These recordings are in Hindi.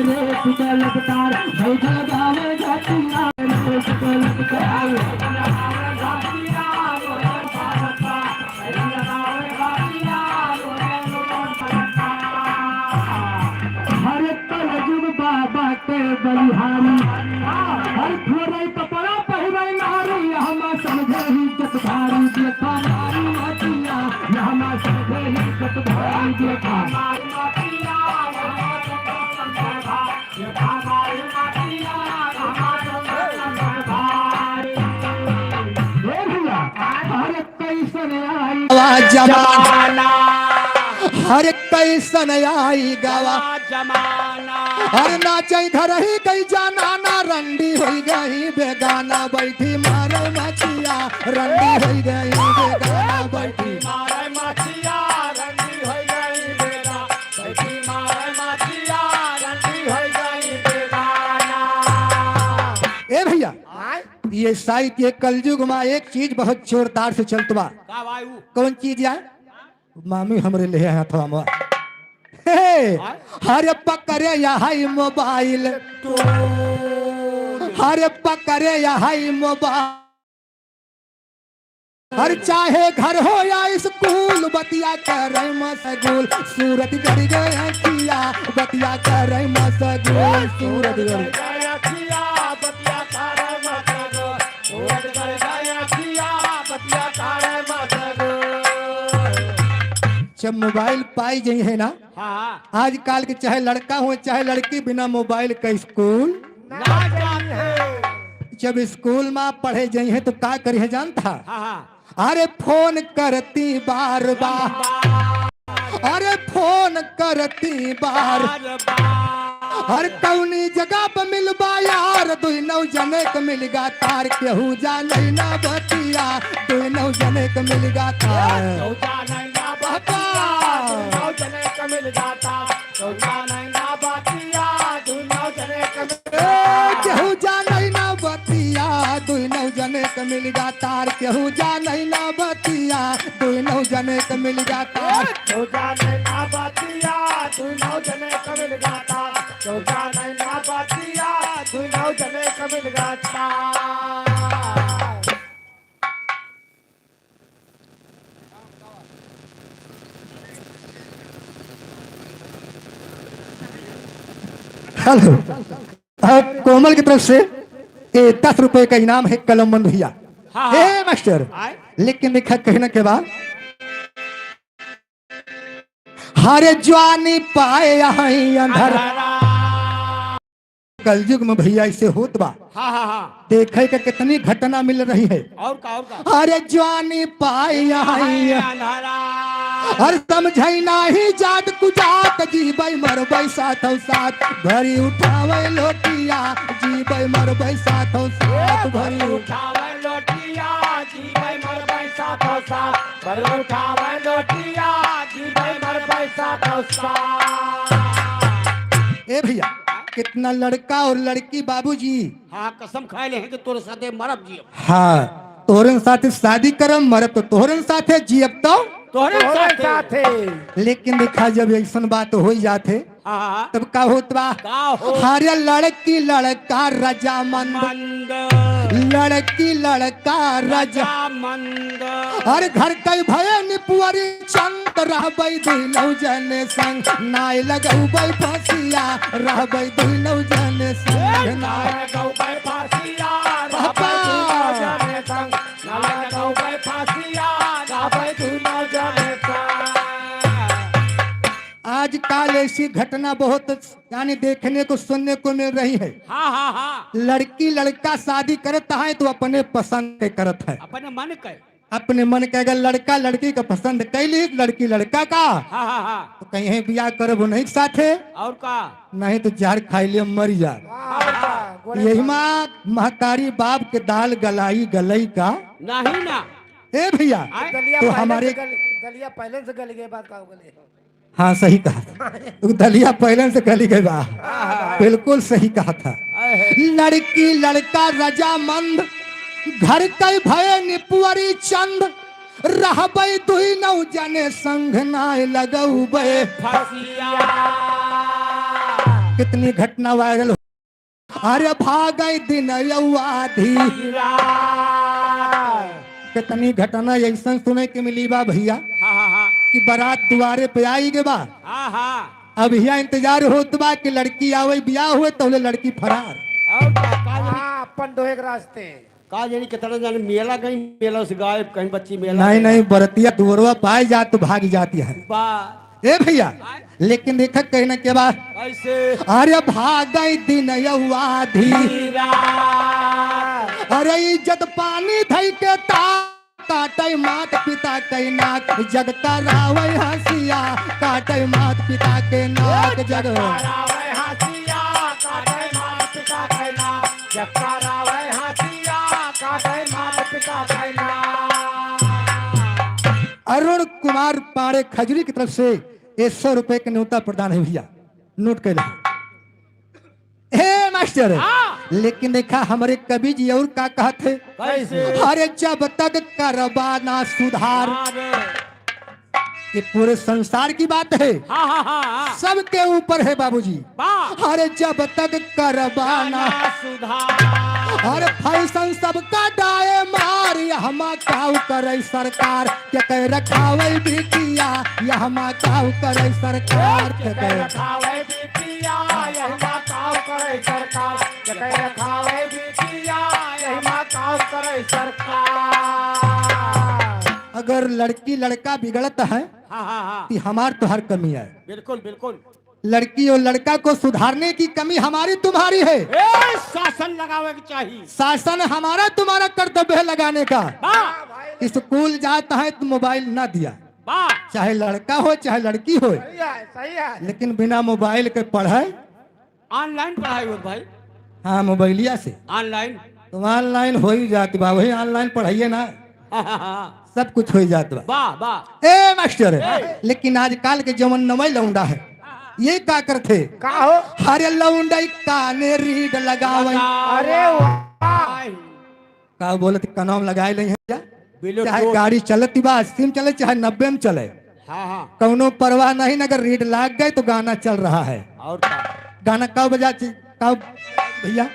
रे पिटलकतार बैठल गावे घटिया रे पिटलकतार हर कलयुग बाबा के बलिहारी हर थोड़े कपड़ा पहरे नारी हम समझे ही जतधारी देखा मारी मतिया हम समझे ही जतधारी देखा मारी मतिया हर कैसन आई जमाना हर कैसन आई गवा जमाना हर नाचे घर ही गई जाना ना रंडी हो गई बेगाना बैठी मारे मछिया रंडी हो गई बेगाना बैठी मारे मछिया रंडी हो गई बेगा बैठी मारे मछिया रंडी हो गई बेगाना। ए भैया ये साहित्य कलयुग में एक चीज बहुत जोरदार से चलतवा का वायु कौन चीज या मामी हमरे ले आया था हम हर पकड़े या हाई मोबाइल हर पकड़े या हाई मोबाइल हर चाहे घर हो या स्कूल बतिया कर मसगुल सूरत गड़ गए किया बतिया कर मसगुल सूरत गड़ किया बतिया कर मसगुल सूरत गड़ किया बतिया कर मसगुल। जब मोबाइल पाई गई है ना हाँ आजकल के चाहे लड़का हो चाहे लड़की बिना मोबाइल का स्कूल ना जाते। जब स्कूल में पढ़े जाई है तो का करे है जानता हाँ अरे फोन करती बार बार अरे फोन करती बार हर कौनी जगह पर मिलबा यार दुई नौ जने के मिलगा तार केहू जाने ना बतिया दुई नौ जने के मिलगा तार केहू जाने ना बतिया दुई नौ जने के मिलगा तार केहू जाने ना बतिया दुई नौ जने के मिलगा तार हेलो कोमल की तरफ से 10 रुपए का इनाम है कलम बंद भैया। ए मास्टर लेकिन देखा कहने के बाद हरे जवानी पाए अंधर कलयुग में भैया ऐसे होत बा देखे के कितनी घटना मिल रही है और का अरे जवानी पाए हर समझै नाही जात कुजात जीबै मरबै साथ साथ भरी उठावे लोटिया जीबै मरबै साथ साथ भरी उठावे लोटिया जीबै मरबै साथ साथ भरी उठावे लोटिया जीबै मरबै साथ साथ। ए भैया कितना लड़का और लड़की बाबूजी हाँ कसम खाए ले हैं कि तोरे साथे मरब जियब। हाँ तोहरन साथे शादी करम मरब तो तोहरन साथे जियब तो तोहरे साथे। लेकिन देखा जब ऐसा बात हो जाते तब का होत बा हरे लड़की लड़का रजामंद लड़की लड़का रजामंद हर घर कई भय निपुअरी चंद रहबै दुनौ जने संग नाय लगौबै फांसिया रहबै दुनौ जने संग नाय लगौबै फांसिया रहबै दुनौ जने संग नाय लगौबै फांसिया रहबै दुनौ जने संग। आजकल ऐसी घटना बहुत यानी देखने को सुनने को मिल रही है। हाँ लड़की लड़का शादी करता है तो अपने पसंद के करता है अपने मन के अगर लड़का लड़की का पसंद कैली लड़की लड़का का तो कहीं ब्याह करब नहीं साथे और का नहीं तो जहर खाई ले मर जा। यही माँ महतारी बाप के दाल गलाई गलई का नहीं ना ए भैया तो हमारे दलिया पहले से गल गए बात का गले। हाँ सही कहा तो दलिया पहले से गली गई बा बिल्कुल सही कहा था। लड़की लड़का रजामंद घर कई भय निपुअरी चंद रहबै दुई नौ जने संग नाय लगौबै फांसिया कितनी घटना वायरल हो। अरे भागई दिन यौआधी, कितनी घटना ऐसा सुने के मिली बा भैया कि बारात द्वारे पे आई के बा। अब यहाँ इंतजार होत बा कि लड़की आवे, ब्याह हुए तो लड़की फरार। हाँ अपन दोहे के रास्ते का जानी कितना जाने मेला कहीं मेला से गायब, कहीं बच्ची मेला नहीं नहीं, बरतिया दुवरवा पाए जात तो भाग जाती है। बा ए भैया, लेकिन देखा कहने के बाद ऐसे अरे भागई दिन यौआधी, अरे इज्जत पानी धई के ता काटे मात पिता के नाक, जग करावे हंसिया काटे मात पिता के नाक, जग करावे हंसिया काटे मात पिता के नाक, जग करावे हंसिया काटे मात पिता के नाक। अरुण कुमार पाड़े खजूरी की तरफ से 100 रुपए के न्योता प्रदान है भैया, नोट कर हे मास्टर। लेकिन देखा हमारे कवि जी और का कहते, कैसे अरे जब तक करवाना सुधार, ये पूरे संसार की बात है, सबके ऊपर है बाबूजी। अरे जब तक करवाना सुधार, अरे फैशन सबका डाए मार, हम काऊ करे सरकार के कह रखावे बिटिया, हम काऊ करे सरकार के कह रखावे बिटिया, यही काव करे सरकार के कह रखावे बिटिया, यही काव करे सरकार। अगर लड़की लड़का बिगड़ता है तो हमार तुहार कमी है। बिल्कुल बिल्कुल, लड़की और लड़का को सुधारने की कमी हमारी तुम्हारी है। शासन लगावे के चाहिए, शासन हमारा तुम्हारा कर्तव्य है लगाने का। स्कूल जाता है तो मोबाइल ना दिया, चाहे लड़का हो चाहे लड़की हो, सही है। लेकिन बिना मोबाइल के पढ़ाई, ऑनलाइन पढ़ाई हो भाई, हाँ मोबाइलिया से ऑनलाइन तो ऑनलाइन हो ही जाती बा, वही ऑनलाइन पढ़ाइए ना, सब कुछ हो ही जाता बा। वाह वाह ए मास्टर, लेकिन आजकल के जमन नमय लौंडा है, ये क्या करते का हो? हरे लौंडई काने रीड लगावे, अरे वाह, का बोलत का नाम लगाए नहीं है क्या? बिल्कुल। चाहे गाड़ी चलती बा 80 में चले चाहे 90 में चले, कौनो परवाह नहीं, अगर रीड लाग गए तो गाना चल रहा है। और गाना कब बजा कब भैया?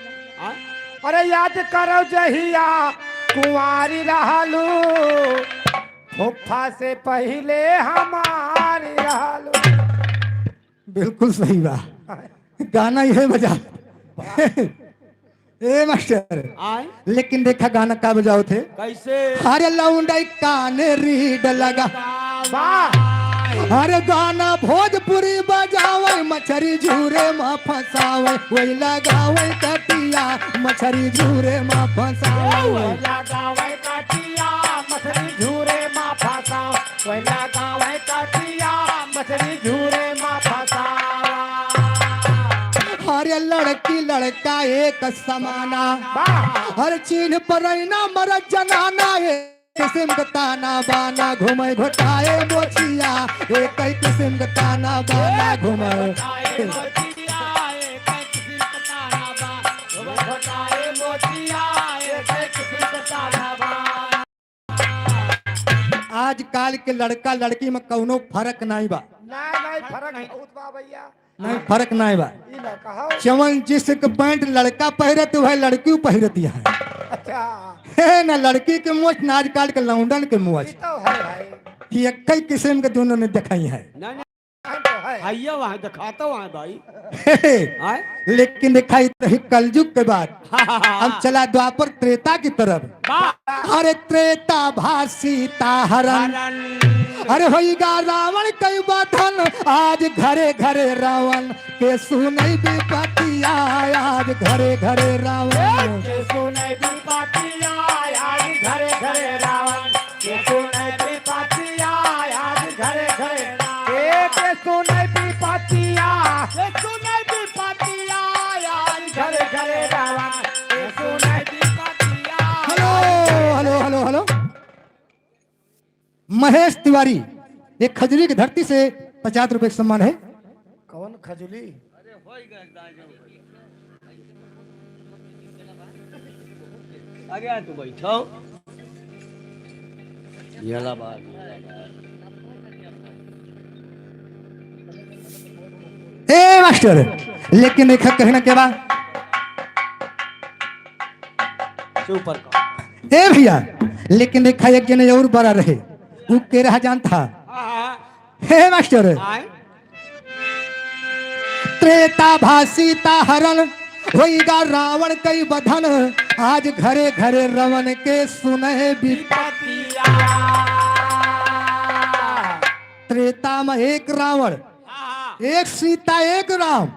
अरे याद करो जहिया कुंवारी रहलू, फुफा से पहले हमारी रहलू। बिल्कुल सही बा, गाना यही बजा। ए मास्टर, लेकिन देखा गाना का बजाओ थे कैसे? अरे लौंडई काने रीड लगा, अरे गाना भोजपुरी बजावे, मछरी झूरे में फंसावे, वही लगावे कटिया, मछरी झूरे में फंसावे, लगावे कटिया, मछली झूरे में फंसावे, वही लगावे कटिया, मछली झूरे में फंसावे। अरे लड़की लड़का एक समाना, हर चीन पर ना मर जनाना, किस्म का ताना बाना घूमे घोटाए मोचिया, एक किस्म का ताना बाना घूमे। आजकल के लड़का लड़की में कौनो फर्क नहीं बा, नहीं फर्क बहुत बा भैया, नहीं फर्क नहीं बा। ई ना कहो। चवन जिस पैंट लड़का पहरत वह लड़की पहरती है, अच्छा है ना लड़की के मोच ना आजकल के लौंडन के मोच, ई तो है भाई, कि एक ही किस्म के दोनों ने दिखाई है। तो है। आइए वहाँ दिखाता वहाँ भाई। लेकिन दिखाई तो कलयुग के बाद अब चला द्वापर त्रेता की तरफ। अरे त्रेता भासीता हरण, अरे होइगा रावण कई बाधन, आज घरे घरे रावण के सुनई विपतिया, आज घरे घरे रावण के सुनई विपतिया, आज घरे घरे रावण के सुनई विपतिया, आज घरे घरे के सुनई विपतिया, सुनई विपतिया, आज घरे घरे रावण के सुनई विपतिया। Hello hello hello hello, Mahesh Tiwari एक खजूरी की धरती से 50 रुपए का सम्मान है। कौन खजूली? आगे तू बैठो, येला बात ए मास्टर, लेकिन देखा कहना के बाद ऊपर का ए भैया, लेकिन देखा एक जने और बड़ा रहे, वो के रहा जान था। हे मास्टर, आए त्रेता भासीता हरण होइगा रावण कई बधन, आज घरे घरे रवन के सुने विपतिया। त्रेता में एक रावण, एक सीता, एक राम,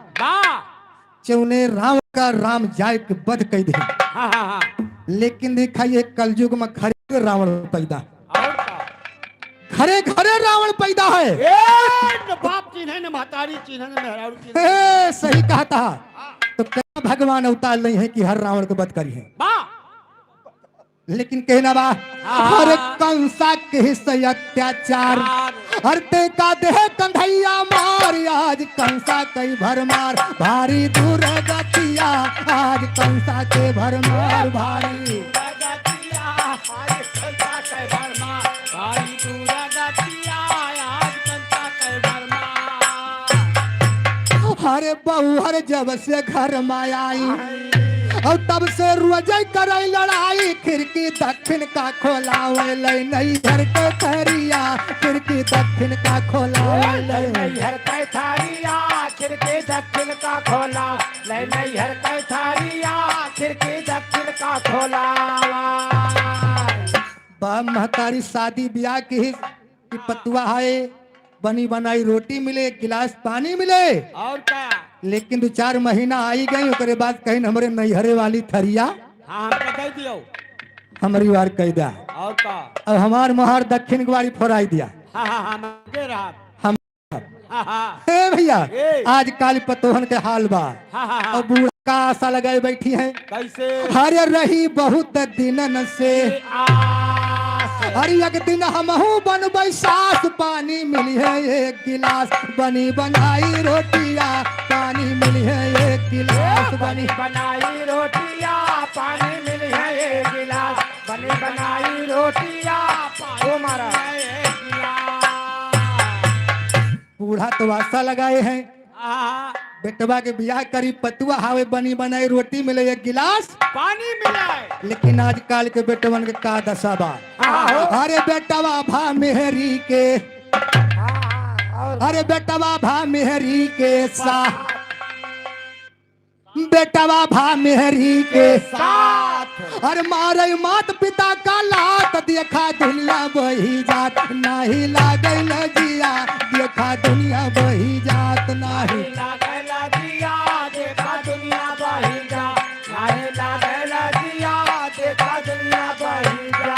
चौने राम का राम जाय के बध कई दे। लेकिन देखा ये कलयुग में खरे रावण पैदा, घरे घरे रावण पैदा है। न बाप चिन्ह न महतारी चिन्ह न मेहरारू चिन्ह। हे, सही कहा था। तो क्या भगवान अवतार नहीं है कि हर रावण को वध करी है। लेकिन कहना बा हर कंसा के से अत्याचार, हर ते का देह कंधैया मार, आज कंसा कई भरमार भारी दूर गतिया, आज कंसा के भरमार भारी। हरे बहू हर जब से घर में आई, और तब से रोज कराई लड़ाई, खिड़की दक्षिण का खोलावे ले नहीं घर के थरिया, खिड़की दक्षिण का खोलावे ले नैहर के थारिया खिड़की दक्षिण का खोला, ले नैहर के थारिया खिड़की दक्षिण का खोला। बा महतारी शादी ब्याह की पतुआ है, बनी बनाई रोटी मिले, गिलास पानी मिले। और क्या? लेकिन 2-4 महीना आई गई, उसके बाद कहीं हमरे नैहरे वाली थरिया हाँ हमको दे दियो। हमारी बार कह दिया, और का? अब हमार मोहर दक्षिण वाली फोराई दिया। हाँ मजे रहा। हम हाँ हे भैया, ए। आज काल पतोहन के हाल बा, हाँ और बूढ़ा का आशा लगाए बैठी है। कैसे? हरे रही बहुत दिनन से, हर एक दिन हमहू बनबै सास, पानी मिली है एक गिलास, बनी बनाई रोटिया पानी मिली है एक गिलास, बनी बनाई रोटिया पानी मिली है एक गिलास, बनी बनाई रोटिया पानी मारा। बूढ़ा तो आशा लगाए हैं, हाँ बेटवा के बियाह करी, पतुआ हावे बनी बनाई रोटी मिले एक गिलास पानी मिला। लेकिन आजकल के बेटवन के का दशा बा। अरे बेटवा भा मेहरी के, अरे बेटवा भा मेहरी के साथ, बेटवा भा मेहरी के साथ, अरे मारे मात पिता का लात, देखा दुनिया बही जात, नाही लागे लजिया, देखा दुनिया बही जात, नाही देखा दुनिया बही जा, नाही लागे लजिया, देखा दुनिया बही जा।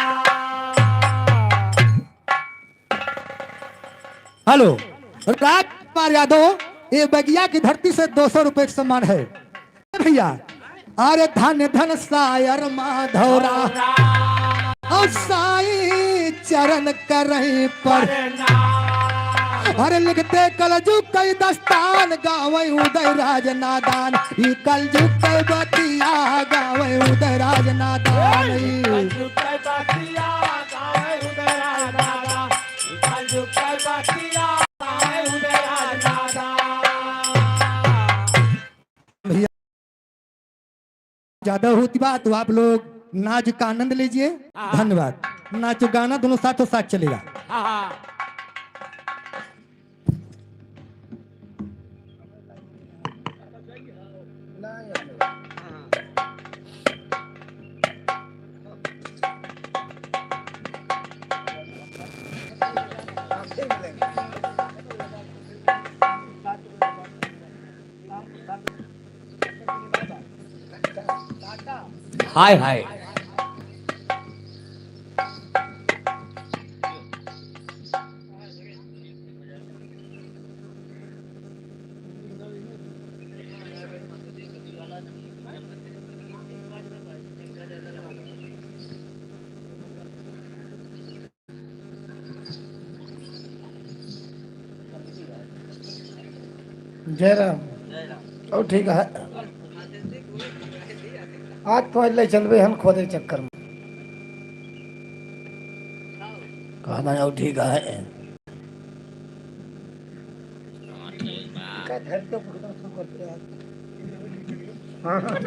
हेलो राजकुमार यादव, ये बगिया की धरती से 200 रुपए का सम्मान है भैया। अरे धन धन सायर माधौरा, और साई चरण करहीं पर, अरे लिखते कलजु कई दस्तान, गावे उदय राज नादान, ई कलजु कई बतिया, गावे उदय राज नादान। ज्यादा होती बात तो आप लोग नाच का आनंद लीजिए। धन्यवाद। नाचो गाना दोनों साथों साथ चलेगा। हाय हाय जय राम। ओ ठीक है, आज तो ले चलबे हम खोदे चक्कर में कहना है। ठीक है हाँ हाँ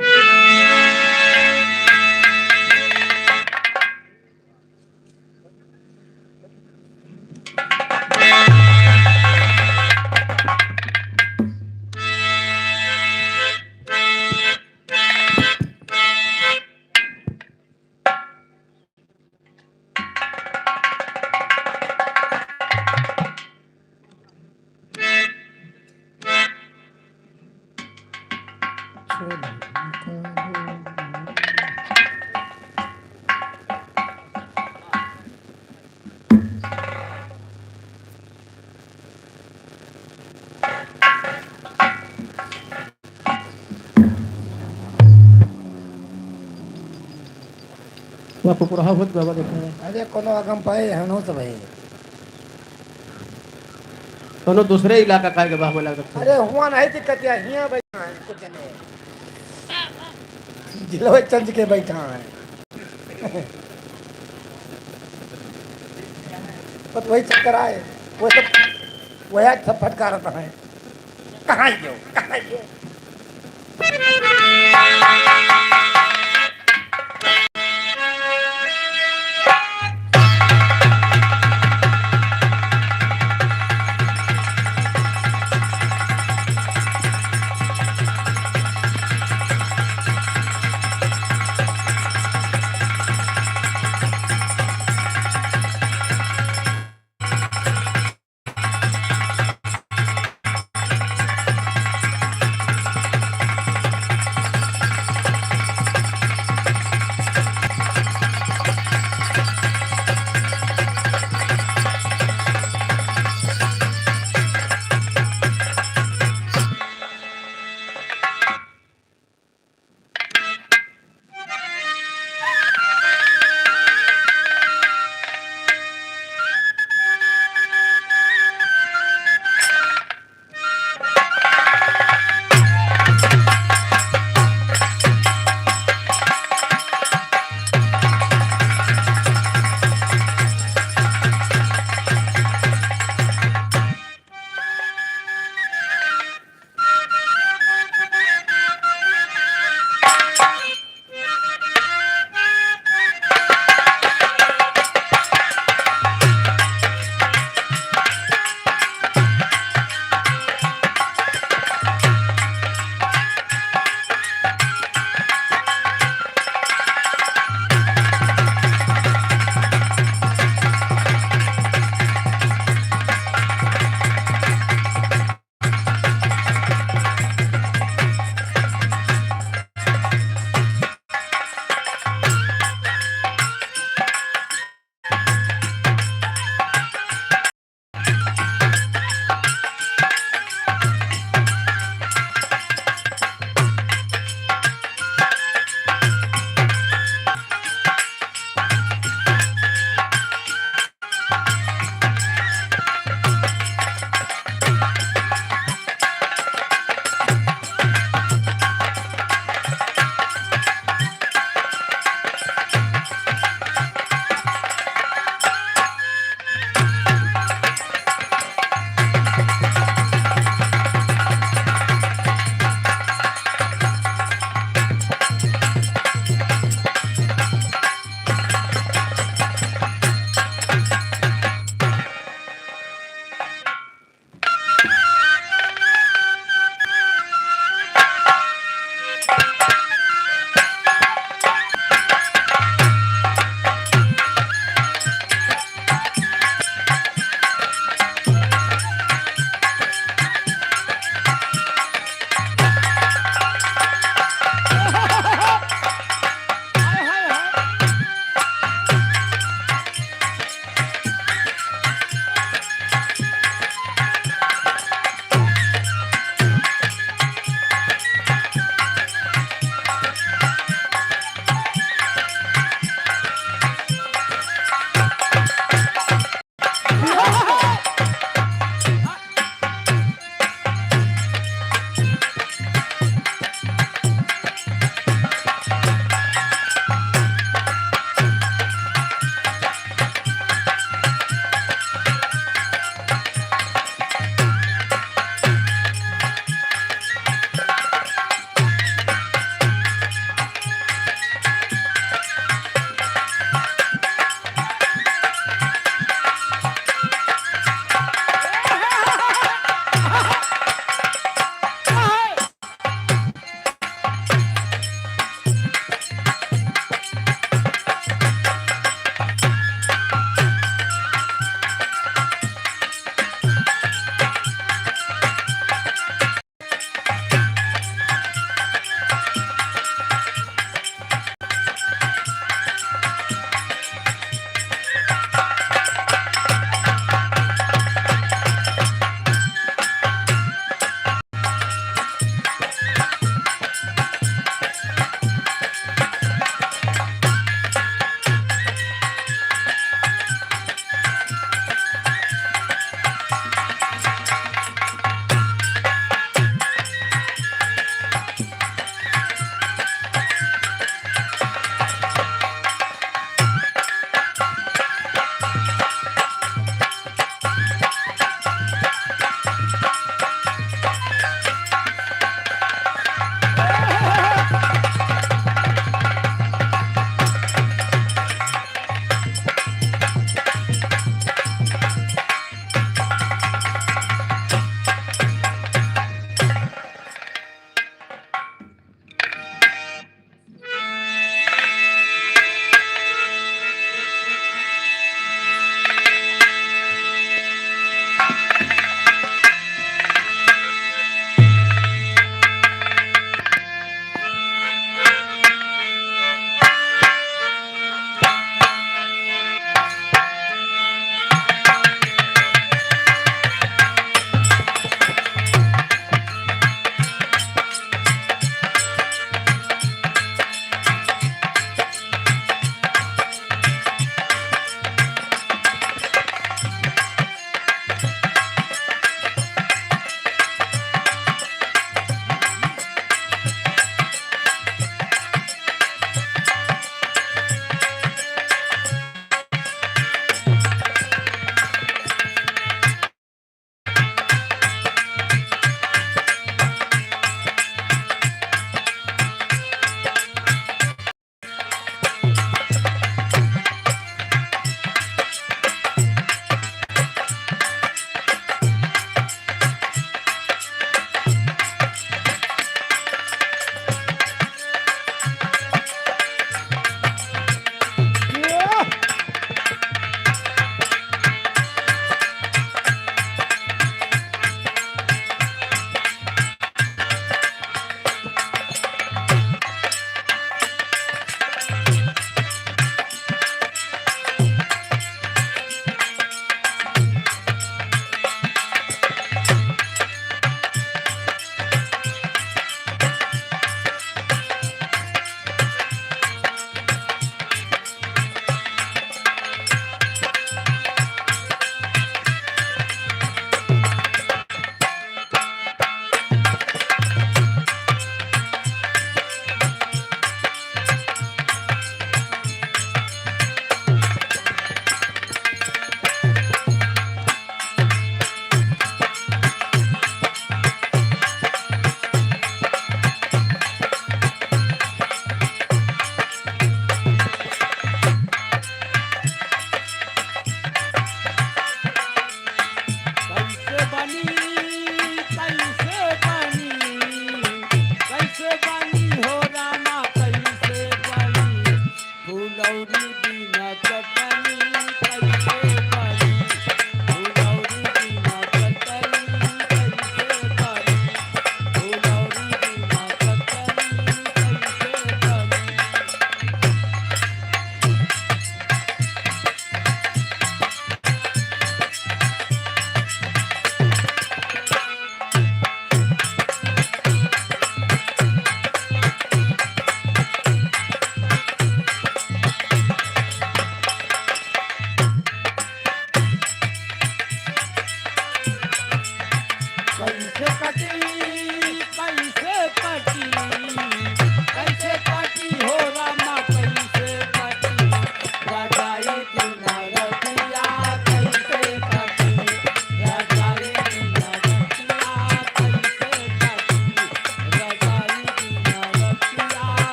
बापू पूरा होत बाबा देखो अरे कोनो अगम पाए हनो तो भाई कोनो दूसरे इलाका का के बाबू लगा अरे हुआ नहीं दिक्कत है हिया बैठा है कुछ नहीं जिलो चंद के बैठा है बस वही चक्कर आए वो सब वही सब फटका रहा है कहाँ गयो कहाँ गयो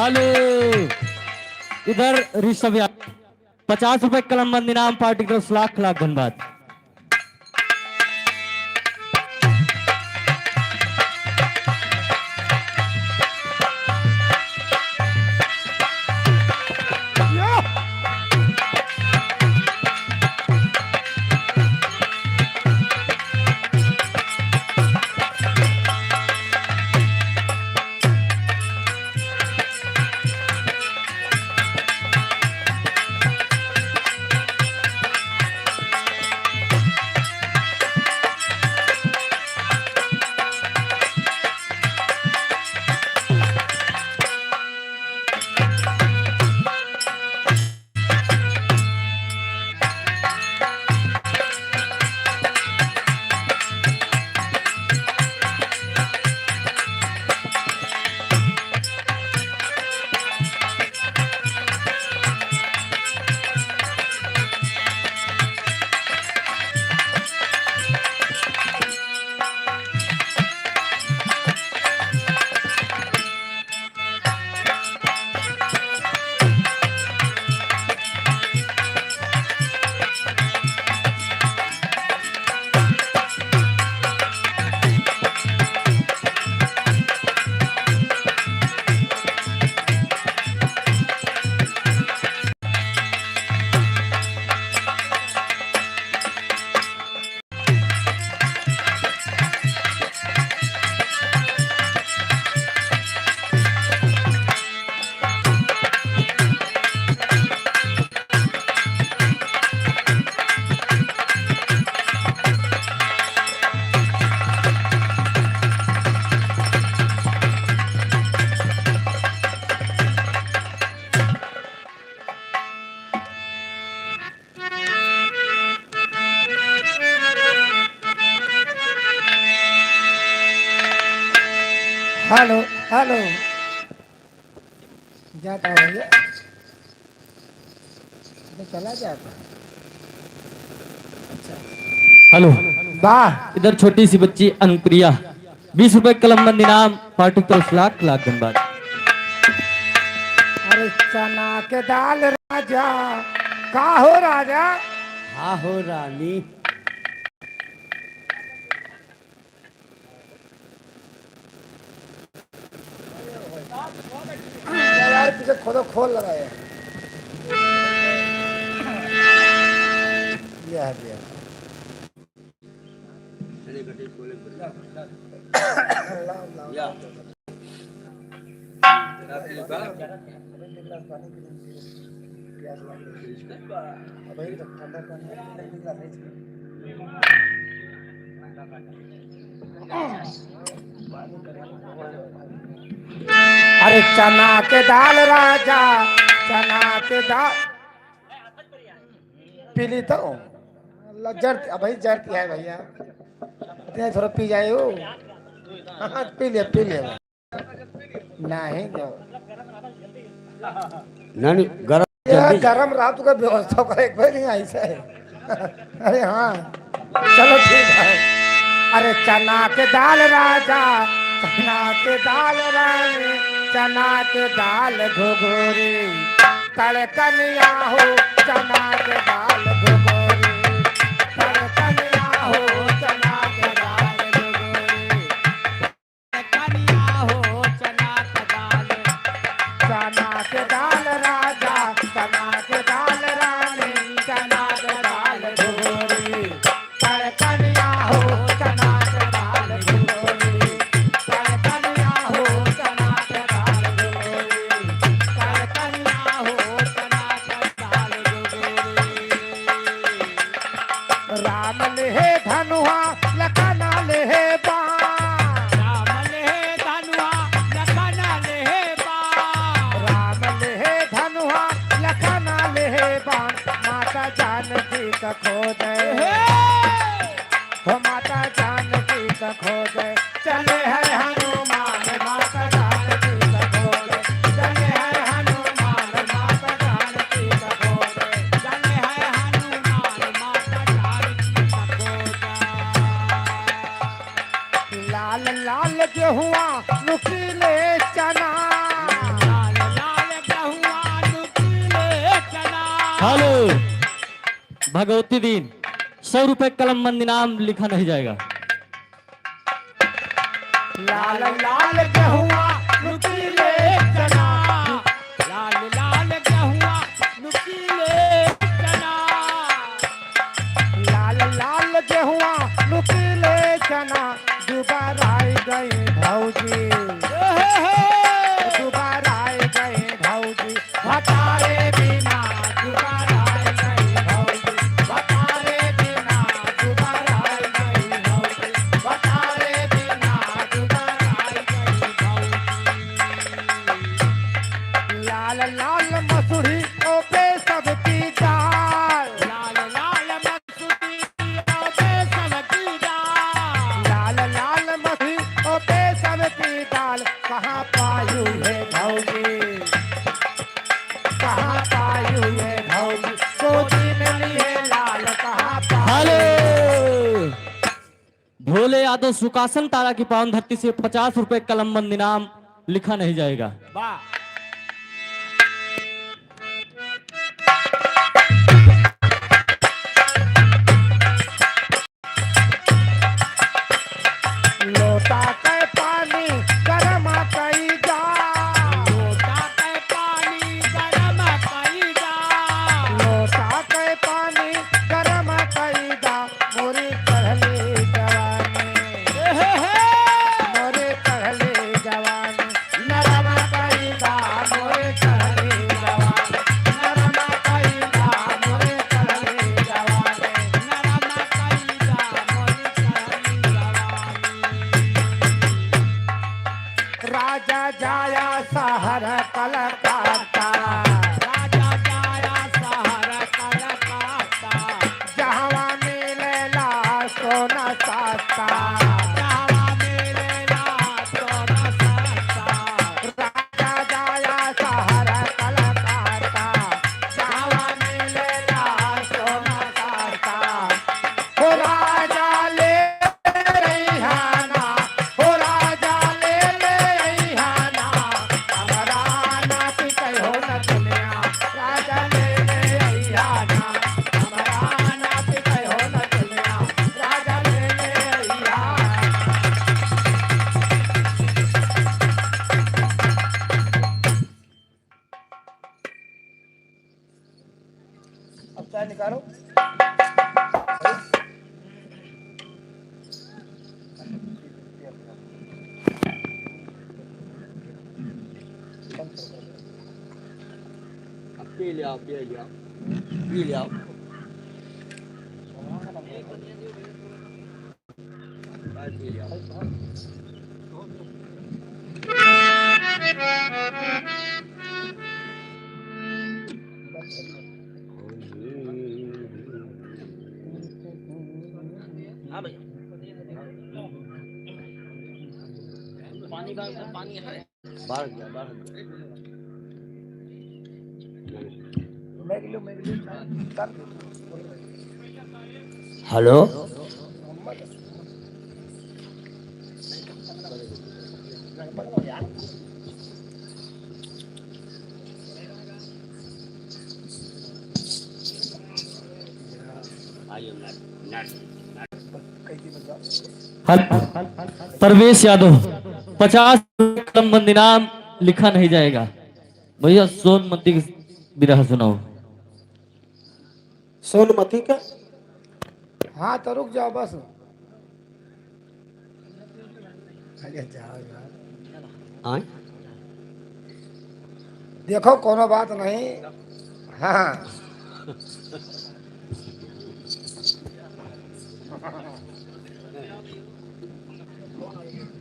हेलो इधर ऋषभ यादव 50 रुपए कलमबंद इनाम पार्टी की तरफ से लाख लाख धन्यवाद। हेलो हेलो जाता भैया तो चला जाता। हेलो वाह इधर छोटी सी बच्ची अनुप्रिया 20 रुपए कलमबंद इनाम पार्टी की तरफ से लाख लाख धन्यवाद। अरे चना के दाल राजा का हो राजा। हाँ हो रानी। यार पीछे खोदो खोल लगाए अरे चना के दाल राजा चना के दाल पीली तो जर भाई जरती है भैया इतने थोड़ा पी जाए हो। हाँ पी ले नहीं नानी गरम यार गरम रात का व्यवस्था कर एक भाई नहीं ऐसा है। अरे हाँ चलो ठीक है। अरे चना के दाल राजा चना के दाल रानी चना के दाल घुघुरी तड़कनिया हो चना के दाल घुघुरी तड़कनिया हो चना के दाल घुघुरी तड़कनिया हो चना के दाल राजा चना के दाल रानी चना के दाल घुघुरी तड़कनिया हो चना के दाल घुघुरी तड़कनिया हो चना के दाल घुघुरी तड़कनिया हो चना के दाल घुघुरी। राम ले धनुहा लखन ले बाण राम ले धनुहा लखन ले बाण राम ले धनुहा लखन ले बाण माता जानकी का खोज हो माता जानकी का खोज चले है हनुमान माता जानकी का खोज चले है हनुमान माता जानकी का खोज चले है हनुमान माता जानकी का खोज। लाल लाल गेहुआ नुकीले चना लाल हेलो भगवती दिन 100 रुपए कलम बंद इनाम लिखा नहीं जाएगा। लाल लाल गेहुआ नुकीले चना, लाल लाल गेहुआ नुकीले चना, लाल लाल गेहुआ नुकीले चना, दोबारा आई गई भौजी, दोबारा आई गई भौजी, भतारे बिना दोबारा आई गई भौजी, भतारे बिना दोबारा आई गई भौजी, भतारे बिना दोबारा आई गई भौजी। लाल लाल मसूरी ओपे सबकी दाल, लाल लाल मसूरी ओपे सबकी दाल, लाल लाल मसूरी ओपे सबकी दाल, कहाँ पायू है भौजी, कहाँ पायू है भौजी, गोदी में लिए लाल कहाँ पायू। हेलो भोले यादव सुकासन तारा की पावन धरती से 50 रुपए कलम बंद इनाम लिखा नहीं जाएगा। वाह लोटा के पानी गरम कई जा, लोटा के पानी गरम कई जा, लोटा के पानी गरम कई जा, मोरी चढ़ली जवानी, मोरी चढ़ली जवानी, नरम कई जा, मोरी चढ़ली जवानी, नरम कई जा, मोरी चढ़ली जवानी, नरम कई जा, मोरी चढ़ली जवानी। राजा जाया शहर कलकत्ता, राजा जाया शहर कलकत्ता, जहाँ मिलेला सोना सस्ता, जहाँ मिलेला सोना सस्ता, राजा जाया शहर कलकत्ता, जहाँ मिलेला सोना सस्ता, हो राजा ले रैहाना, हो राजा ले रैहाना, हमारा नाथ कहो न दुनिया, राजा ले रैहाना, हमारा नाथ कहो न दुनिया, राजा ले रैहाना। अब चाय निकालो। phi liệu phi liệu phi liệu phi liệu पानी पानी है बाहर गया बाहर गया हेलो परवेश यादव 50 कलम बंद इनाम लिखा नहीं जाएगा। भैया सोनमती की बिरहा सुनाओ। सोनमती का हाँ तो रुक जाओ बस। अरे जाओ यार देखो कोनो बात नहीं। हाँ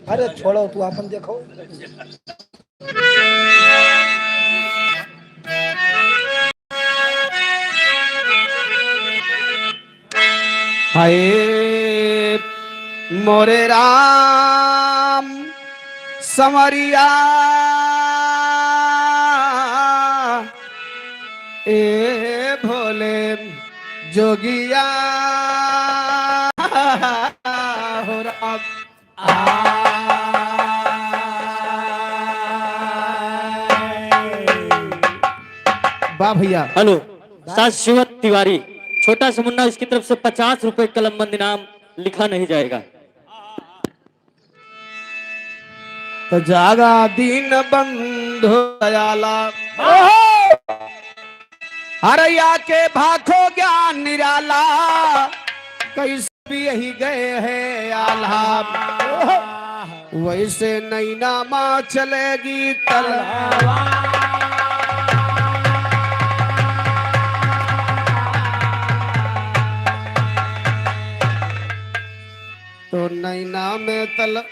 अरे छोड़ो तू अपन देखो। हाय मोरे राम समरिया ए भोले जोगिया हो राम वाह भैया। हेलो शाश्वत तिवारी, छोटा सा मुन्ना, इसकी तरफ से 50 रुपए कलमबंद इनाम लिखा नहीं जाएगा। तो जागा दीन बंधु दयाला, हरया के भाखो ज्ञान निराला, कैसे भी यही गए हैं आल्हा, वैसे नैना माँ चलेगी तलवार। तो नैना में तल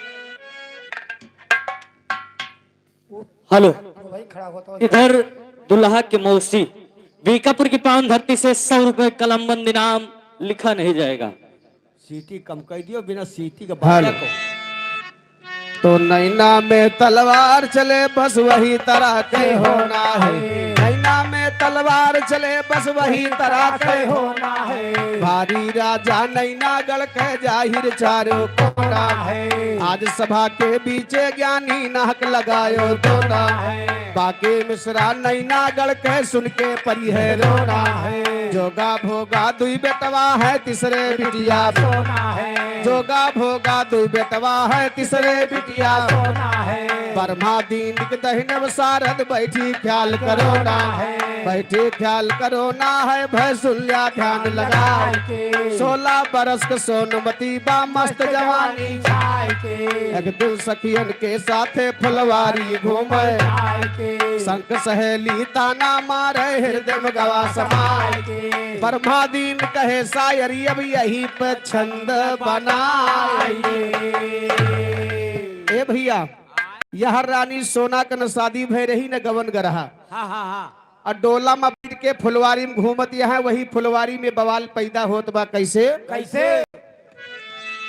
हेलो, वही खड़ा होता इधर दुल्हा के मौसी बीकापुर की पावन धरती से 100 रुपए कलमबंद इनाम लिखा नहीं जाएगा। सीटी कम कर दियो, बिना सीटी के भाड़ा को। तो नैना में तलवार चले बस वही तरह के होना है, नैना में तलवार चले बस वही तरह के होना है, भारी राजा नैना गढ़ के जाहिर चारों कोना है, आज सभा के बीचे ज्ञानी नाहक लगायो दोना है, बाकी मिश्रा नैना गढ़ के सुन के परी है रोना है, जोगा भोगा दुई बेटवा है तीसरे बिटिया सोना है, जोगा भोगा दुई बेटवा है तीसरे बिटिया सोना है, ब्रह्मा दीन दहिनव सारद बैठी ख्याल करो ना है, बैठी ख्याल करो ना है, भय सुल्या ध्यान लगा के, 16 बरस के सोनमती बा मस्त जवानी छाय के, एक दिन सखियन के साथे फुलवारी घूमे के, संग सहेली ताना मारे हृदय में गवा समाए के, ब्रह्मा दीन कहे शायरी अब यही पे छंद बनाए। ए भैया, यह रानी सोना कन शादी भय रही न गवन गरहा, और डोला में बैठ के फुलवारी में घूमत यहाँ, वही फुलवारी में बवाल पैदा होत बा। कैसे कैसे?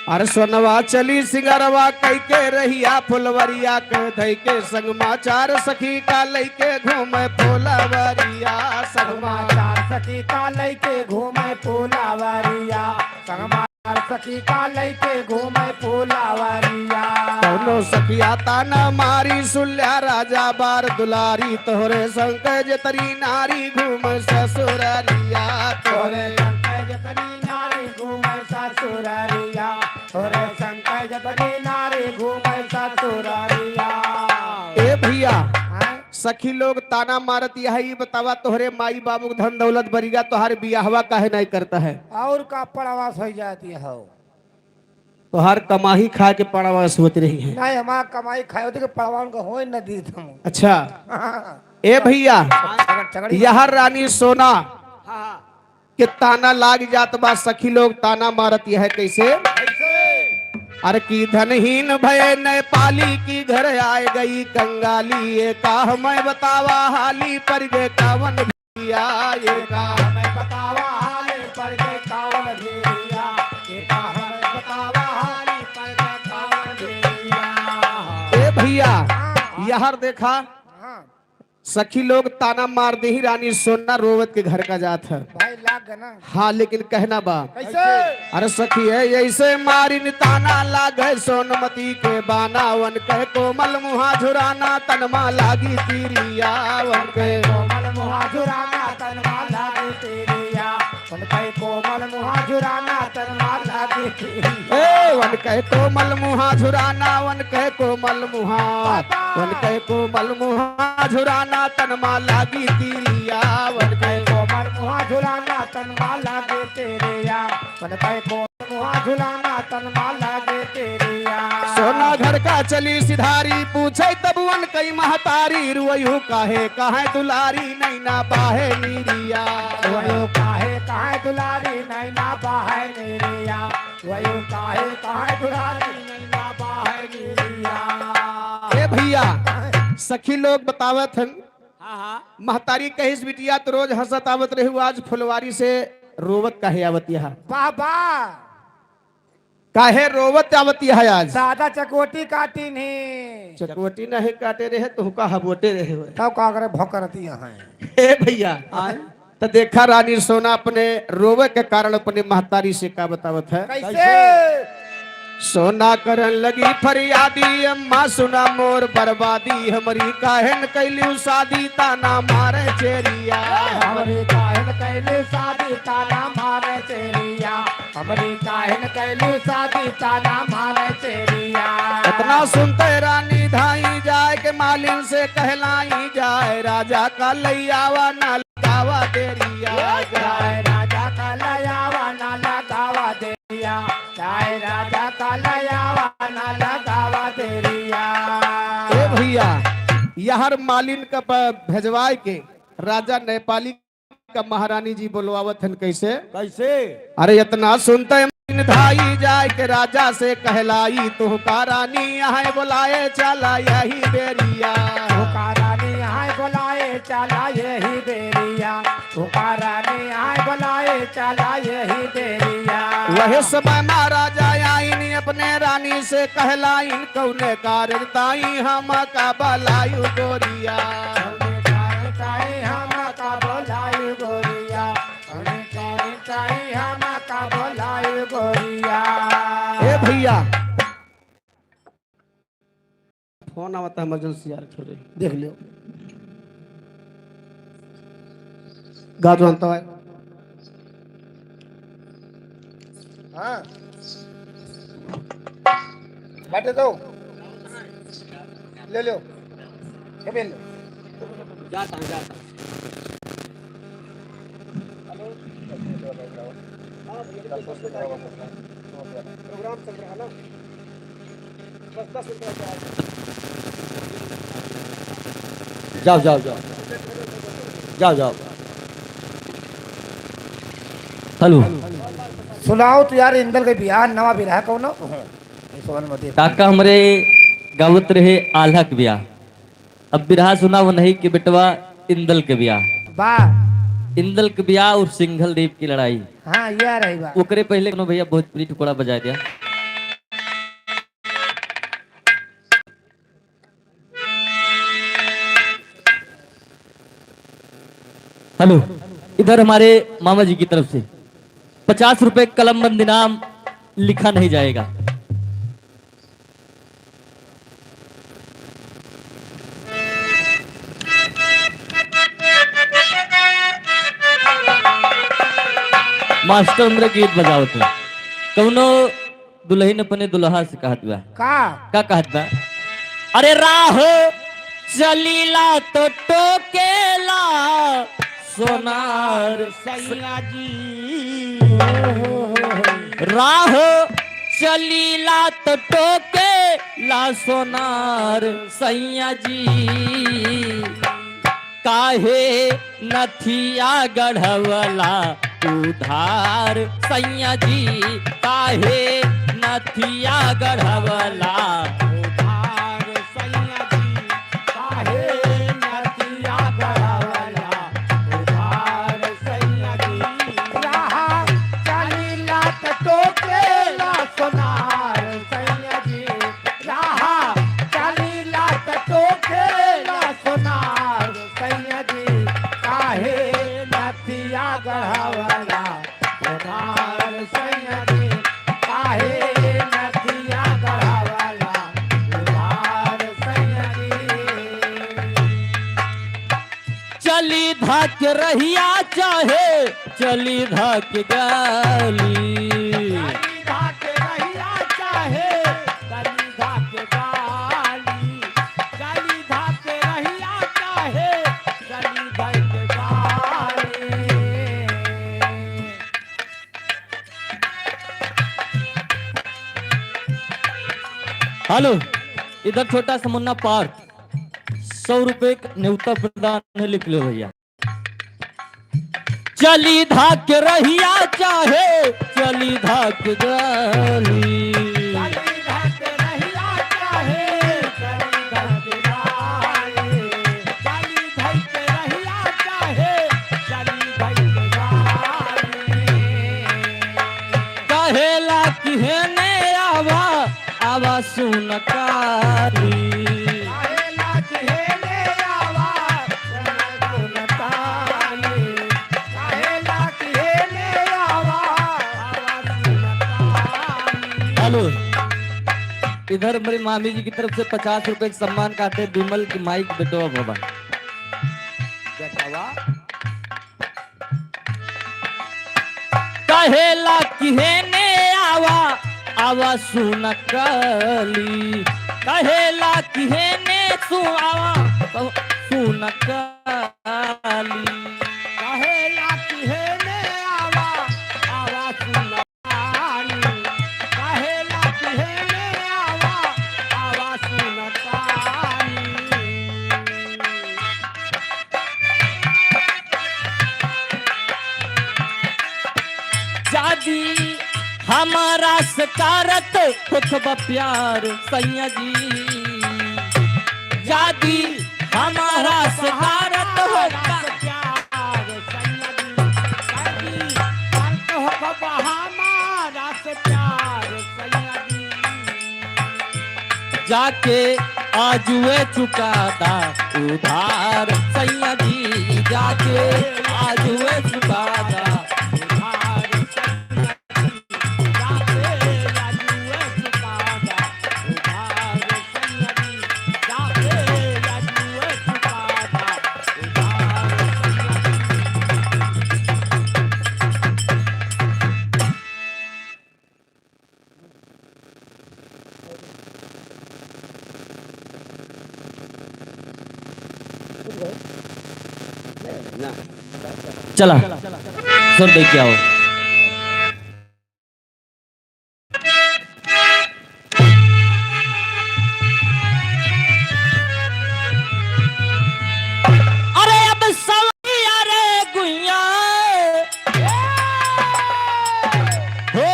अरे सोनवा चली सिंगरवा कई के रहिया फुलवरिया के धई के संगमा चार सखी का लइके घूमे फुलवरिया, संगमा चार सखी का लइके घूमे फुलवरिया, संगमा चार सखी का लइके घूमे फुलवरिया, दोनों सखिया ताना मारी सुल्या राजा बार दुलारी, तोहरे संकज तरी नारी घूमे ससुररिया, तोहरे संकज तरी नारी घूमे ससुररिया, तोहरे संकज तरी नारी घूमे ससुररिया। ए भैया, सखी लोग ताना मारत यही बतावा, तोहरे माई बाबू धन दौलत बरिगा तोहर बियाहवा काहे नहीं करता है, और का पड़ावास हो जाती है, तोहर कमाही खा के पड़ावास होती रही है। नहीं हमारा कमाई खाए होते कि पड़वान को हो न दी तुम। अच्छा ए भैया, यह रानी सोना के ताना लाग जात बा, सखी लोग ताना मारत यह कैसे? अरे की धनहीन भय नेपाली की घर आए गई कंगाली, ये काह मैं बतावा हाली पर गे कावन भैया, ये काह मैं बतावा हाली पर गे कावन भैया, ये काह मैं बतावा हाली पर गे कावन भैया। ए भैया, यहर देखा सखी लोग ताना मार दे ही रानी सोना रोवत के घर का जात है भाई लाग ना। हाँ लेकिन कहना बा कैसे? अरे सखी है ऐसे मारी ताना लागे सोनमती के बाना, वन कह कोमल मुहा झुराना तनमा लागी तीरिया, वन के कोमल मुहा झुराना तनमा लागी तीरिया, वन कह कोमल मुहा झुराना तनमा लागी तीरिया, वन कह कोमल मुहा झुराना, वन कह कोमल मुहा, वन कह कोमल मुहा झुराना तनमा लागी तीरिया, वन कह कोमल मुहा झुराना तनमा लागे तेरिया, वन कह कोमल मुहा झुराना तनमा लागे तेरिया। सोना घर का चली सिधारी पूछे तब वन कई महतारी, रुयू काहे काहे दुलारी नैना बाहे नीरिया, रुयू काहे काहे दुलारी नैना बाहे नीरिया, रुयू काहे काहे दुलारी नैना बाहे नीरिया। ए भैया, सखी लोग बतावत हन महतारी कहिस बिटिया तो रोज हंसत आवत रही, आज फुलवारी से रोवत काहे आवत यहाँ? बाबा काहे रोवत आवत यहाँ आज? दादा चकोटी काटी नहीं, चकोटी नहीं काटे रहे तुमका हबोटे रहे हुए। तब का करे भौकरती यहाँ। ए भैया, तो देखा रानी सोना अपने रोवे के कारण अपने महतारी से का बतावत है? कैसे? सोना करन लगी फरियादी अम्मा सुना मोर बर्बादी हमारी काहन कैलू शादी ताना मारे चेरिया हमारी काहन कैलू शादी ताना मारे चेरिया हमारी काहन कैलू शादी ताना मारे चेरिया इतना सुनते रानी धाई जाए के मालिन से कहलाई जाए राजा का लैयावा ना लगावा देरिया जाए राजा का लैयावा ना लगावा देरिया जाए राजा का लैयावा ना लगावा देरिया ए भैया यहर मालिन का भेजवाए के राजा नेपाली का महारानी जी बोलवावत हन कैसे कैसे अरे इतना सुनते धाई जाए के राजा से कहलाई तो का रानी यहाँ बुलाए चला यही बेरिया का रानी यहाँ बुलाए चला यही बेरिया का रानी यहाँ बुलाए चला यही बेरिया वही समय महाराजा आईन अपने रानी से कहलाइन कौने कारताई हम का बलायु गोरिया हम का बलायु गोरिया हम का बलायु गोरिया ए भैया फोन आवता इमरजेंसी यार छोड़े देख लियो गा जो अंत है हाँ बैठे दो ले लो ये बेल जाता प्रोग्राम चल रहा है ना बस 10 मिनट जाओ हेलो सुनाओ तो यार इंदल के बियाह नवा बियाह कौन काका हमरे गावत रहे आल्हा के ब्याह अब बिरहा सुना वो नहीं कि बेटवा इंदल के ब्याह वाह इंदल के ब्याह और सिंघल देव की लड़ाई हाँ ये रही बात ओकरे पहले कोनो भैया भोजपुरी टुकड़ा बजा दिया हेलो इधर हमारे मामा जी की तरफ से 50 रुपए कलमबंद इनाम लिखा नहीं जाएगा। मास्टर उम्र गीत बजावत है कौनो दुल्हन अपने दुल्हा से कहत बा का कहत बा अरे राह चलीला तो टोकेला सोनार सैया जी राह चलीला तो टोकेला सोनार सैया जी काहे नथिया गढ़वला उधार सैया जी काहे नथिया गढ़वला उधार सैया जी काहे नथिया गढ़वला उधार सैया जी रहा चलीला टोकेला सोनार सैया जी रहा चलीला टोकेला सोनार सैया जी काहे नथिया गढ़वला उधार सैया जी काहे नथिया गढ़वला उधार सैया जी चली धक रहिया चाहे चली धक गाली हेलो इधर छोटा सा मुन्ना पार्क 100 रुपए न्यूता प्रदान लिख लो भैया चली धाक रहिया चाहे चली धाक गाली कहेला कि हेने आवा आवा सुन कारी हेलो इधर मेरी मामी जी की तरफ से 50 रुपए का सम्मान काटे विमल की माइक बेटवा बाबा। कहेला किहेने आवा आवा सुन कली, कहेला किहेने तू आवा सुन कली, कहेला किहेने आवा आवा सुनतानी, कहेला किहेने आवा आवा सुनतानी। जादी हमारा सकारत खुशबा प्यार सैया जी, जादी हमारा सकारत होगा प्यार सैया जी, कभी अंत हो बाबा हमारा से प्यार सैया जी। जाके आजुए चुकादा उधार सैया जी, जाके आजुए चुकादा उधार सैया जी, जाके राजुए चुकादा उधार सैया जी, जाके राजुए चुकादा उधार सैया जी। चला सुन दे क्या हो। अरे अब सवैया रे गुइया हो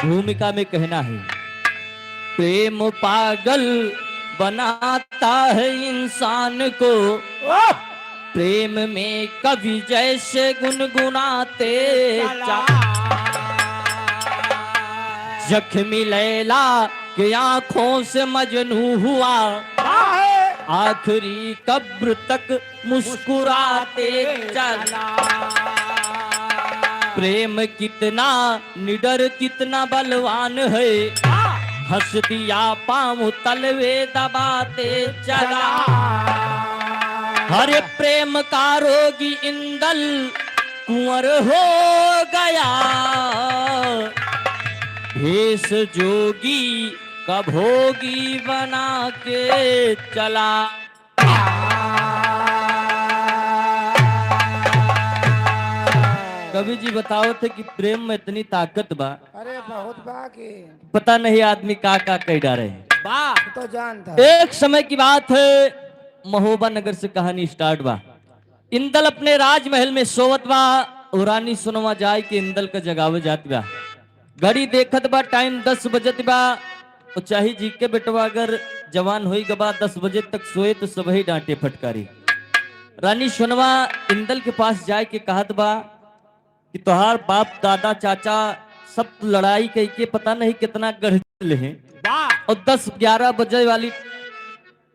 भूमिका में कहना है, प्रेम पागल बनाता है इंसान को, प्रेम में कवि जैसे गुनगुनाते जख्मी लैला के आंखों से मजनू हुआ, आखिरी कब्र तक मुस्कुराते चला। प्रेम कितना निडर कितना बलवान है, हंस दिया पाँव तलवे दबाते चला। हरे प्रेम का रोगी इंदल कुंवर हो गया, भेष जोगी का भोगी बना के चला। कवि जी बताओ थे कि प्रेम में इतनी ताकत बा, अरे बहुत बाकी पता नहीं आदमी का कह डाले हैं। वाह तो जानता एक समय की बात है, महोबा नगर से कहानी स्टार्ट बा। इंदल अपने राजमहल में सोवत बा, रानी सुनवा जाए कि इंदल का जगावे जात बा। घड़ी देखत बा, टाइम 10 बजत बा। और चाहे जी के बेटवा अगर जवान होई गबा 10 बजे तक सोए तो सबही डांटे फटकारी। रानी सुनवा इंदल के पास जाए के कहत बा कि तोहार बाप दादा चाचा सब लड़ाई कह के पता नहीं कितना गढ़ हैं, और 10-11 बजे वाली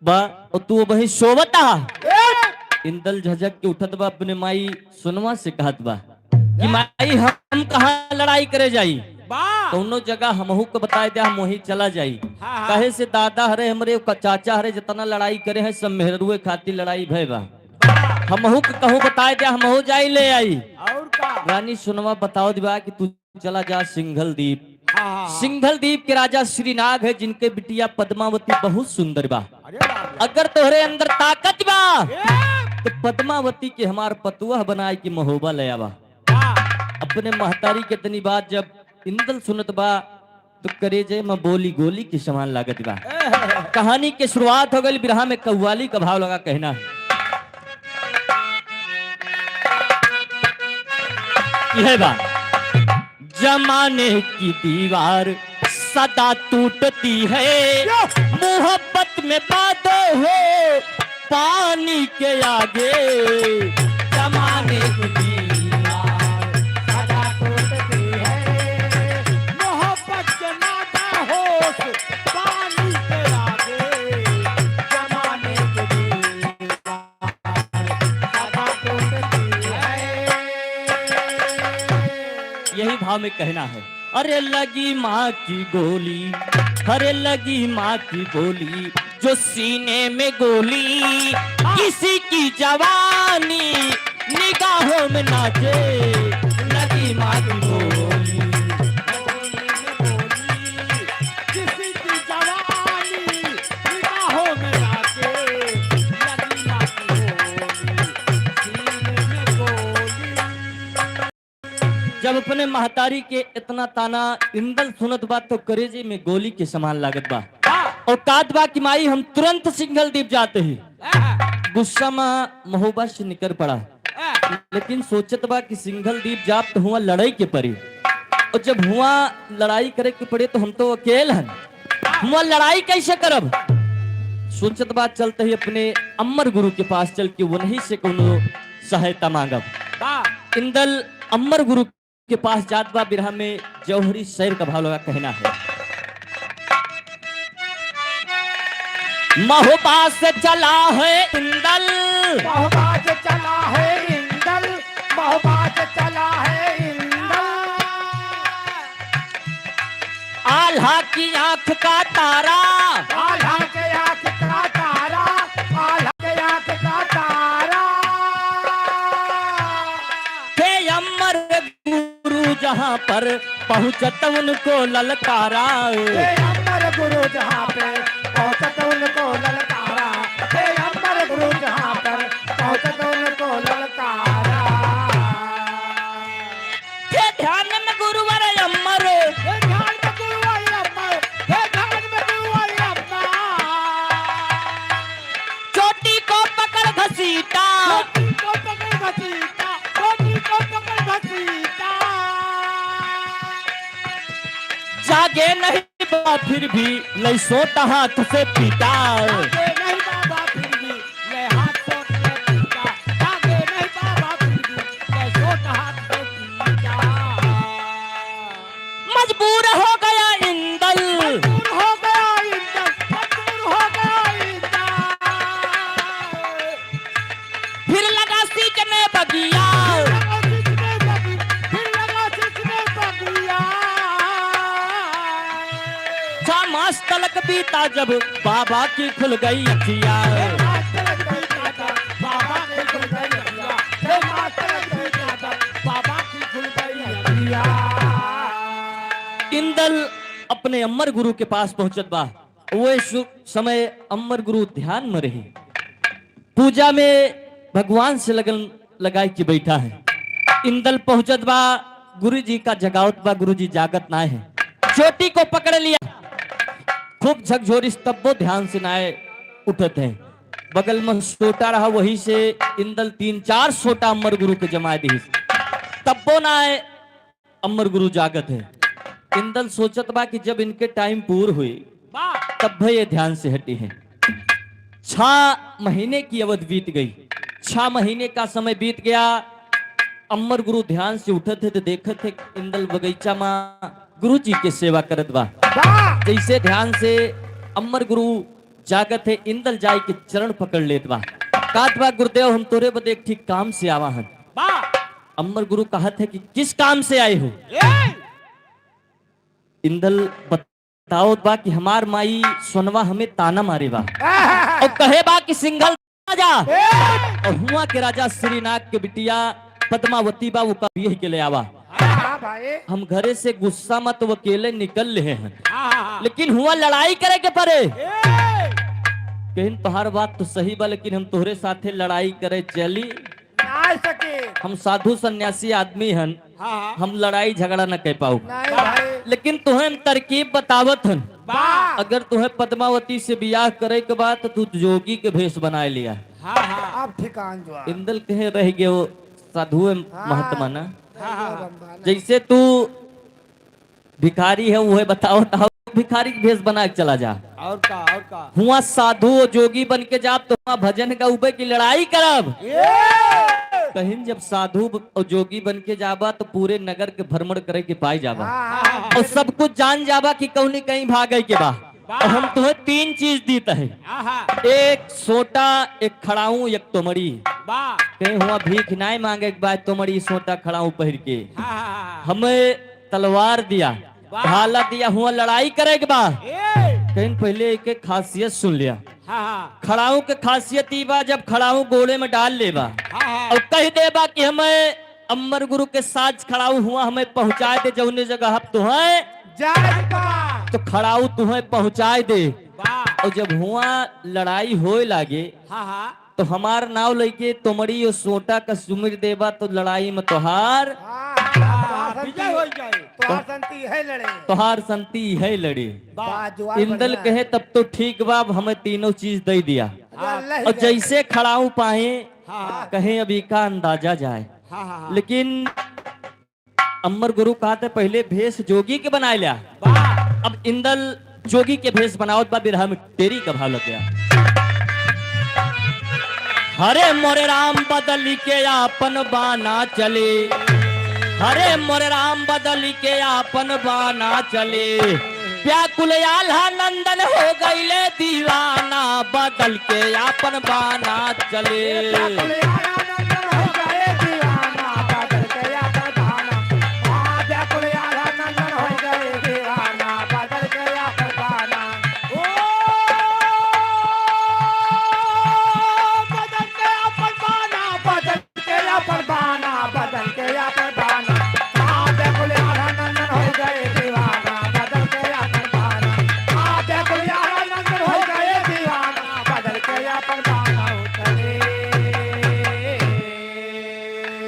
बा और तू वही सोवता। इंदल झझक के उठत बा, अपने माई सुनवा से कहत बा कि माई हम कहाँ लड़ाई करे जाई, दोनों जगह हमहू को बताए दे, हम वही चला जाई। कहे से दादा हरे हमरे चाचा हरे जितना लड़ाई करे हैं सब मेहरुए खातिर लड़ाई भय बा, हमहू को कहूँ बताए दे, हमहू जाई ले आई। और का रानी सुनवा बताओ दिवा कि तू चला जा सिंघल द्वीप। सिंघल द्वीप के राजा श्रीनाग है, जिनके बिटिया पद्मावती बहुत सुंदर बा। अगर तोहरे अंदर ताकत बा तो पद्मावती के हमार पतुआ बनाए की महोबा ले आवा। अपने महतारी के तनी बात जब इंदल सुनत बा तो करेजे में बोली गोली की समान लागत बा। कहानी के शुरुआत हो गई, बिरहा में कव्वाली का भाव लगा कहना है। यह बा जमाने की दीवार सदा टूटती है, मोहब्बत में बातें हो पानी के आगे। जमाने की दीवार सदा टूटती है, मोहब्बत के नाता हो पानी के आगे। भाव में कहना है। अरे लगी माँ की गोली, अरे लगी माँ की गोली, जो सीने में गोली, किसी की जवानी निगाहों में नाचे। लगी माँ की गोली, किसी की जवानी निगाहों में नाचे। लगी माँ की गोली, सीने में गोली। जब अपने महतारी के इतना ताना इंदल सुनत बा तो करेजे में गोली के समान लागत बा। और कात बा की माई हम तुरंत सिंघल दीप जाते ही। गुस्सा में महोबा से निकल पड़ा, लेकिन सोचत बा कि सिंघल दीप जाप तो हुआ लड़ाई के पड़ी। और जब हुआ लड़ाई करे के पड़े तो हम तो अकेले हन, हुआ लड़ाई कैसे करब। सोचत बा चलते ही अपने अमर गुरु के पास चल के वहीं से कोनो सहायता मांगब। इंदल अमर गुरु के पास जात बा। बिरहा में जौहरी शेर का भाव लगा कहना है। महोबा से चला है इंदल, महोबा से चला है इंदल, महोबा से चला है इंदल। आल्हा की आंख का तारा, आल्हा के आंख का तारा, आल्हा के आंख का तारा। थे अमर गुरु जहां पर पहुंचत उनको ललकारा। हे अमर गुरु जहां पे पहुंचत उनको ललकारा। हे अमर गुरु जहां पर पहुंचत उनको ललकारा। थे ध्यान में गुरुवर अमर, हे ध्यान में गुरु आई अमर, हे ध्यान में गुरु आई अमर। चोटी को पकड़ घसीटा, छोटी को पकड़ घसीटा, छोटी को पकड़ घसीटा। जागे नहीं बा फिर भी लई सोता हाथ से पीटा। आगे नहीं बाबा फिर भी ले हाथ सोट ले पीटा। आगे नहीं बाबा फिर भी ले सोट हाथ से पीटा। मजबूर हो गया इंदल, मजबूर हो गया इंदल, मजबूर हो गया इंदल। फिर लगा सींचने बगिया। लगा सींचने बगी, फिर लगा सींचने बगिया। 6 मास तलक बीता जब बाबा की खुल गई अखिया। मास्टर गई दादा, बाबा की खुल गई अखिया। हे मास्टर गई दादा, बाबा की खुल गई अखिया। इंदल अपने अमर गुरु के पास पहुंचत बा। वो समय अमर गुरु ध्यान में रही, पूजा में भगवान से लगन लगाई के बैठा है। इंदल पहुंचत बा, गुरु जी का जगावत बा, गुरु जी जागत ना है। चोटी को पकड़ लिया, खूब झकझोरी, तब्बो ध्यान से नाए उठत है। बगल में सोटा रहा, वही से इंदल 3-4 सोटा अमर गुरु के जमा दी, तब्बो नाए अमर गुरु जागत है। इंदल सोचत बा कि जब इनके टाइम पूर हुई तब भी ये ध्यान से हटी है। 6 महीने की अवधि बीत गई, 6 महीने का समय बीत गया। अमर गुरु ध्यान से उठत थे तो देखत थे इंदल बगीचा में गुरु जी के सेवा करत बा। जैसे ध्यान से अमर गुरु जागत है, इंदल जाय के चरण पकड़ लेत बा। कात बा गुरुदेव हम तोरे बदे एक ठीक काम से आवा हन। अमर गुरु कहत है कि किस काम से आए हो। इंदल बताओ बा कि हमार माई सोनवा हमें ताना मारे बा और कहे बा कि सिंघल राजा और हुआ के राजा श्रीनाग के बिटिया पद्मावती बा वो कभी के ले आवा। हम घरे से गुस्सा मत वो अकेले निकल ले हैं, लेकिन हुआ लड़ाई करे के परे। कहीं तोहार बात तो सही बा, लेकिन हम तोहरे साथे लड़ाई करे चली ना सके। हम साधु सन्यासी आदमी हन, हम लड़ाई झगड़ा न कह पाऊ। नहीं भाई। लेकिन तुम्हें हम तरकीब बतावत हन। अगर तुम्हें पद्मावती से बियाह करे के बाद तो तू जोगी के भेष बनाए लिया। अब ठिकान जो है। इंदल कहे रह गए वो साधु महात्मा ना। हाँ। जैसे तू भिखारी है वो बताओ तो भिखारी के भेष बना के चला जा। और का हुआ साधु और जोगी बन के जा तो वहां भजन का ऊपर की लड़ाई करब। कहीं जब साधु और जोगी बन के जाबा तो पूरे नगर के भ्रमण करे के पाई जाबा और सब कुछ जान जाबा कि कहीं कहीं भागे के बा। और हम तुम्हें 3 चीज दीत है, एक सोटा, एक खड़ाऊ, एक तोमड़ी। कहीं हुआ भीख नाय मांगे के बाद तोमड़ी सोटा खड़ाऊ पहर के हमें तलवार दिया, भाला दिया, हुआ लड़ाई करेगा बा। कहीं पहले एक एक खासियत सुन लिया। खड़ाऊ के खासियत ई बा, जब खड़ाऊ गोले में डाल लेबा और कह देबा कि हमें अमर गुरु के साथ खड़ाऊ हुआ हमें पहुंचाए दे जौने जगह अब तुम्हें तो खड़ाऊ तुम्हें पहुंचाए दे। और जब हुआ लड़ाई होए लागे तो हमार नाव लेके तुमड़ी और सोटा का सुमिर देबा तो लड़ाई में तोहार तोहार संति है लड़े। इंदल कहे तब तो ठीक बा, हमें तीनों चीज दे दिया। और जैसे खड़ाऊ पाए कहे अभी का अंदाजा जाए। लेकिन अमर गुरु कहा था पहले भेष जोगी के बनाए लिया, अब इंदल जोगी के भेष बनाओ बा। बिरहा में तेरी का भाव लग गया। हरे मोरे राम बदल के आपन बाना चले, हरे मोरे राम बदल के आपन बाना चले। व्याकुल आल्हा नंदन हो गईले दीवाना, बदल के आपन बाना चले।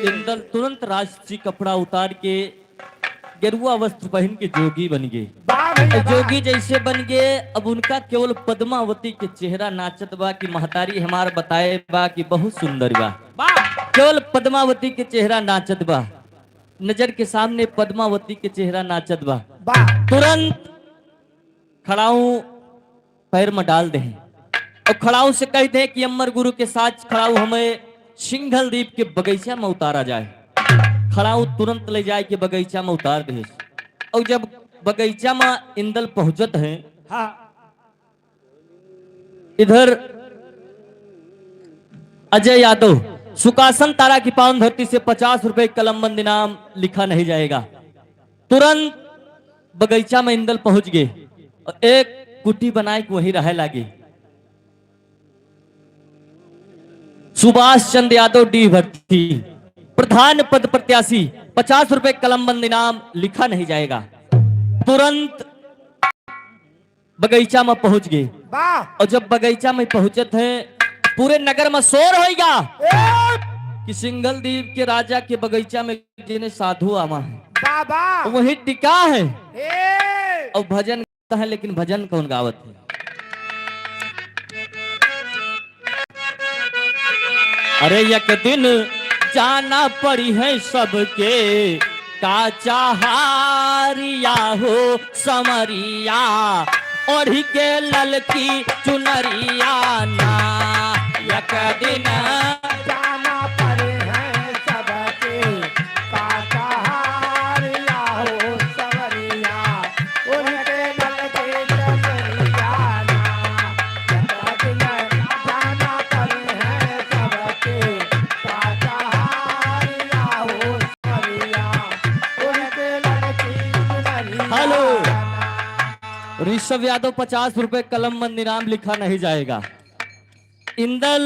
इंदल तुरंत राष्ट्रीय कपड़ा उतार के गेरुआ वस्त्र पहन के जोगी बन गए। जोगी जैसे बन गए, अब उनका केवल पद्मावती के चेहरा नाचत बा कि महतारी हमार बताए बा कि बहुत सुंदर बा। केवल पद्मावती के चेहरा नाचत बा, नजर के सामने पद्मावती के चेहरा नाचत बा। तुरंत खड़ाऊ पैर में डाल दे और खड़ाऊ से कहते हैं कि अमर गुरु के साथ खड़ाऊ हमें सिंघल द्वीप के बगीचा में उतारा जाए। खड़ाऊ तुरंत ले जाए के बगीचा में उतार दे। और जब बगीचा में इंदल पहुंचत है, इधर अजय यादव सुकासन तारा की पावन धरती से 50 रुपए कलमबंद इनाम लिखा नहीं जाएगा। तुरंत बगीचा में इंदल पहुंच गए और एक कुटी बनाए के वहीं रह लागे। सुभाष चंद्र यादव डी भर्ती प्रधान पद प्रत्याशी, 50 रुपए कलमबंद इनाम लिखा नहीं जाएगा। तुरंत बगीचा में पहुंच गए और जब बगीचा में पहुंचत है पूरे नगर में शोर होगा कि सिंघल द्वीप के राजा के बगीचा में जिन्हें साधु आमा है वही टिका है और भजन गाता है। लेकिन भजन कौन गावत है? अरे एक दिन जाना पड़ी है सबके का चाहारिया हो समरिया और ही के ललकी चुनरिया ना। एक दिन जाना पड़े हैं सबके का चाहारिया हो समरिया उनके ललकी चुनरिया ना। एक दिन जाना पड़े हैं सबके का चाहारिया हो समरिया उनके ललकी चुनरिया। हेलो ऋषभ यादव 50 रुपए कलमबंद इनाम लिखा नहीं जाएगा। इंदल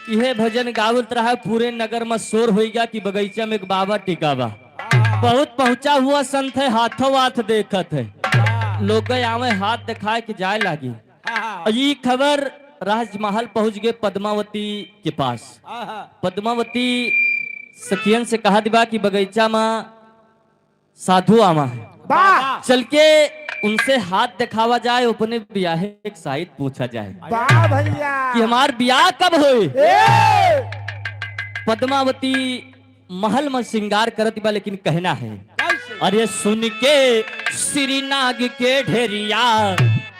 यह भजन गावत रहा, पूरे नगर में शोर हो गया कि बगीचा में एक बाबा टिका बा। बहुत पहुंचा हुआ संत है, हाथों हाथ देखत है। लोग आवे हाथ दिखाए कि जाए लागी। ये खबर राजमहल पहुंच गए पद्मावती के पास। पद्मावती सखियन से कहा दिबा कि बगीचा में साधु आमा है, चल के उनसे हाथ दिखावा जाए, अपने ब्याह एक शायद पूछा जाए भैया कि हमार ब्याह कब होए। पद्मावती महल में श्रृंगार करती बा, लेकिन कहना है अरे सुन के श्रीनाग के ढेरिया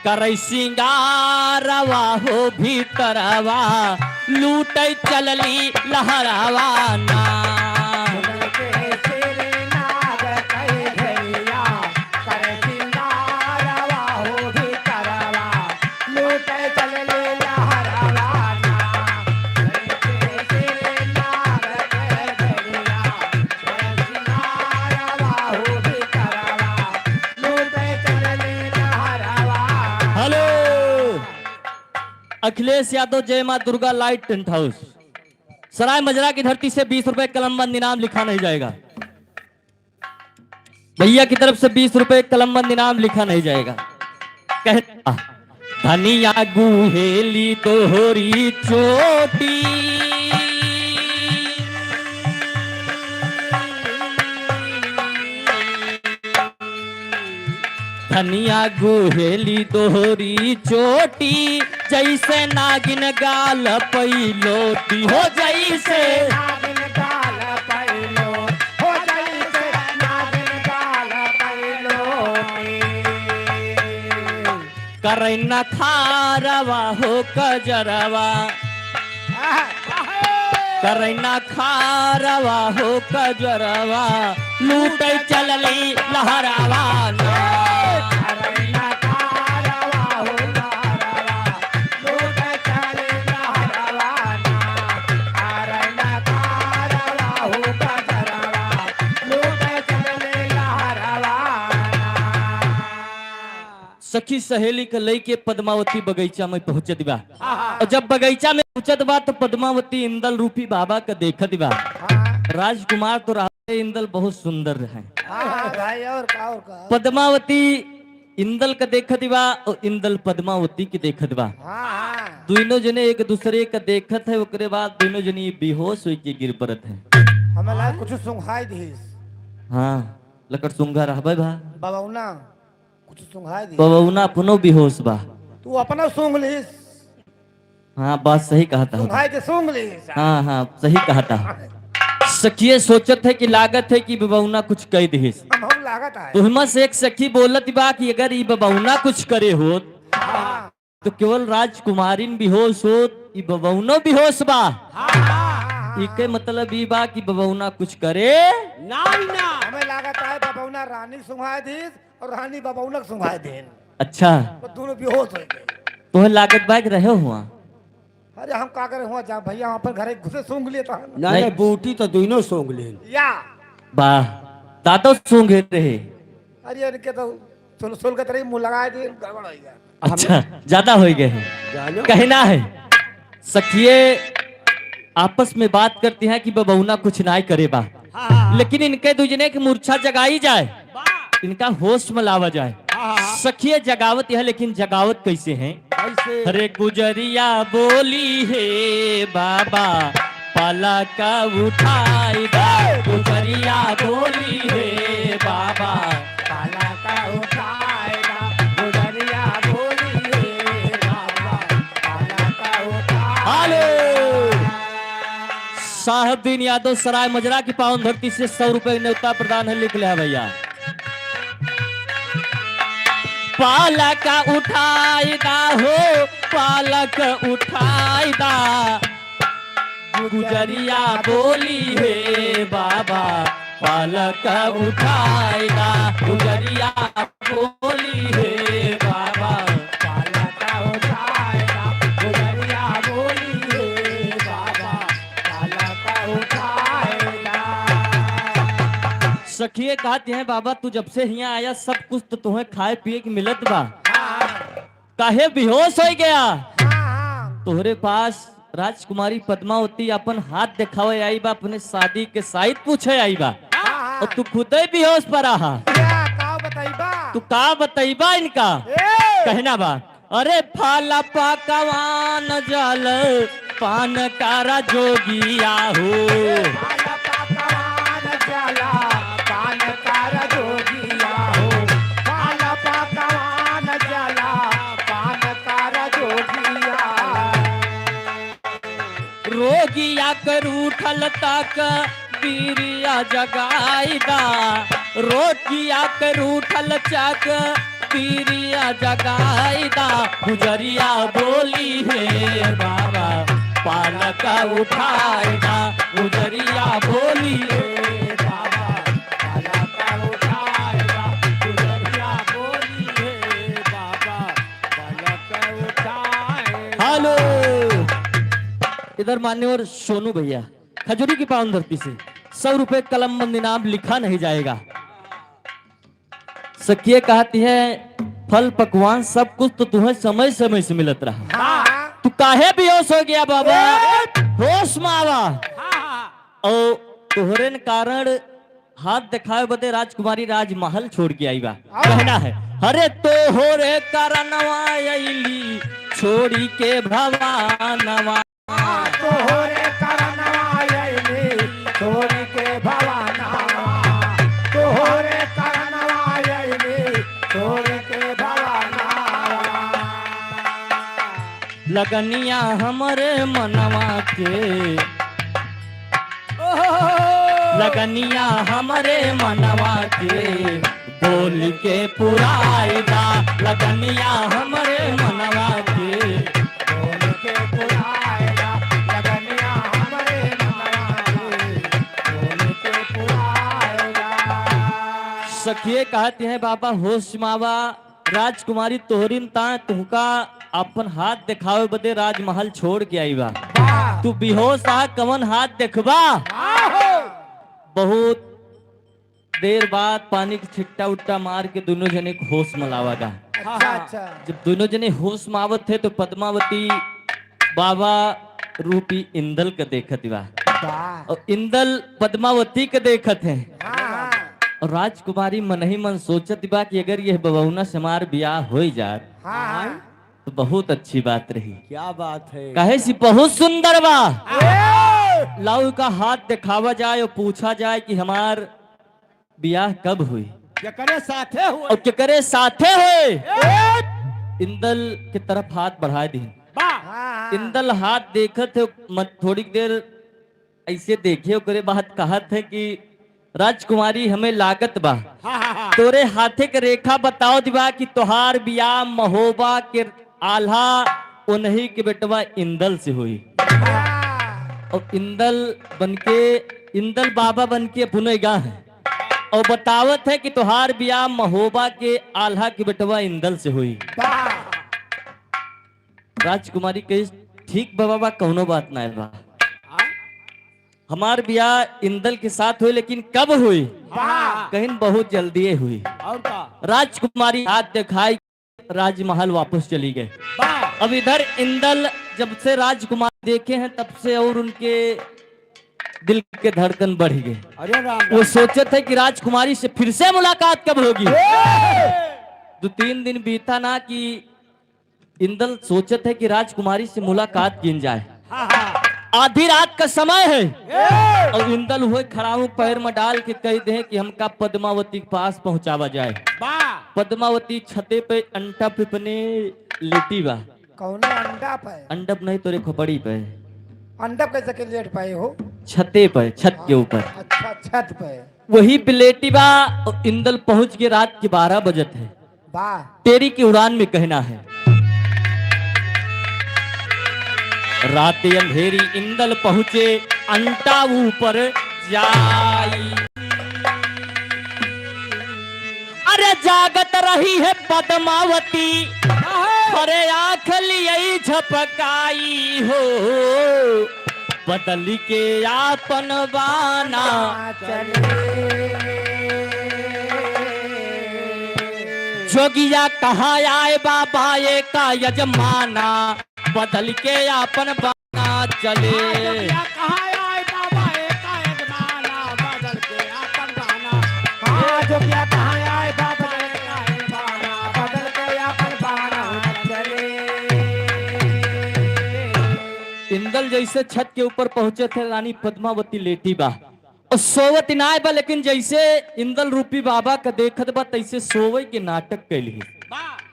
करे श्रृंगारवा हो भीतरवा लूटे चलली लहरावा ना। अखिलेश यादव, जय मां दुर्गा लाइट टेंट हाउस, सराय मजरा की धरती से 20 रुपए कलमबंद इनाम लिखा नहीं जाएगा। भैया की तरफ से 20 रुपए कलमबंद इनाम लिखा नहीं जाएगा। कहता धनिया गुहेली तोहरी चोटी, धनिया गुहेली तोहरी चोटी, जैसे नागिन गाल पैलोटी हो, जैसे नागिन गाल पैलो हो, जैसे नागिन गाल पैलोटी। करैना खारवा हो कजरवा, करैना खारवा हो कजरवा, लूटे चलली लहरावा ना। करैना खारवा हो लहरावा, लूटे चलली लहरावा ना। करैना खारवा हो कजरवा, लूटे चलली लहरावा ना। सखी सहेली के लई पद्मावती बगीचा में पहुंचत बा। और जब बगीचा में पहुंचत बा तो पद्मावती इंदल रूपी बाबा का देखत बा। राजकुमार तो रहे, इंदल बहुत सुंदर है। भाई और का पद्मावती इंदल का देखत बा और इंदल पद्मावती की देखत बा। दोनों जने एक दूसरे का देखत है, ओकरे बाद दोनों जनी बेहोश होके गिर पड़त है। हमें ला कुछ सुंघाई दीस। हाँ लकड़ सुंघा रहबे बा, बाबूना कुछ सुंघाई दी। बबौना अपनो बेहोश बा। तू अपना सूंघ लीस। हाँ बात सही कहा था। सुंघाई के सूंघ लीस। हाँ हाँ सही कहा था। सखिए सोचत है कि लागत है कि बबौना कुछ कह दीस। हम लागत है। तुहमा से एक सखी बोलत बा कि अगर ये बबौना कुछ करे हो तो केवल राजकुमारीन बेहोश हो, ये बबौनो बेहोश बा। इके मतलब ये बा कि बबौना कुछ करे ना ना। हमें लागत है बबौना रानी सुंघाई दीस और रानी बबौना सुंघाई देन। अच्छा तो दोनों बेहोश हो गए। तो लागत बा कि रहे हुआ। अरे हम का करे हुआ जा भैया वहाँ पर घरे घुसे सूंघ लिए था। नहीं बूटी तो दोनों सोंग लेन। या वाह दादो सूंघे रहे। अरे इनके तो सुल सुल के तरह मुंह लगाए दी, गड़बड़ हो गया। अच्छा ज्यादा हो गए हैं। कहना है सखिए आपस में बात करती हैं कि बबौना कुछ ना करे बा, लेकिन इनके दूजने की मूर्छा जगाई जाए, इनका होश में लावा जाए। सखिए जगावत है, लेकिन जगावत कैसे है? अरे गुजरिया बोली है बाबा पाला का उठाई दा, गुजरिया बोली है बाबा काला का उठाएगा, गुजरिया बोली है बाबा, काला का उठाएगा। हेलो साहबदीन यादव सराय मजरा की पावन धरती से 100 रुपए न्योता प्रदान है, लिख लिया भैया। पालक उठाएगा हो पालक उठाएगा, गुजरिया बोली है बाबा पालक उठाएगा, गुजरिया बोली है बाबा पालक उठाएगा, गुजरिया बोली है बाबा, पालक उठाएगा। सखिए कहते हैं बाबा तू जब से यहाँ आया सब कुछ तो तुम्हें खाए पिए की मिलत बा, काहे बेहोश हो गया? तोहरे पास राजकुमारी पद्मावती अपन हाथ दिखावे आई बा, अपने शादी के शायद पूछे आई बा, और तू खुद ही बेहोश पर रहा। तू का बताइबा इनका? कहना बा अरे फाला पकवान जल पान कारा जोगिया हो, रोगिया कर उठल तक पीरिया जगाईदा, रोगिया कर उठल चक पीरिया जगाईदा, गुजरिया बोली है बाबा पालक उठाएगा, गुजरिया बोली है बाबा पालक उठाएगा, गुजरिया बोली है बाबा पालक उठाएगा। हेलो इधर मान्यवर सोनू भैया खजूरी की पावन धरती से 100 रुपए कलमबंद इनाम लिखा नहीं जाएगा। सखिए कहती है फल पकवान सब कुछ तो तुम्हें समय समय से मिलत रहा, तू काहे बेहोश हो गया बाबा? होश में आवा। और तोहरे न कारण हाथ दिखाए बदे राजकुमारी राजमहल छोड़ के आई बा। कहना है अरे तोहरे कारणवा अइली छोड़ी के भवानवा। तोहरे करनवा अइली छोड़ी के भवानवा। तोहरे करनवा अइली छोड़ी के भवानवा। लगनिया हमरे मनवा के, लगनिया हमरे मनवा के बोल के पुराएगा। लगनिया हमरे मनवा के बोल के पुराएगा। लगनिया हमरे मनवा के बोल के पुराएगा। सखिए कहते हैं बाबा होश मावा राजकुमारी तोहरिन ता तुहका अपन हाथ दिखावे बदे राजमहल छोड़ के आई बा। तू बेहोश आ कवन हाथ देखबा? बहुत देर बाद पानी की छिट्टा उट्टा मार के दोनों जने होश में लावागा। अच्छा अच्छा। जब दोनों जने होश में आवत थे तो पद्मावती बाबा रूपी इंदल के देखत बा और इंदल पद्मावती के देखत है। और राजकुमारी मन ही मन सोचत बा कि अगर यह बबौना से हमार ब्याह हो जाए तो बहुत अच्छी बात रही। क्या बात है? कहे सी बहुत सुंदर बा। लाऊ का हाथ दिखावा जाए और पूछा जाए कि हमार ब्याह कब हुई केकरे साथे हुए? और केकरे साथे हुए। इंदल की तरफ हाथ बढ़ा दी। इंदल हाथ देखत है मत थोड़ी देर ऐसे देखे करे बात कहत है कि राजकुमारी हमें लागत बा तोरे हाथे के रेखा बताओ दिबा कि तोहार बियाह महोबा के आल्हा उन्हीं के बेटवा इंदल से हुई। और इंदल बाबा बनके पुनेगा है और बतावत है कि तोहार बियाह महोबा के आल्हा के बेटवा इंदल से हुई। राजकुमारी कही ठीक बाबा कौनो बात ना बा, हमार ब्याह इंदल के साथ हुई लेकिन कब हुई? कहीं बहुत जल्दी हुई। और का? राजकुमारी हाथ दिखाई राजमहल वापस चली गए। अब इधर इंदल जब से राजकुमार देखे हैं तब से और उनके दिल के धड़कन बढ़ गए। अरे राम वो सोचे थे कि राजकुमारी से फिर से मुलाकात कब होगी। 2-3 दिन बीता ना कि इंदल सोचे थे कि राजकुमारी से मुलाकात की जाए। आधी रात का समय है और इंदल हुए खड़ाऊ पैर में डाल के कह दे कि हमका पद्मावती के पास पहुंचावा जाए। पद्मावती छते पे अंटा पे अपने लेटी बा। कौन अंडा पे? अंडप नहीं तोरे खोपड़ी पे। अंडा कैसे के लेट पाए हो? छते पे, छत के ऊपर। अच्छा छत पे। वही पे लेटी बा और इंदल पहुंच के रात के 12 बजत है। वाह। तेरी की उड़ान में कहना है रात अंधेरी इंदल पहुंचे अंटा ऊपर जाई। अरे जागत रही है पद्मावती अरे आंख लिए झपकाई हो बदल के आपन बाना जोगिया कहाँ आए बाबा ये का यजमाना बदल के आपन बाना चले। कहाँ आए बाबा एका यजमाना बदल के आपन बाना। जो क्या कहाँ आए बाबा एका यजमाना बदल के आपन बाना चले। इंदल जैसे छत के ऊपर पहुंचे थे रानी पद्मावती लेटी बा और सोवत नाय बा लेकिन जैसे इंदल रूपी बाबा का देखत बा तैसे सोवे के नाटक कैली।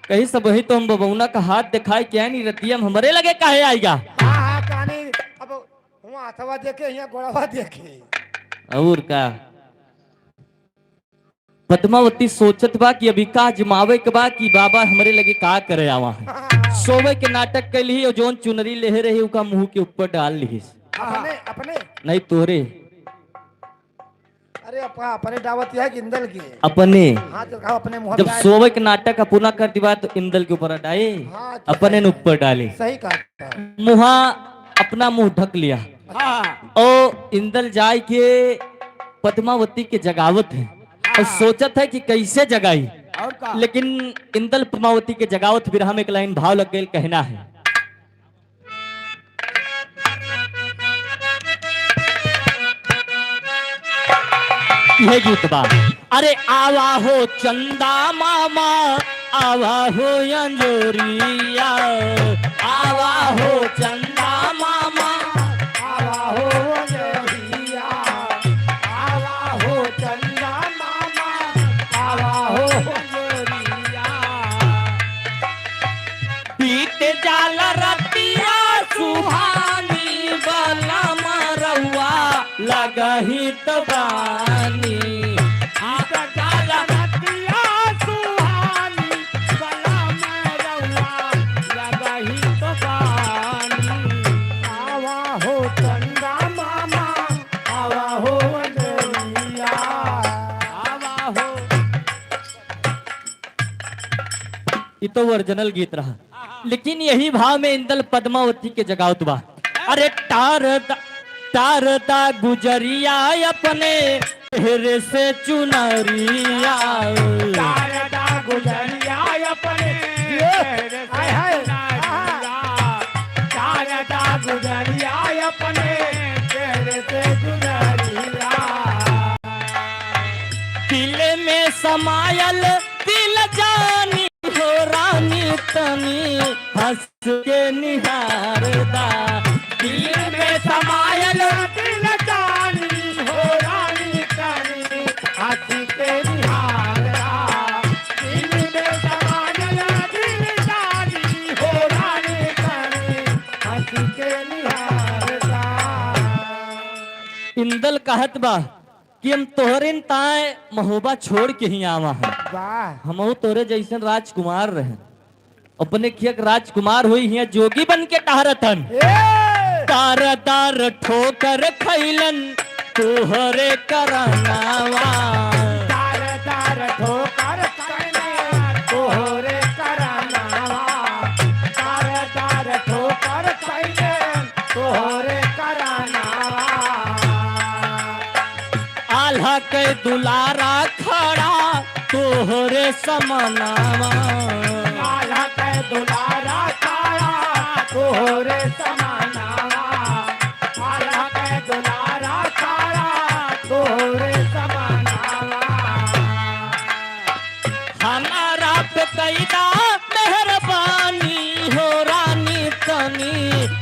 कहीं सब वही तो हम बबौना का हाथ दिखाए क्या नहीं रतिया हमरे लगे काहे आएगा। कहानी अब वहाँ हथवा देखे यहाँ गोड़वा देखे और का पद्मावती सोचत बा कि अभी का जमावे के बा कि बाबा हमरे लगे का करे आवा है। सोवे के नाटक कैली और जोन चुनरी ले रही उका मुंह के ऊपर डाल ली। अपने अपने नहीं तोरे अरे अपने दावत है कि इंदल की अपने हाँ तो कहा अपने मुंह जब सोवे के नाटक का पुनः कर दिवा तो इंदल के ऊपर हटाए हाँ, तो अपने ने ऊपर डाले सही कहा। मुहा अपना मुंह ढक लिया और इंदल जाय के पद्मावती के जगावत है और सोचत है कि कैसे जगाई। और का? लेकिन इंदल पद्मावती के जगावत विरह में एक लाइन भाव लग गई कहना है यह गीत बा। अरे आवा हो चंदा मामा, आवा हो अंजोरिया, आवा हो चंदा मामा, आवा हो अंजोरिया, आवा हो चंदा मामा, आवा हो अंजोरिया। बीत जाल रतिया सुहानी, बला मरवा लगही तो बानी। ये तो ओरिजिनल गीत रहा, लेकिन यही भाव में इंदल पद्मावती के जगावत बा। अरे तारदा गुजरिया अपने चेहरे से चुनरिया, तारदा गुजरिया अपने चेहरे से चुनरिया, तारदा गुजरिया अपने चेहरे से चुनरिया। दिल में समायल दिल जानी हो रानी तनी हंस के निहारदा। दिल में समायल दिल जानी हो रानी तनी हंस के निहारदा। दिल में समायल दिल जानी हो रानी तनी हंस के निहारदा। इंदल कहत बा कि हम तोहरे ताए महोबा छोड़ के ही आवा है। वाह हम तोरे जैसन राजकुमार रहे, अपने खियक राजकुमार हुई हिया जोगी बन के टहरतन। तारदार ठोकर खैलन तोहरे करनावा, तारदार ठोकर खैलन तोहरे करनावा, तारदार ठोकर खैलन तोहरे करनावा। आल्हा के दुलारा खड़ा तोहरे समनावा, आल्हा के दुलारा खड़ा तोहरे समनावा, आल्हा के दुलारा खड़ा तोहरे समनावा। हमारा पे कैदा मेहरबानी हो रानी तनी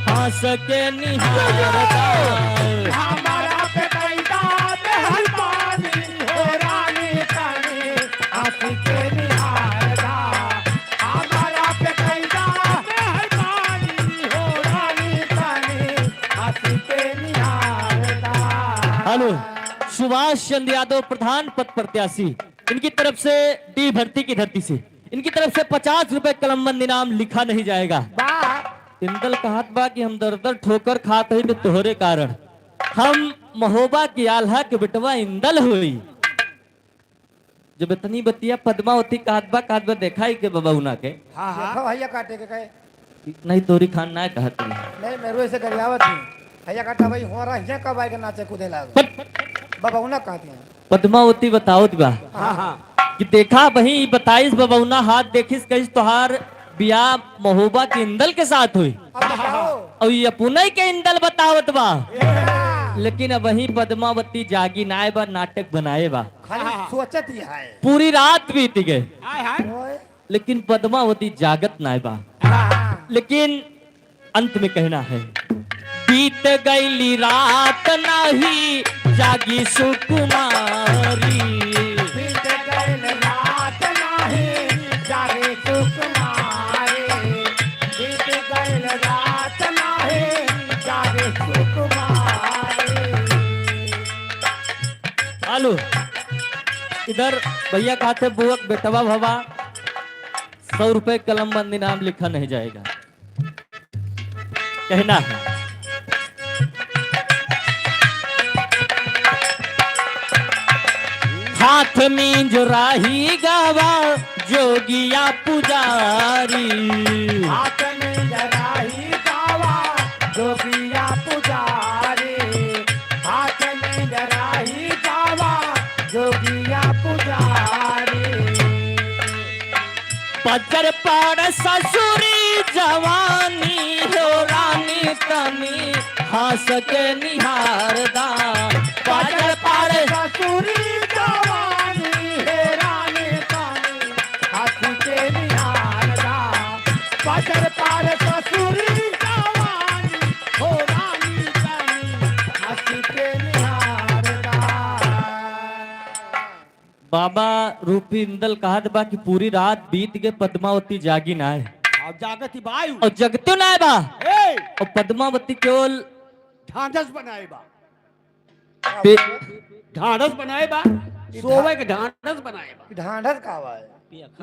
हंस के निहारदा। हमारा पे कैदा मेहरबानी हो रानी तनी हंस के निहारदा। हमारा पे कैदा मेहरबानी हो रानी तनी हंस के निहारदा। हेलो, सुभाष चंद्र यादव प्रधान पद प्रत्याशी, इनकी तरफ से डी भर्ती की धरती से इनकी तरफ से 50 रुपए कलमबंद इनाम लिखा नहीं जाएगा। इंदल कहत बा कि हम दर दर ठोकर खात है तोहरे कारण, हम महोबा की आल्हा के बेटवा इंदल हुई। जब इतनी बतिया पद्मावती कहत बा देखा ही के बाबा उना के देखो भैया काटे के कहे नहीं तोरी खान ना कहत नहीं। नहीं मेरे से गरियावत नहीं भैया काटा भाई हो रहा है कब आएगा नाचे कूदे लाग बाबा उना कहते हैं। पद्मावती बताओत बा कि देखा वही 22 बबौना हाथ देखिस कहिस तोहार बियाह महोबा के इंदल के साथ हुई, अब बताओ और ये पुनई के इंदल बतावत बा। लेकिन अब वही पद्मावती जागी नाए बा, नाटक बनाए बा, खाली सोचत ही है पूरी रात बीत गए, ओए, लेकिन पद्मावती जागत नाए बा। लेकिन अंत में कहना है, बीत गईली रात नाही जागी सुकुमारी, बीत गइल रात नाही जागे सुकुमारी, बीत गइल रात नाही जागे सुकुमारी। आलू इधर भैया कहते बुअक बेटवा भवा 100 रुपए कलमबंद इनाम लिखा नहीं जाएगा। कहना है, हाथ में जो राही गावा जोगिया पुजारी, हाथ में जराही गावा जोगिया पुजारी, हाथ में जराही गावा जोगिया पुजारी। पचर पाड़ ससुरी जवानी हो रानी तनी हंस के निहारदा। पचर पाड़ ससुरी बाबा रूपी इंदल कहा बा कि पूरी रात बीत गए पद्मावती जागी ना है अब जागती बायु और जगतो ना है बा ए और पद्मावती केवल ढांढस बनाए बा पे- ढांढस बनाए बा सोवे के ढांढस बनाए बा ढांढस का हुआ है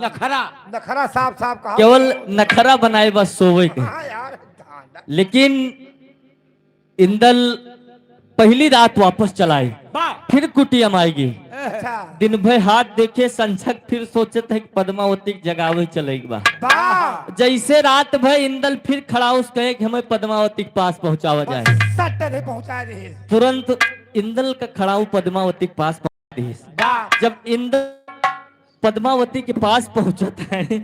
नखरा नखरा साफ साफ कहा केवल नखरा बनाए बस सोवे के। हाँ यार ढांढस लेकिन इंदल पहली रात वापस चलाई बा फिर कुटियम आएगी अच्छा दिन भर हाथ देखे संझक फिर सोचत है कि पद्मावती की जगावे चलेगी बा वाह जैसे रात भर इंदल फिर खड़ा उस कहे कि हमें पद्मावती के पास पहुंचावा जाए सट नहीं पहुंचा रही तुरंत इंदल का खड़ाऊ पद्मावती के पास पहुंच दी वाह जब इंदल पद्मावती के पास पहुंचता है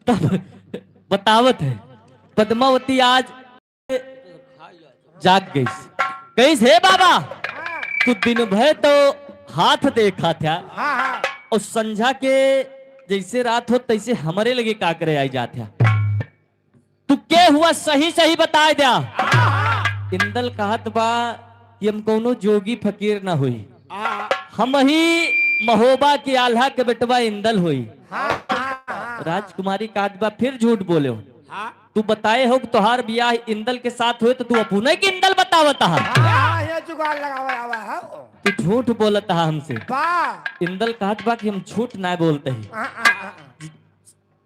तब बतावत है पद्मावती आज जाग गई कैसे है बाबा तू दिन भर तो हाथ देखा था हाँ हाँ और संझा के जैसे रात हो तैसे हमारे लगे का करे आई जाते तू के हुआ सही सही बताए दिया इंदल कहत बा कि हम कोनो जोगी फकीर ना हुई हम ही महोबा की आल्हा के बेटवा इंदल हुई हाँ हाँ राजकुमारी कहत बा फिर झूठ बोले हो हाँ तू बताए हो कि तोहार ब्याह इंदल के साथ हुए तो तू अपुने की इंदल बतावता है हाँ ये जुगाड़ लगावा आवा है तू झूठ बोलता है हमसे वाह इंदल कहत बा कि हम झूठ ना बोलते हैं हाँ, हाँ, हाँ।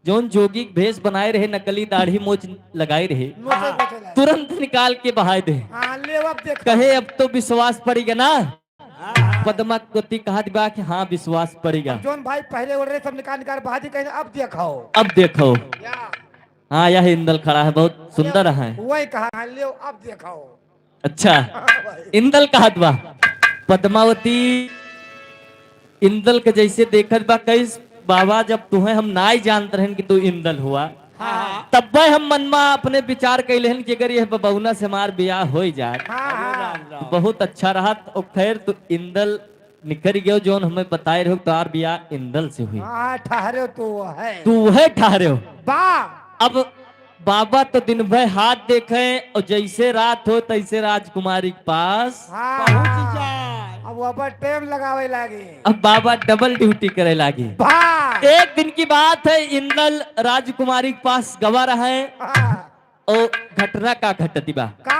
जोन जोगी भेष बनाए रहे नकली दाढ़ी मोच लगाए रहे नोचे नोचे ला। तुरंत निकाल के बहाए दे हाँ ले अब देख कहे अब तो विश्वास पड़ेगा ना पद्मावती कहा बा कि हाँ विश्वास पड़ेगा जोन भाई पहले उड़ रहे सब निकाल निकाल बाजी कहे अब देखाओ अब देखो या हाँ यह इंदल खड़ा है बहुत सुंदर है वही कहा हाँ, ले अब देखाओ अच्छा हाँ, भाई। इंदल कहत बा पद्मावती इंदल के जैसे देखत बा कैस बाबा जब तुम्हें हम ना ही जानते रहन कि तू इंदल हुआ हाँ तब भाई हम मनमा अपने विचार कैले हन कि अगर यह बबौना से हमार ब्याह हो जाए हाँ हाँ तो बहुत अच्छा रहा तो खैर तो इंदल निकल गयो जोन हमें बताए रहो तार ब्याह इंदल से हुई हाँ ठहरे तो है तू वह ठहरे हो वाह अब बाबा तो दिन भर हाथ देखे और जैसे रात हो तैसे राजकुमारी के पास हाँ पहुंच हाँ। जाए अब वहाँ टाइम लगावे लागे अब बाबा डबल ड्यूटी करे लागी वाह एक दिन की बात है इंदल राजकुमारी के पास गवा रहा है हाँ, और घटना का घटती बा का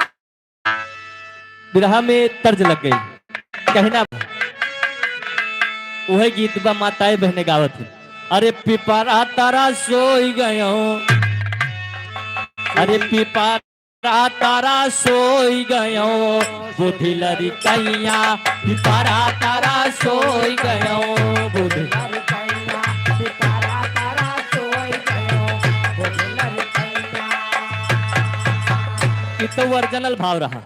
बिरहा में तर्ज लग गई कहना वह गीत बा माताएं बहने गावत है अरे पिपरा तारा सोई गयो अरे पिपरा तारा सोई गयो बुढ़ी लरी कैया पिपरा तारा सोई गयो बुढ़ी ये तो ओरिजिनल भाव रहा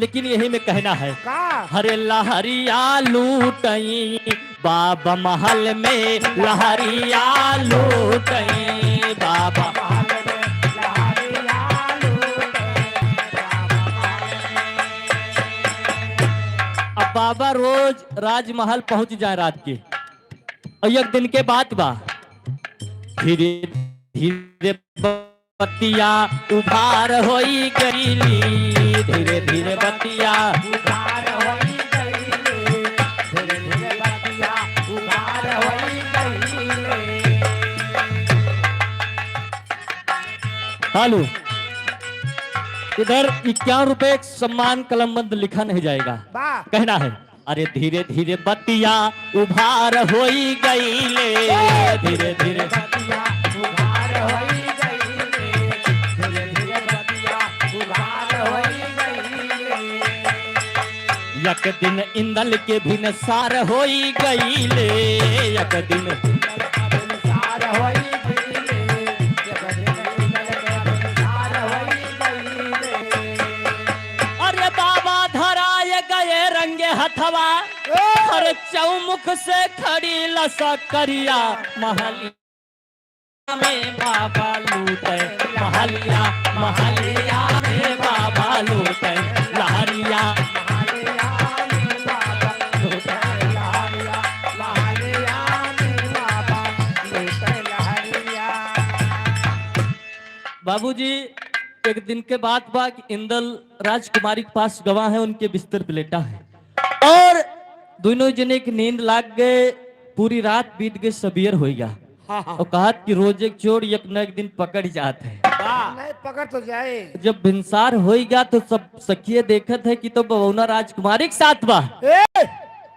लेकिन यही में कहना है का हरे लहरिया लूटई बाबा महल में लहरिया लूटई बाबा अब बाबा रोज राजमहल पहुंच जाए रात के और एक दिन के बाद बा धीरे धीरे बतिया उभार होई गईली धीरे धीरे बतिया उधार होई गईले, धीरे धीरे बतिया उधार होई गईले। हालू इधर 51 रुपए सम्मान कलमबंद लिखा नहीं जाएगा वाह कहना है अरे धीरे धीरे बतिया उभार होई गईले धीरे धीरे बतिया उधार होई गईले, धीरे धीरे बतिया उधार होई गईले। एक दिन इंदल के भिन सार होई गईले एक दिन सार होई गईले, जगत सार होई गईले। अरे बाबा धराए गए रंगे हथवा हर चौमुख से खड़ी लसकरिया महलिया में बाबा लूटे महलिया महलिया में बाबा लूटे लहरिया बाबूजी एक दिन के बाद बा कि इंदल राजकुमारी के पास गवाह है उनके बिस्तर पे लेटा है और दोनों जने की नींद लाग गए पूरी रात बीत गई, सबेर हो गया। और कहा कि रोज एक चोर एक न एक दिन पकड़ जाते हैं। नहीं पकड़ तो जाए। जब भिनसार हो गया तो सब सखिए देखत है कि तो बबौना राजकुमारी के साथ बा।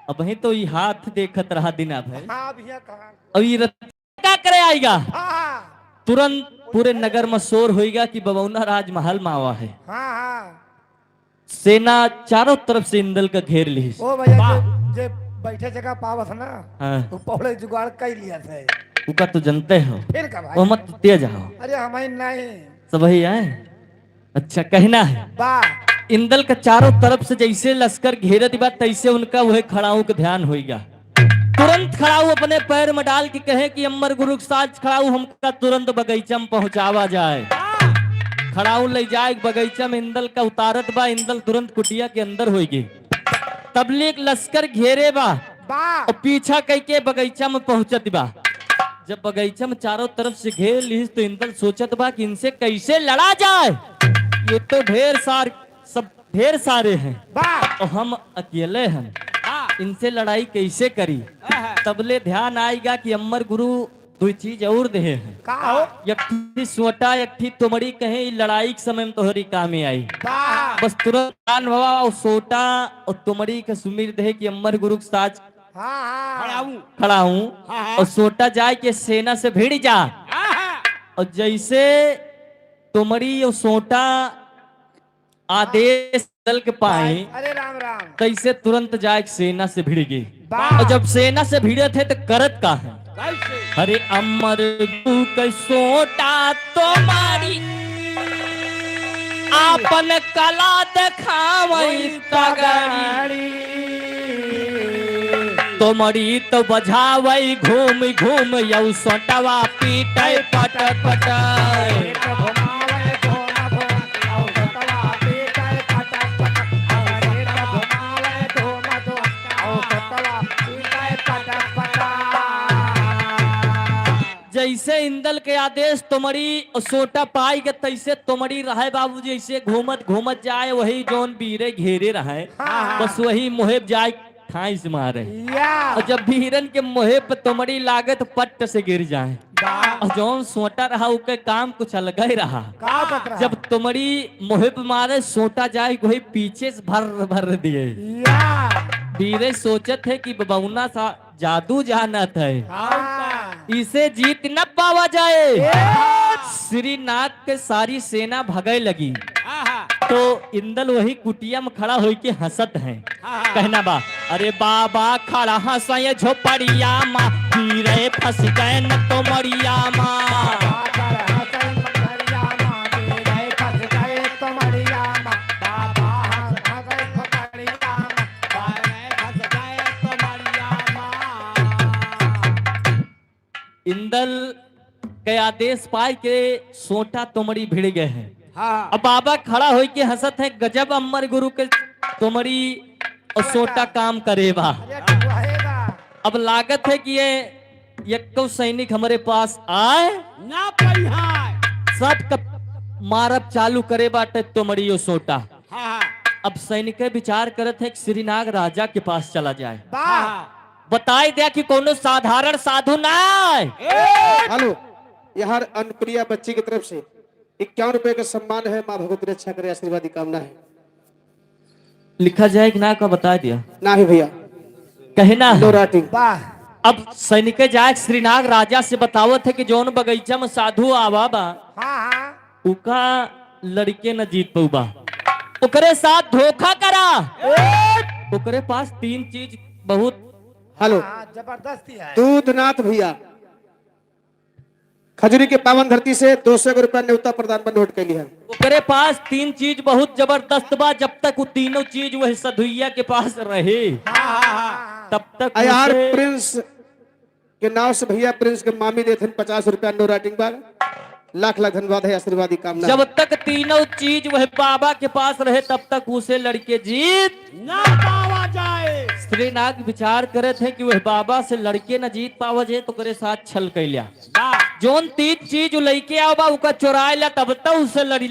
अब वही तो ये हाथ देखत रहा दिना भर। हाँ भैया कहा। अब ये रत क्या करे आएगा। हाँ तुरंत पूरे नगर में शोर होएगा कि बबौना राजमहल में आवा है। हाँ हाँ। सेना चारों तरफ से इंदल का घेर ली। ओ भैया जे बैठे जगह पावत ना हाँ। तो पौड़े जुगाड़ कर लिया थे। उका तो जानते हो। फिर का भाई। वो मत तेज आओ। अरे हमें नहीं। सब वही आए। अच्छा कहना है। वाह। इंदल का चारों तरफ से जैसे लश्कर घेरत बा तैसे उनका वह खड़ाऊ का ध्यान होएगा। तुरंत खड़ाऊ अपने पैर में डाल के कहे कि अमर गुरु के साथ खड़ाऊ हमका तुरंत बगीचा में पहुंचावा जाए। खड़ाऊ ले जाए बगीचा में, इंदल का उतारत बा। इंदल तुरंत कुटिया के अंदर होगी। तबलीग लश्कर घेरे बा और पीछा कह के बगीचा में पहुंचत बा। जब बगीचा में चारों तरफ से घेर ली तो इंदल सोचत बा कि इनसे कैसे लड़ा जाए। ये तो ढेर सारे हैं और हम अकेले हैं, इनसे लड़ाई कैसे करी। तबले ध्यान आएगा कि अमर गुरु दो चीज और दे हैं। एक सोटा एक तुमड़ी कहे लड़ाई के समय में तोहरी काम में आई। बस तुरंत ध्यान भवा और सोटा और तुमड़ी के सुमिर दे कि अमर गुरु के साथ खड़ा हूँ और सोटा जाए के सेना से भिड़ जा। और जैसे तुमड़ी और सोटा आदेश दल के पाए, अरे राम राम। तैसे तुरंत जाए सेना से भिड़ गई। और जब सेना से भिड़े थे तो करत का है। अरे अमर गुरु के सोटा तुम्हारी आपन कला दिखावई तगड़ी, तुमड़ी तो बजावई घूम घूम यौ सोटवा पीटे पट पट। जैसे इंदल के आदेश तुमड़ी सोटा पाई के तैसे तुमड़ी रहे बाबू। जैसे घूमत घूमत जाए वही जोन बीरे घेरे रहे, बस वही मुहेब जाए ठाई से मारे। और जब बीरन के मुहेब पे तुमड़ी लागे तो पट्ट से गिर जाए। और जोन सोटा रहा उसके काम कुछ अलग ही रहा। जब तुमड़ी मुहेब मारे सोटा जाए वही पीछे से भर भर दिए। बीरे सोचत है कि बबौना सा जादू जानत है, इसे जीत न पावा जाए। श्रीनाथ के सारी सेना भगे लगी तो इंदल वही कुटिया में खड़ा हो के हंसत है। कहना बा अरे बाबा खड़ा हंसाए झोपड़िया माँ, पीरे फंस गए न तो मरिया माँ। इंदल के आदेश पाए के सोटा तुमड़ी भिड़ गए हैं। अब बाबा खड़ा हो के हंसत है, गजब अमर गुरु के तुमड़ी और सोटा काम करेगा। अब लागत है कि ये को सैनिक हमारे पास आए ना सब का मारब चालू करे बाटे तुमड़ी और सोटा। अब सैनिक विचार करत है कि श्रीनाग राजा के पास चला जाए, बताई दिया कि कोनो साधारण साधु ना। हेलो, यहाँ अनुप्रिया बच्ची की तरफ से 51 रुपए का सम्मान है। माँ भगवती रक्षा करे, आशीर्वादी कामना है। लिखा जाए कि ना का बता दिया ना ही भैया कहना नो राइटिंग। अब सैनिक जाए श्रीनाग राजा से बतावत है कि जौन बगीचा में साधु आवा बा उका लड़के न जीत पऊबा, ओकरे साथ धोखा करा। ओकरे पास 3 चीज बहुत हेलो जबरदस्ती है। दूधनाथ भैया खजूरी के पावन धरती से 200 रुपया न्योता प्रदान पर नोट कैली है। ओकरे पास 3 चीज बहुत जबरदस्त बा। जब तक वो तीनों चीज वह सधुइया के पास रहे तब तक यार प्रिंस के नाव से भैया प्रिंस के मामी देते 50 रुपया नो राइटिंग बार। लाख लाख धन्यवाद है, आशीर्वादी कामना। जब तक तीनों चीज वह बाबा के पास रहे तब तक उसे लड़के जीत ना पावा जाए। श्रीनाग विचार करे थे कि वह बाबा से लड़के न जीत पावा जाए तो करे साथ छल कैलिया। जोन 3 चीज लेके आओ बा उका चुराए ला तब तक उसे लड़ी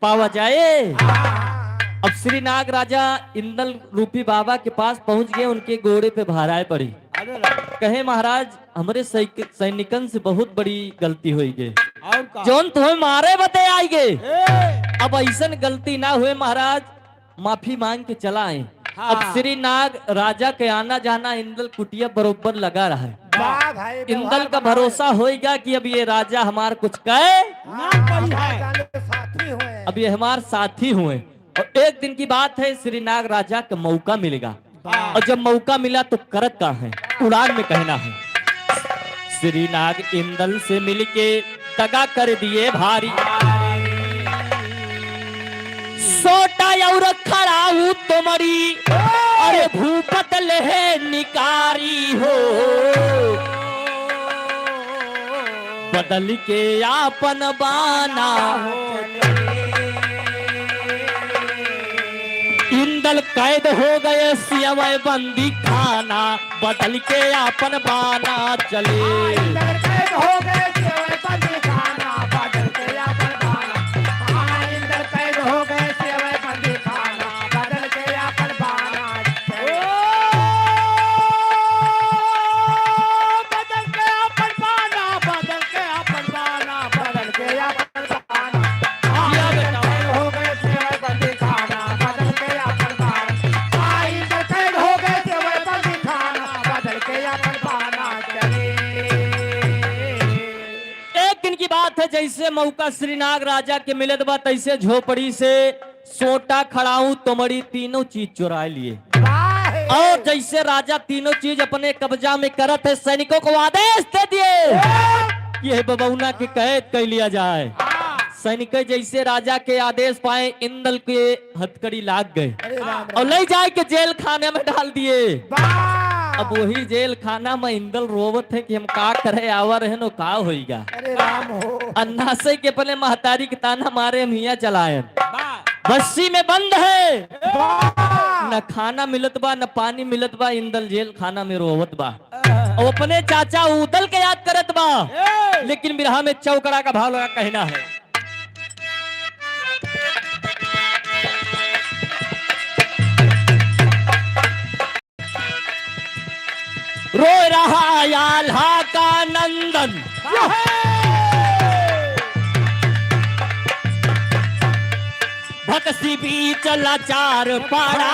पावा जाए। अब श्रीनाग राजा इंदल रूपी बाबा के पास पहुंच गए, उनके घोड़े पे भाराए पड़ी। कहे महाराज हमारे सैनिकन से बहुत बड़ी गलती हुई गई और का जौन तुम्हें मारे बते आई गए अब ऐसा गलती ना हुए महाराज माफी मांग के चला आए। हाँ। अब श्री नाग राजा के आना जाना इंदल कुटिया बरोबर लगा रहा है। वाह भाई इंदल का भरोसा होएगा कि अब ये राजा हमार कुछ कहे ना कोई है साथी हुए अब ये हमारे साथी हुए। और एक दिन की बात है श्री नाग राजा का मौका मिलेगा और जब मौका मिला तो करत का है उड़ान में कहना है। श्री नाग इंदल से मिलके दगा कर दिए भारी सोटा और खड़ा हूँ तुम्हारी अरे भूपत लेहे निकारी हो बदल के आपन बाना इंदल कैद हो गए सियवय बंदी खाना बदल के आपन बाना चले कैद हो गए सेवै बंदी खाना बदल के आपन बाना हाँ इंदर कैद हो गए सेवै बंदी खाना बदल के आपन बाना बदल के अपन बाना बदल के अपन बाना बदल के आपन बाना जिया बेटा। कैद हो गए सेवै बंदी खाना बदल के आपन बाना हाँ इंदर कैद हो गए सेवै बंदी खाना बदल के आपन बाना चले। एक दिन की बात है जैसे मौका श्रीनाग राजा के मिलत बा तैसे झोपड़ी से सोटा खड़ाऊ तोमड़ी तीनों चीज चुरा लिए और जैसे राजा तीनों चीज अपने कब्जा में करत है सैनिकों को आदेश दे दिए ये बबौना के कैद कर लिया जाए। सैनिक जैसे राजा के आदेश पाए इंदल के हथकड़ी लाग गए और ले जाए के जेल खाने में डाल दिए। अब वही जेल खाना में इंदल रोवत है कि हम का करे आवर है नो का होइगा अरे राम हो अन्ना से के अपने महतारी के ताना मारे मियाँ चलाए बस्सी में बंद है न खाना मिलत बा न पानी मिलत बा इंदल जेल खाना में रोवत बा और अपने चाचा उदल के याद करत बा लेकिन बिरहा में चौकड़ा का भाव लगा कहना है। रो रहा आल्हा का नंदन भक्सी बीच लाचार पाड़ा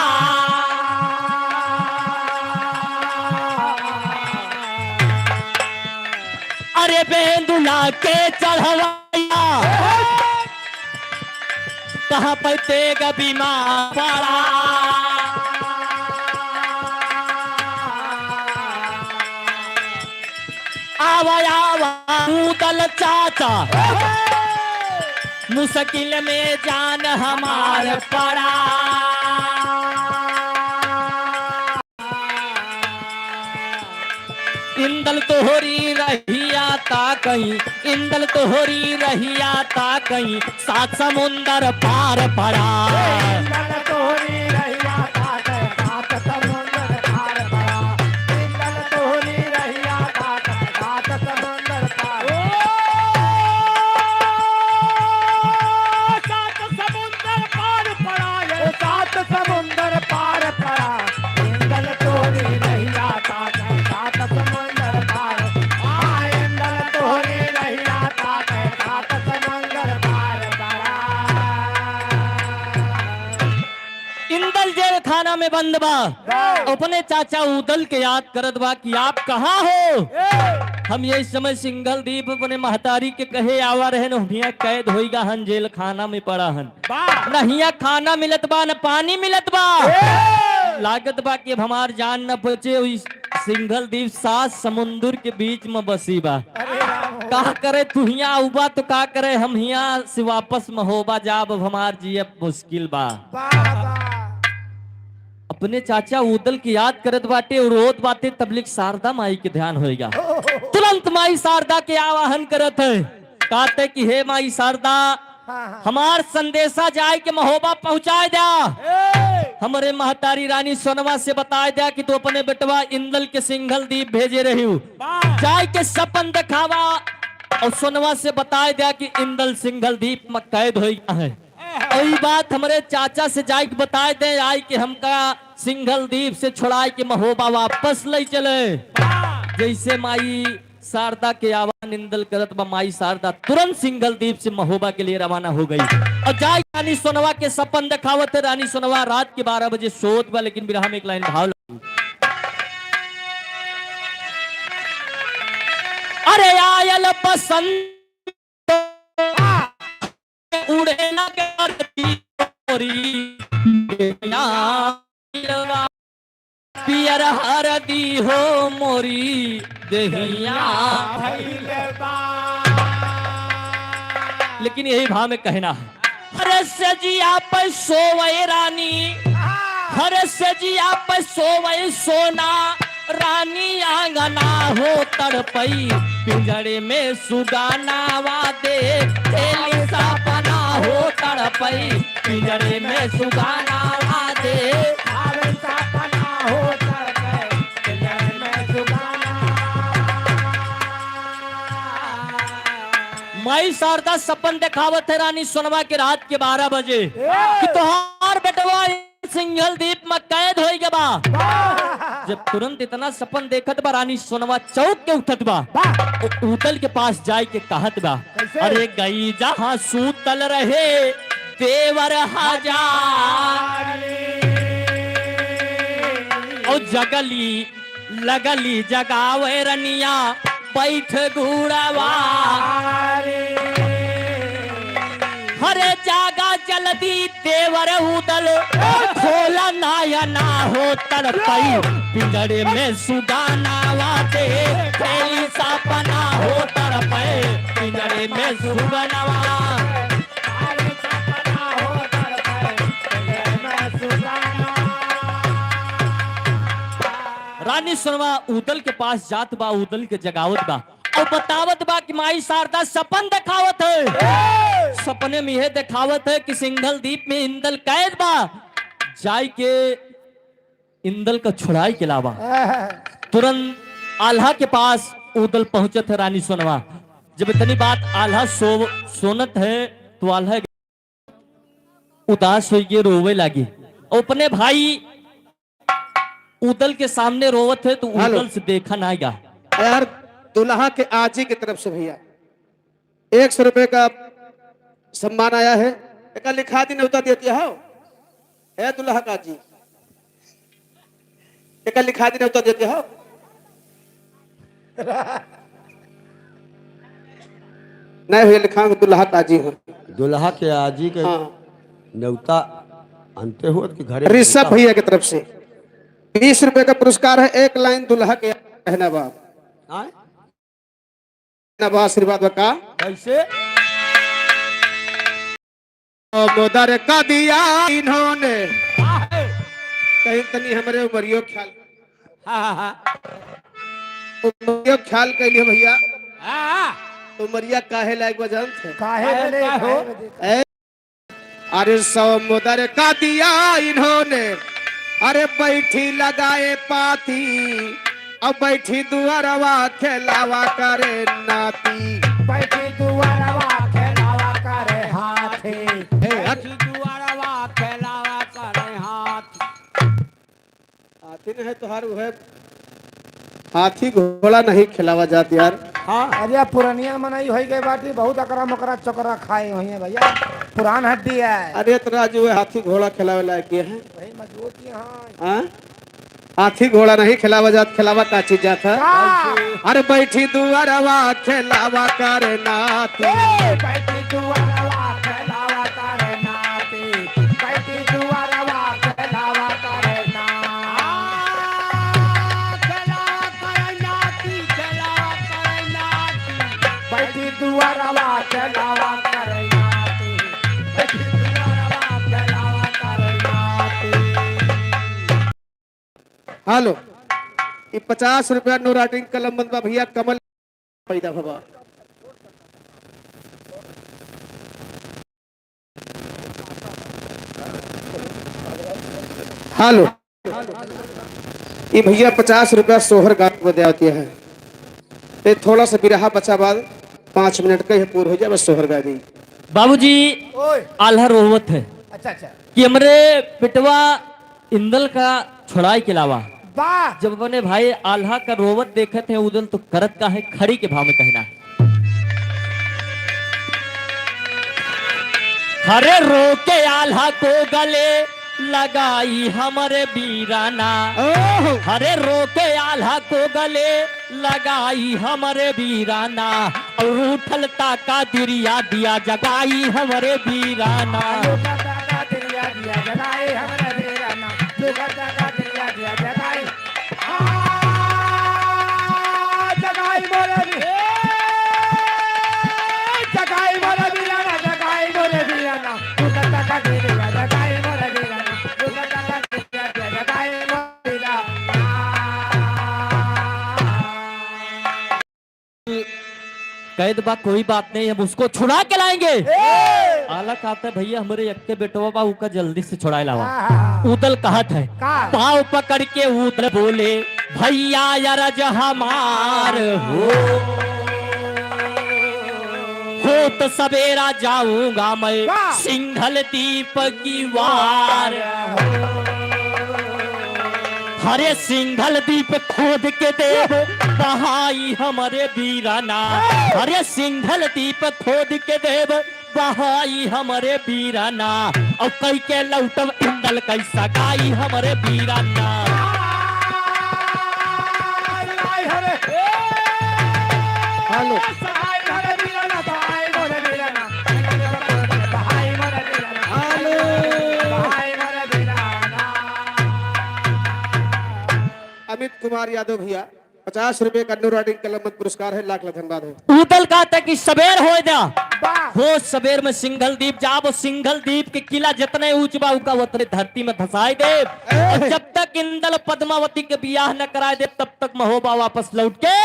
अरे बेंदुला के चढ़वाया कहाँ पर तेग बीमार पड़ा आवाया उदल चाचा मुश्किल में जान हमार पड़ा इंदल तोहरी रहिया ता कहीं इंदल तोहरी रहिया ता कहीं सात समुंदर पार पड़ा इंदल तोहरी रहिया तात सात समुंदर पार पड़ा इंदल तोहरी रहिया तात सात समुंदर पार सात समुंदर पार पड़ा ये सात समुंदर पार पड़ा इंदल तोहरी रहिया तात सात समुंदर पार हाँ इंदल तोहरी रहिया तात सात समुंदर पार पड़ा इंदल जेल खाना में बंद बा अपने चाचा उदल के याद करत बा कि आप कहाँ हो। हम ये समय सिंगल दीप अपने महतारी के कहे आवा रहे न हिया कैद होइगा हन जेल खाना में पड़ा हन न हिया खाना मिलत बा न पानी मिलत बा लागत बा कि अब हमार जान न बचे हुई सिंगल दीप सात समुंदर के बीच में बसी बा का करे तू हिया उबा तो का करे हम हिया से वापस में होबा जाब अब हमार जिये मुश्किल बा। अपने चाचा उदल की याद करत बाटे और रोत बाटे तबलिक शारदा माई के ध्यान होएगा तुरंत माई शारदा के आवाहन करत है कहते कि हे माई शारदा हमार संदेशा जाए के महोबा पहुंचाए दिया हमारे महतारी रानी सोनवा से बताए दिया कि तू अपने बेटवा इंदल के सिंघल दीप भेजे रही हूँ जाए के सपन दिखावा और सोनवा से बताए दिया कि इंदल सिंघल दीप में कैद हो गया है। वही बात हमारे चाचा से जाए के बताए दे आई कि हमका सिंघल दीप से छुड़ाए के महोबा वापस ले चले जैसे माई शारदा के आवान इंदल करत बा, माई शारदा तुरंत सिंगल द्वीप से महोबा के लिए रवाना हो गई और जाए रानी सोनवा के सपन दिखावत है। रानी सोनवा रात के 12 बजे सोत बा, लेकिन बिरहा में एक लाइन भाव लगी। अरे आयल बसंत उड़े ना करती पियर हरदी हो मोरी दहिया। लेकिन यही भाव में कहना है, हर सजिया पर सोवे रानी, हर सजिया पर सोवे सोना रानी आंगना हो तड़पई पिंजड़े में सुगाना वादे तेली सपना हो तड़पई पिंजड़े में सुगाना वादे सपना हो तड़पई पिंजड़े में सुगाना। माई शारदा सपन दिखावत है रानी सोनवा के रात के 12 बजे कि तोहार बेटवा सिंगल द्वीप में कैद हो गया बा। जब तुरंत इतना सपन देखत बा, रानी सोनवा चौक के उठत बा, उतल के पास जाए के कहत बा, अरे गई जहां सूतल रहे देवर हजार और जगली लगली जगावे रनिया बैठ घूड़वा। हरे जागा जल्दी देवर उदल खोला नायना हो तड़पई पिंजड़े में सुगाना वादे तेली सपना हो तड़पई पिंजड़े में सुगनवा। रानी सोनवा उदल के पास जात बा, उदल के जगावत बा और बतावत बा कि माई शारदा सपन दिखावत है। सपने में यह दिखावत है कि सिंगल द्वीप में इंदल कैद बा, जाय के इंदल का छुड़ाई के अलावा तुरंत आल्हा के पास उदल पहुंचत है। रानी सोनवा जब इतनी बात आल्हा सोनत है तो आल्हा उदास हो गए, रोवे लगी। अपने भाई उदल के सामने रोवत है तो उदल से देखा ना गया। यार दुल्हा के आजी की तरफ से भैया 100 रुपए का सम्मान आया है। एक लिखा दी न्योता देती है दुल्हा का जी, एक लिखा दी न्योता देती हो। नहीं भैया लिखा दुल्हा का जी हो, दुल्हा के आजी के हाँ। न्योता अंते हो कि घरे ऋषभ भैया की तरफ से 20 रुपए का पुरस्कार है। एक लाइन दुल्हा के कहना बाप आशीर्वाद का कैसे मोदर का दिया इन्होंने कहीं तनी हमारे उमरियो ख्याल उमरियो ख्याल कर लिए भैया। उमरिया काहे लायक वजन थे काहे हो अरे 100 मोदर का दिया इन्होंने, अरे बैठी लगाए पाती अब बैठी दुआरवा खेलावा करे नाती, बैठी दुआरवा खेलावा करे हाथी, बैठी दुआरवा खेलावा करे हाथी। हाथी नहीं तुहार है हाथी घोड़ा नहीं खिलावा जाती यार। हाँ अरे पुरानिया मनाई हो गई बाटी, बहुत अकरा मकरा चकरा खाए हुई है भैया, पुरान हड्डी है। अरे तोरा जो है हाथी घोड़ा खिलावे लायक है भाई मजबूत यहाँ हाँ? हाथी घोड़ा नहीं खिलावा जात, खिलावा का चीज जाता है। अरे बैठी दुआरवा खिलावा करे नाती, बैठी दुआरवा खेलावा करे नाती, बैठी दुआरवा खेलावा करे नाती, बैठी दुआरवा खेलावा करे नाती, बैठी दुआरवा खेलावा करे नाती। हेलो ये 50 रुपया नो राइटिंग कलम बंद भैया कमल पैदा भवा। हेलो ये भैया 50 रुपया सोहर गात को दिया है। ये थोड़ा सा बिरहा बचा बाद 5 मिनट का ही पूरा हो जाए बस सोहर गा दी। बाबूजी आल्हा रोवत है अच्छा अच्छा कि हमरे पिटवा इंदल का छुड़ाई के अलावा वाह जब अपने भाई आल्हा का रोवत देखे थे उदल तो करत का है खड़ी के भाव में कहना है। हरे रोके आल्हा को गले लगाई हमारे वीराना, हरे रोके आल्हा को गले लगाई हमारे वीराना, और उठलता का दिरिया दिया जगाई हमारे वीराना। कैद बा कोई बात नहीं, हम उसको छुड़ा के लाएंगे। आला कहता है भैया हमारे यक्के बेटवा बा उका जल्दी से छुड़ाए लावा। उदल कहत है पाँव पकड़ के उदल बोले भैया यार हमार हो तो सवेरा जाऊंगा मैं सिंघल दीप की वार। हरे सिंघल दीप खोद के देव बहाई हमारे वीराना, हरे सिंघल दीप खोद के देव बहाई हमारे वीराना, और कई के लौटब इंदल कैसा गाई हमारे वीराना। हेलो अमित कुमार यादव भैया 50 रुपए का न्यू राइडिंग कलम पुरस्कार है, लाख लाख धन्यवाद है। उदल कहता कि सबेर हो जा हो सबेर में सिंघल दीप जाब, सिंघल दीप के किला जितने ऊंच बा उका उतने धरती में धसाई दे, और जब तक इंदल पद्मावती के बियाह न कराए दे तब तक महोबा वापस लौट के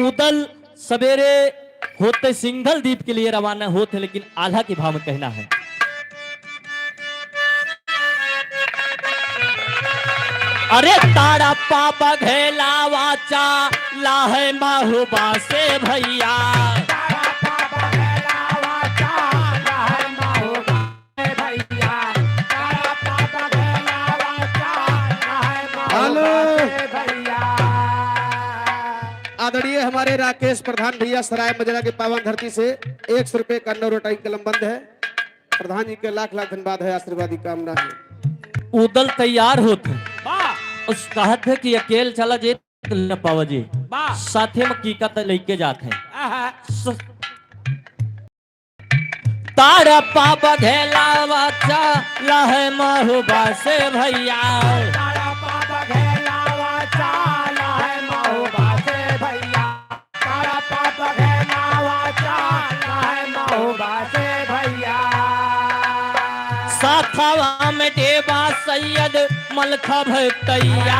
उदल सवेरे होते सिंघल दीप के लिए रवाना होते, लेकिन आल्हा के भाव में कहना है अरे तारा पापा घेला वाचा लाहे महुबा से भैया, आदरणीय हमारे राकेश प्रधान भैया सराय मजरा के पावन धरती से 100 रुपए का न्यू राइडिंग कलम बंद है। प्रधान जी के लाख लाख धन्यवाद है, आशीर्वादी कामना है। उदल तैयार होते उस कहत है कि अकेले चला जे न पावा जी साथे में कीका त लेके जाते हैं। तारा पापा घेला वाचा लहे महुबा से भैया, तारा पापा घेला वाचा लहे महुबा से भैया, तारा पापा घेला वाचा लहे महुबा से भैया। साथवा में देवा सैयद मलखा भैया,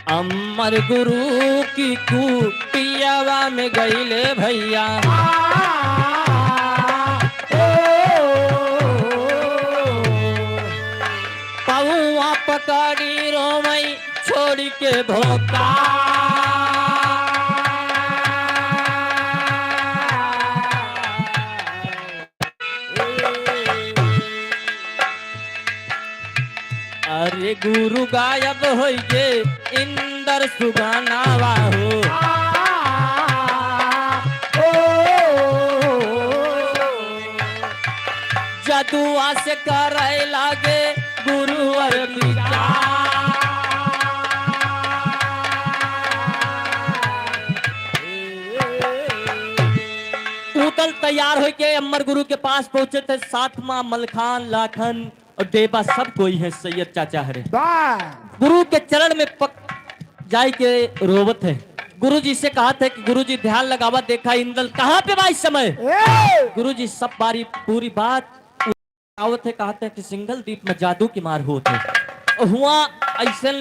अमर गुरु की कुटियावा में गईले भैया, पौआ पकड़ी रोमई छोड़ के भोका, अरे गुरु गायब हो गे इंदर सुगाना वाहो, जदुआ से करे लागे गुरु और उदल तैयार हो के अमर गुरु के पास पहुंचे थे। साथ मां मलखान लाखन और देवा सब कोई है सैयद चाचा हरे। गुरु के चरण में पक जाए के रोवत है। गुरु जी से कहा था कि गुरु जी ध्यान लगावा, देखा इंदल कहाँ पे भाई समय। गुरु जी सब बारी पूरी बात आवत है, कहते हैं कि सिंघल दीप में जादू की मार होते हुआ ऐसे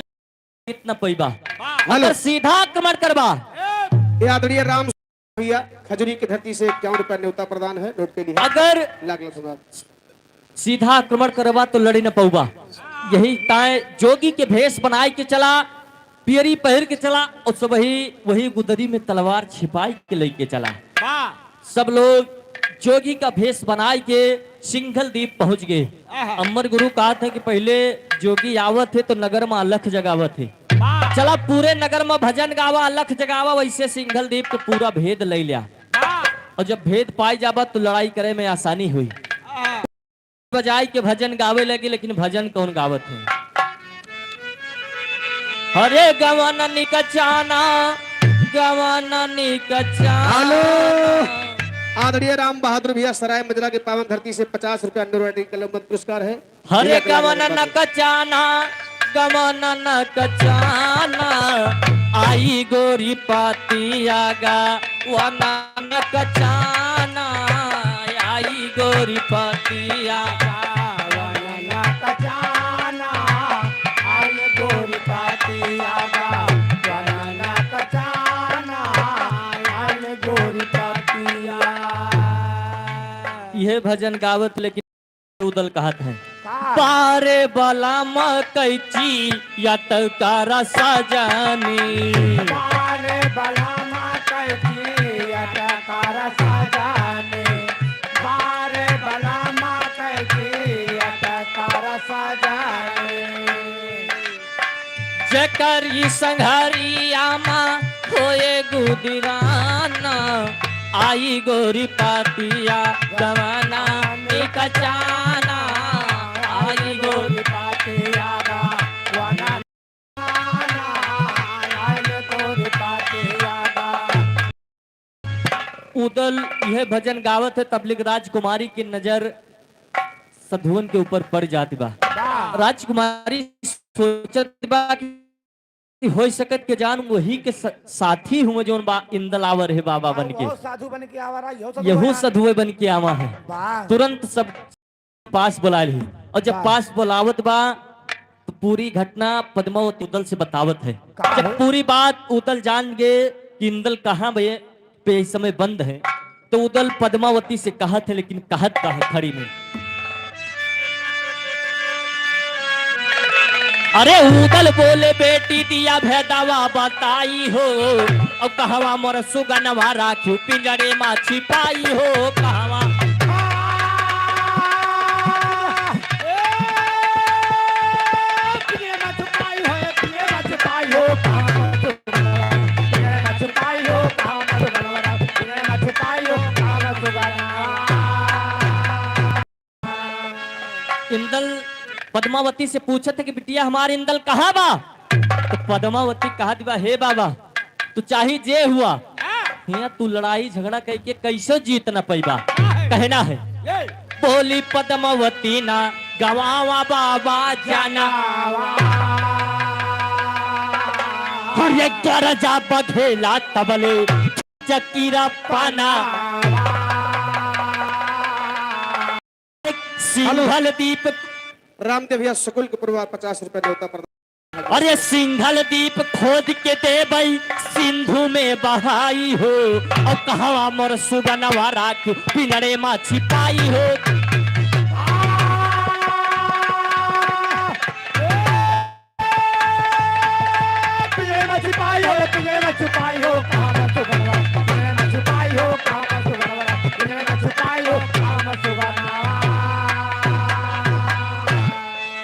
इतना पैबा अगर सीधा आक्रमण करवा। ये आदरणीय राम भैया खजूरी की धरती से 51 रुपए न्योता प्रदान है, नोट के लिए अगर लाख लाख धन्यवाद। सीधा आक्रमण करवा तो लड़ी न पौबा। यही ताए जोगी के भेष बनाए के चला, पियरी पहर के चला और सब वही गुदरी में तलवार छिपाई के लेके चला। सब लोग जोगी का भेष बनाए के सिंघल द्वीप पहुंच गए। अमर गुरु कहा था कि पहले जोगी आवत है तो नगर में अलख जगावत है, चला पूरे नगर में भजन गावा अलख जगावा, वैसे सिंघल द्वीप को पूरा भेद ले लिया। और जब भेद पाई जाबा तो लड़ाई करे में आसानी हुई। बजाय के भजन गावे लगे, लेकिन भजन कौन गावत है? हरे गवन निकचाना गवन निकचाना। आदरणीय राम बहादुर भैया सराय मजरा की पावन धरती से 50 रुपया अंडरराइटिंग कलम पुरस्कार है। हरे गवन नकचाना गवन नकचाना, आई गोरी पातिया गा वना नकचाना, आई गोरी पातिया वनना कचाना आई गोरी पातिया गा, वनना कचाना आई गोरी पातिया। यह भजन गावत लेकिन उदल कहत है पारे बला कैची या तकारा सजानी, पारे बला कैची अटकार सजाने, पारे बला कैची अटकार सजाने। जकरी संघरिया मा होए गुदराना, आई गोरी पातिया गवाना निकचाना, आई गोरी पातिया गा वना आई गोरी पातिया गा। उदल यह भजन गावत है। तबलीग राजकुमारी की नजर साधुअन के ऊपर पड़ जाती बा। राजकुमारी सोचत बा कि हो सकत के जान वही के साथी हुए जो बा इंदलावर है बाबा बन के, साधु बन के आवा रहा यहू साधुए बन के आवा है। वाह। तुरंत सब पास बुला ली, और जब पास बुलावत बा तो पूरी घटना पद्मावत उदल से बतावत है। जब पूरी बात उदल जान गए कि इंदल कहाँ पे इस समय बंद है, तो उदल पद्मावती से कहत है, लेकिन कहत का है खड़ी में। अरे उदल बोले बेटी दिया भेदावा बताई हो, और कहवा मोर सुगनवा राखू पिंजरे मा छिपाई हो, कहवा इंदल पद्मावती से पूछा था कि बिटिया हमारे इंदल कहाँ बा? तो पद्मावती कहा दिबा हे बाबा तू चाहे जे हुआ यहाँ तू लड़ाई झगड़ा करके कैसे जीत न पैबा, कहना है। बोली पद्मावती ना गवावा बाबा जाना, हरे गरजा बघेला तबले चकीरा पाना, सिंघल दीप रामदेव भैया स्कूल के परिवार 50 रुपया न्योता प्रदान। अरे सिंघल दीप खोद के दे भाई सिंधु में बहाई हो, और कहवा मोर सुगनवा राख पिंजरे मा छिपाई हो।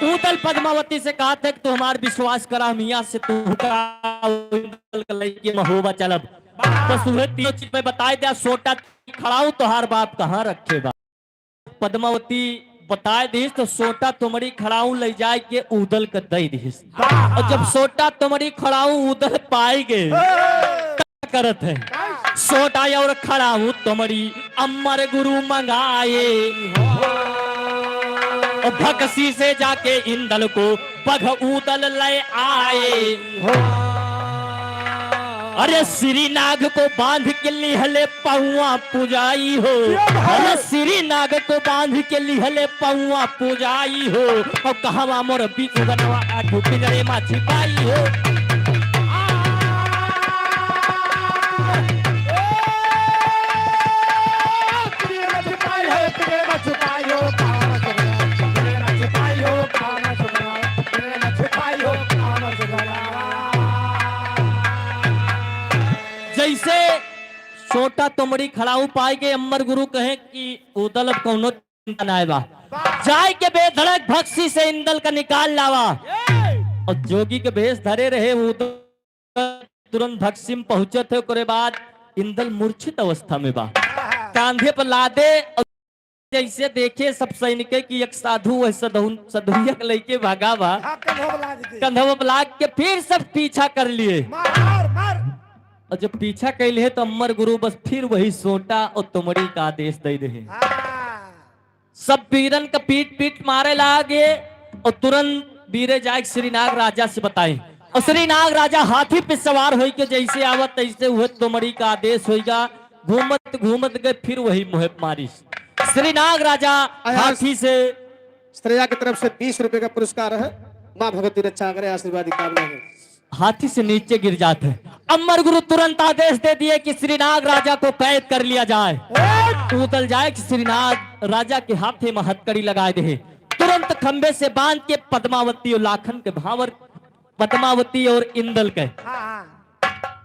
उदल पद्मावती से कहा था कि तू हमार विश्वास करा मियाँ से तू महोबा चलब, बस तुम्हें तीनों चीज में बताए दिया। सोटा खड़ाऊ तोहार बाप कहाँ रखे बा? पद्मावती बताए दीस तो सोटा तुम्हारी खड़ाऊ ले जाए के उदल के दे दीस, और जब सोटा तुम्हारी खड़ाऊ उदल पाए गए करत है सोटा और खड़ाऊ तुम्हारी अमर गुरु मंगाए, और भक्सी से जाके इंदल को बघ उदल ले आए। अरे श्रीनाग को बांध के लिहले पहुआ पुजाई हो, अरे श्रीनाग को बांध के लिहले पहुआ पुजाई हो, और कहवा मोर बिगनवा आठू पिंजरे मा छिपाई हो। जैसे छोटा तुमड़ी खड़ाऊ पाए के अम्बर गुरु कहे कि उदल अब कौनो चिंता ना बा, जाय के बेधड़क भक्सी से इंदल का निकाल लावा। और जोगी के भेष धरे रहे उदल तुरंत भक्सी में पहुंचे थे। ओकरे बाद इंदल मूर्छित अवस्था में बा, कांधे पर लादे और जैसे देखे सब सैनिक की एक साधु सधुरिया लेके भागा बा, कंधवा लाग के फिर सब पीछा कर लिए। और जब पीछा कैले है तो अमर गुरु बस फिर वही सोटा और तुमड़ी का आदेश दे रहे। सब वीरन का पीट पीट मारे लागे और तुरंत वीरे जाए श्रीनाग राजा से बताए। और श्रीनाग राजा हाथी पे सवार हो के जैसे आवत तैसे हुए तुमड़ी का आदेश होगा। घूमत घूमत गए फिर वही मुहब मारी। श्रीनाग राजा हाथी से श्रेया की तरफ से 20 रुपए का पुरस्कार है। माँ भगवती रक्षा करे, आशीर्वाद की कामना है। हाथी से नीचे गिर जाते हैं। अमर गुरु तुरंत आदेश दे दिए कि श्रीनाग राजा को कैद कर लिया जाए। उतल जाए कि श्रीनाग राजा के हाथे में हथकड़ी लगाए दे। तुरंत खंबे से बांध के पद्मावती और लाखन के भावर, पद्मावती और इंदल के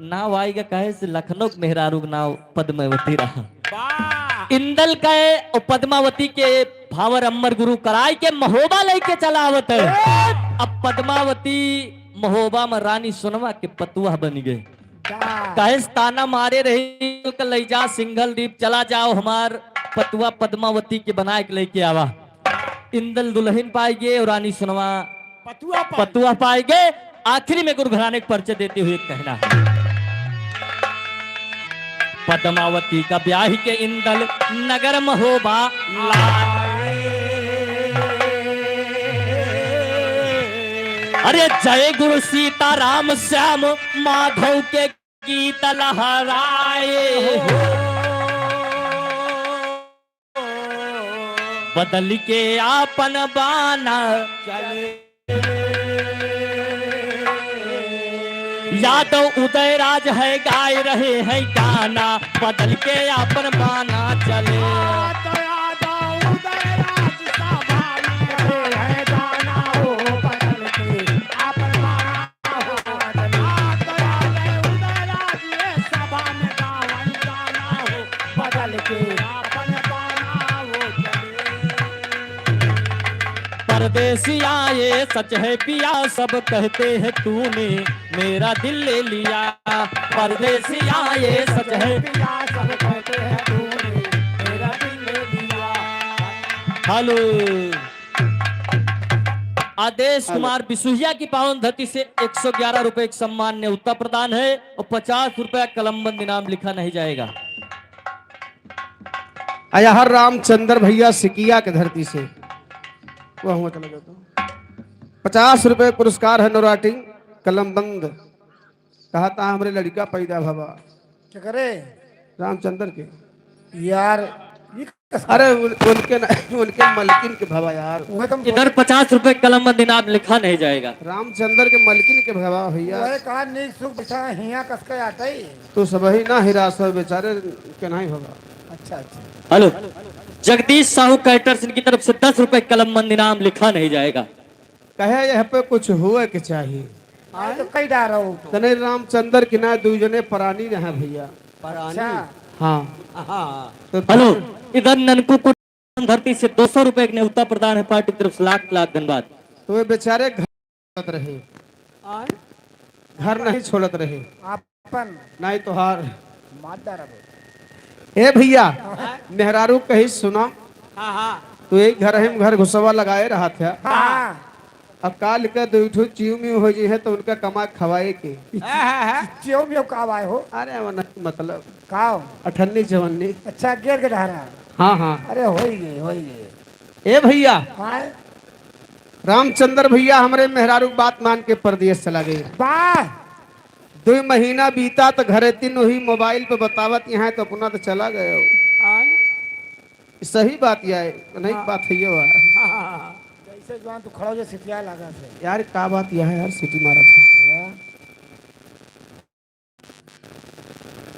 नाव आएगा कहे से लखनऊ मेहरारू नाव पद्मावती रहा। इंदल के और पद्मावती के भावर अमर गुरु कराई के महोबा लेके चला आवत है। अब पद्मावती महोबा में रानी सुनवा के पतुआ बन गए। कहे ताना मारे रही ले जा सिंघल द्वीप चला जाओ, हमार पतुआ पद्मावती के बनाए के लेके आवा। इंदल दुल्हन पाएगे और रानी सुनवा पतुआ पाएगे। आखिरी में गुरु घराने के परिचय देते हुए कहना पद्मावती का ब्याह के इंदल नगर महोबा लाए। अरे जय गुरु सीता राम श्याम माधव के गीत लहराए। बदल के आपन बाना चले। यादव उदयराज है गाय रहे हैं गाना, बदल के आपन बाना चले। परदेसिया ये सच है पिया सब कहते हैं तूने मेरा दिल ले लिया। परदेसिया ये सच है पिया सब कहते हैं तूने मेरा दिल ले लिया। हेलो आदेश कुमार बिसुहिया की पावन धरती से 111 रुपए एक सम्मान न्योता प्रदान है और 50 रुपए कलमबंद इनाम लिखा नहीं जाएगा। आया हर रामचंद्र भैया सिकिया के धरती से वह हुआ चला जाता। 50 रुपए पुरस्कार है। नोराटिंग कलम बंद कहा था हमारे लड़का पैदा भवा क्या करे रामचंद्र के यार। अरे उनके मलकिन के भवा यार। इधर 50 रुपए कलम बंद इनाम लिखा नहीं जाएगा। रामचंद्र के मलकिन के भवा भैया। कहा नहीं सुख बिछा हिया कस के आता ही तो सब ही ना हिरास बेचारे के नहीं भवा। अच्छा अच्छा। हेलो जगदीश साहू कैटर्स की तरफ से 10 रुपए कलमबंद इनाम लिखा नहीं जाएगा। कहे यहाँ पे कुछ हुए के चाहिए। तो कई डाल रहा हूँ तने रामचंद्र की ना दूजने परानी रहा भैया। अच्छा हाँ तो हेलो इधर ननकू धरती से 200 रुपए के न्योता प्रदान है पार्टी की तरफ से लाख लाख धन्यवाद। तो वे बेचारे घर छोड़त रहे, घर नहीं छोड़त रहे अपन नहीं तो हार मारदार। ए भैया मेहरारू कही सुना तो एक घर घुसवा लगाए रहा था। अब काल के दो चीव में हो जी है तो उनका कमा खवाए के चीव में कब आए हो। अरे मतलब काओ अठन्नी चवन्नी। अच्छा गेर के ढारा। हाँ अरे हो ही गए। ए भैया रामचंद्र भैया हमारे मेहरारू बात मान के परदेश चला गए। 2 महीना बीता तो घरे 3 वही मोबाइल पे बतावत यहाँ तो अपना तो चला गए। सही बात यह है नहीं बात है ये जैसे जवान तू खड़ा हो सिटिया लगा से यार का बात यह है यार सिटी मारा था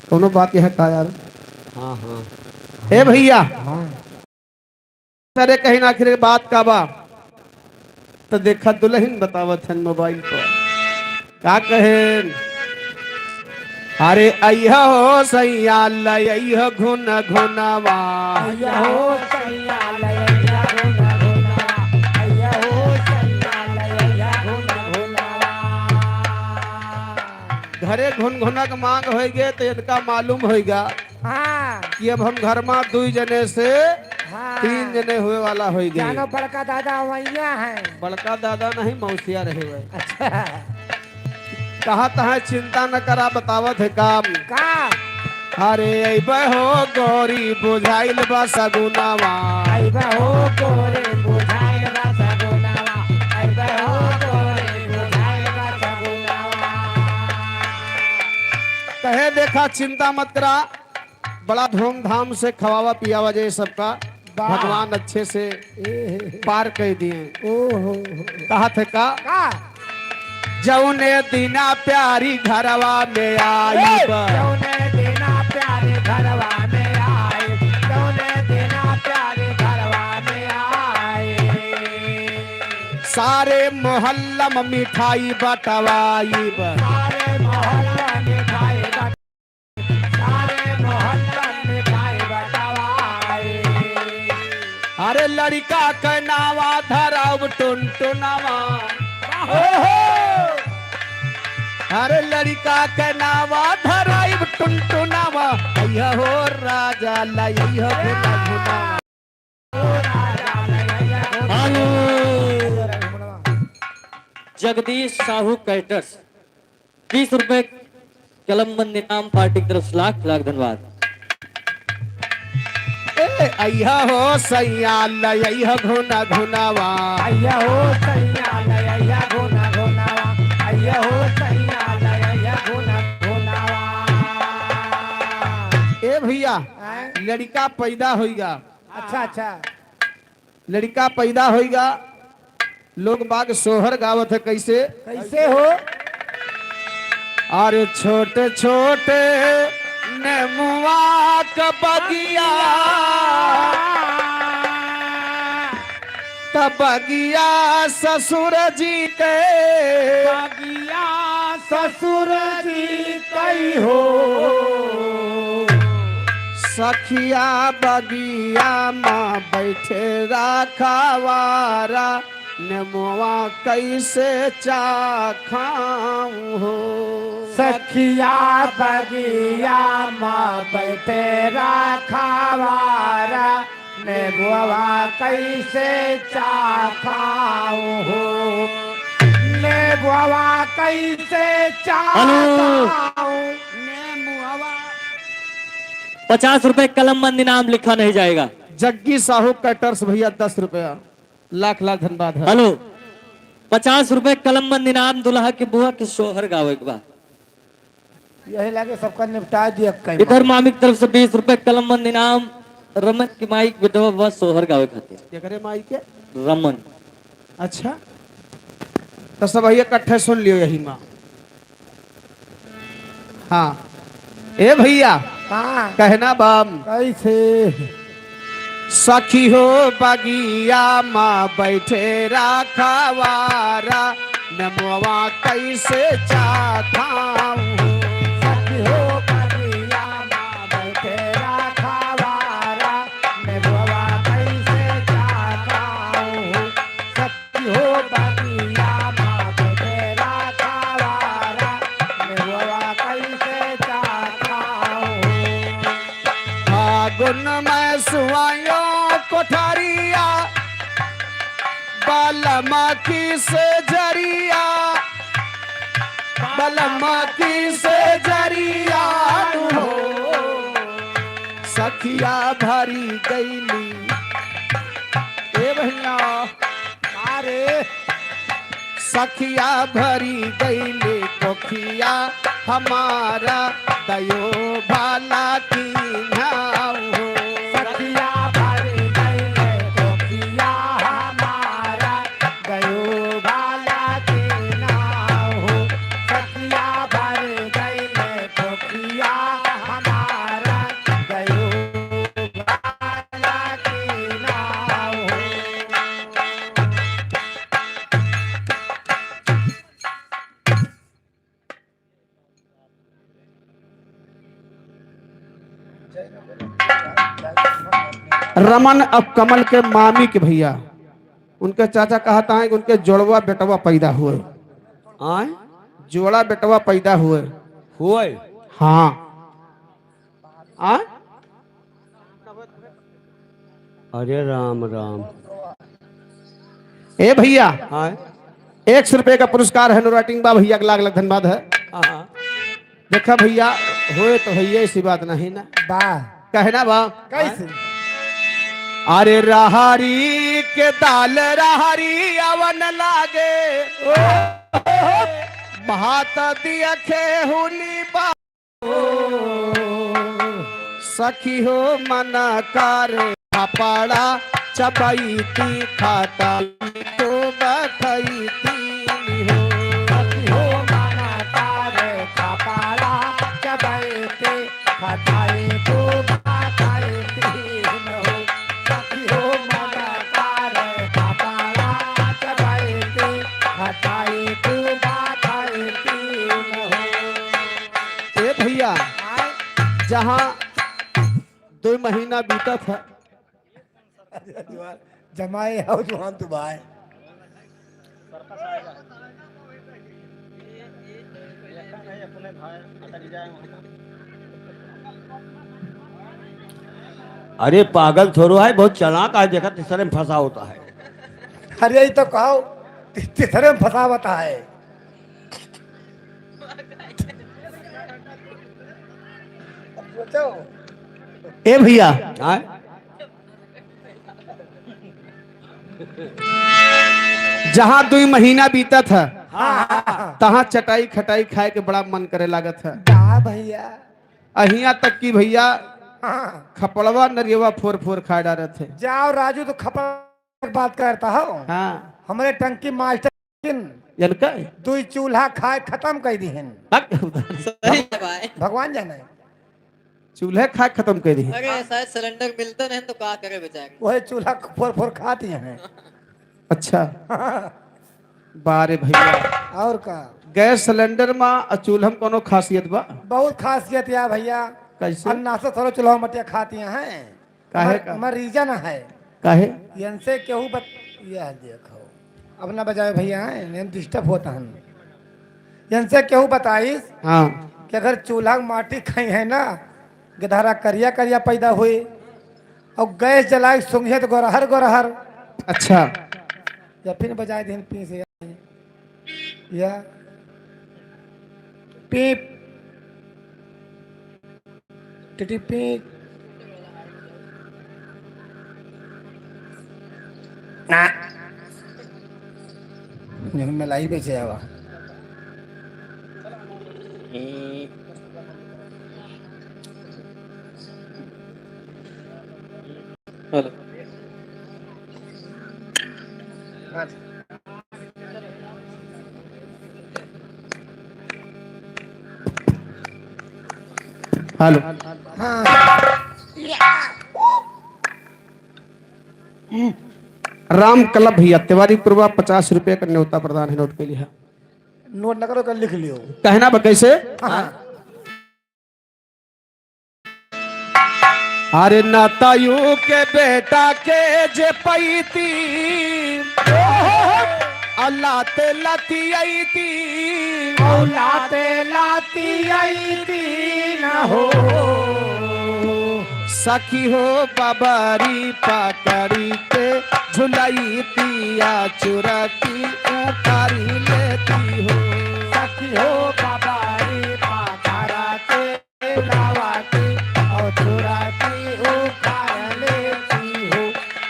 दोनों बात यह का यार। हाँ हाँ हे भैया सरे कहीं ना आखिर बात का बा तो देखा दुल्हन बतावत है मोबाइल पर क्या कहे। अरे अय्या हो सैया लय घुन घुनवा अय्या हो सैया लैया घुना घुना, अय्या हो सैया लैया घुना घुना। घरे घुन घुनक मांग होगे तो इनका मालूम होगा हाँ कि अब हम घर में 2 जने से हाँ 3 जने हुए वाला हो गए। जानो बड़का दादा वैया है। बड़का दादा नहीं मौसिया रहे हुए। अच्छा कहा तहा चिंता न करा बतावत है काम। का अरे अइबे हो गौरी बुझाइल बा सगुनावा अइबा हो गोरे बुझाए बा सगुनावा, अइबा हो गोरे बुझाए बा सगुनावा। कहे देखा चिंता मत करा, बड़ा धूमधाम से खवावा पियावा जाए सबका, भगवान अच्छे से पार कर दिए। ओहो कहा थे का का जौने दीना प्यारी घरवा में आई बा। जौने देना प्यारे घरवा में आए, जौने देना प्यारे घरवा में आए। सारे मोहल्ला में मिठाई बटवाई बा। सारे मोहल्ला में खाए बट, सारे मोहल्ला में खाए बटवाए। अरे लड़का के नावा धराव टुनटुनावा, अरे लड़का के नावा धराइब टुनटुनावा, अय्या हो राजा लइया भुना भुनावा। हेलो जगदीश साहू कैटर्स 20 रुपए कलमबंद इनाम पार्टी की तरफ से लाख लाख धन्यवाद। अय्या हो सैया लइया घुना घुनावा, अय्या हो सैया लैया घुना घुनावा, अय्या हो सैया लैया घुना घुनावा। ए भैया हैं? लड़का पैदा होइगा, अच्छा अच्छा लड़का पैदा होइगा, लोग बाग सोहर गावत है कैसे। कैसे हो अरे छोटे छोटे नेमुआ का बगिया, तब बगिया ससुर जी के, बगिया ससुर जी कई हो, सखिया बगिया माँ बैठे राखवारा, नेमुआ कैसे चाखाऊं हो। सखिया बगिया माँ बैठे राखावारा, मैं बुआ कैसे चाखाऊं हो, मैं बुआ कैसे चाखाऊं, मैं बुआ। 50 रुपए कलमबंद इनाम लिखा नहीं जाएगा। जग्गी साहू कटर्स भैया 10 रुपया, लाख लाख धन्यवाद है। हेलो 50 रुपए कलमबंद इनाम दुल्हा के बुआ के सोहर गावे के बाद। यही लगे सबका निपटा दिया कहीं। इधर मामी की तरफ से 20 रुपए कलमबंद इनाम रमन की माइक विधवा बस सोहर गावे खातिर। क्या करे माई के रमन अच्छा तो सब भैया इकट्ठे सुन लियो यही माँ। हाँ ए भैया कहाँ कहना बाम कैसे सखी हो बगिया माँ बैठे राखवारा, नमवा कैसे चाखाऊं। सखी हो बगिया माँ बैठे राखवारा, मैं बुआ कैसे चाखाऊं। सखी हो बगिया माँ बैठे राखवारा, मैं बुआ कैसे चाखाऊं। फागुन में सुआयो कोठरिया, बलमा की से जरिया, बलमा की से जरिया हो, सखिया भरी गईली। ए भैया अरे सखिया भरी गईली कोखिया हमारा, दयो भाला की नाव हो। सखिया भर गईले कोकिया हमारा, गयो भाला के नाव हो। सखिया भर गईले कोकिया हमारा, गयो भाला के नाव हो। रमन अब कमल के मामी के भैया, उनके चाचा कहता है कि उनके जोड़वा बेटवा पैदा हुए। आए जोड़ा बेटवा पैदा हुए। हुए हाँ। आ? अरे राम राम। ए भैया, आए 100 रुपए का पुरस्कार है राइटिंग बा भैया, लाख लाख धन्यवाद है। हाँ देखा भैया, हुए तो भैया ऐसी बात नहीं ना, वाह कहना बा कैसे अरे राहरी के दाल राहरी अवन लागे भात दिया हुनी बा सखी हो मन कर पापड़ा चबई ती खाता तो बखई ती हो सखी हो माना तारे कपाला चबैते खटाई तो बाताई तीन हो सखी हो माना तारे कपाला चबैते खटाई तो बाताई तीन हो। ए भैया, जहाँ 2 महीना बीता था जमाए हो जुहान तू भाई अरे पागल थोड़ो है, बहुत चालाक है, देखा तीसरे में फंसा होता है। अरे यही तो कहो तीसरे में फंसा होता है। सोचो ए भैया, आए जहाँ 2 महीना बीता था तहाँ चटाई खटाई खाए के बड़ा मन करे लागत है। का भैया अहिया तक की भैया हाँ। खपड़वा नरियवा फोर फोर खा डाले थे। जाओ राजू तो खपर बात करता हो। हाँ, हमारे टंकी मास्टर जनका 2 चूल्हा खाए खत्म कर दी हैं। सही है भाई। भगवान जाने चूल्हे खा खत्म कर दी। अरे शायद सिलेंडर मिलते नहीं तो क्या करे बेचारे। वही चूल्हा फोर फोर खाती हैं। अच्छा, बारे भैया, और का गैस सिलेंडर में और चूल्हा में कोनो खासियत बा? बहुत खासियत या भैया। कैसे? अन्ना से थोड़ा चूल्हा मटिया खाती हैं। काहे का? हमारा रीजन है काहे? इनसे केहू यह देखो अब ना बजाए भैया डिस्टर्ब होता है। इनसे केहू बताइस हाँ, कि अगर चूल्हा माटी खाई है ना गधारा करिया करिया पैदा हुई और गैस जलाए सुंघे तो गोरहर गोरहर। अच्छा, या फिर बजाए दिन पी से या पीप टिटी पीप ना मैं लाई बेचे आवा। Hello hello. राम कलब भैया, तिवारी पूर्वा 50 रुपए का न्योता प्रदान है नोट के लिए। नोट न करो कर लिख लियो। कहना बा कैसे? अरे नातायु के बेटा के जे पैती अल्लाह ते लाती आई थी लाते लाती आई थी न हो सखी हो बाबारी पाकड़ी के झुलाई तिया चुराती उतारी लेती हो सखी हो बाबारी पाकारा के लावाती और चुराती उखाड़ लेती हो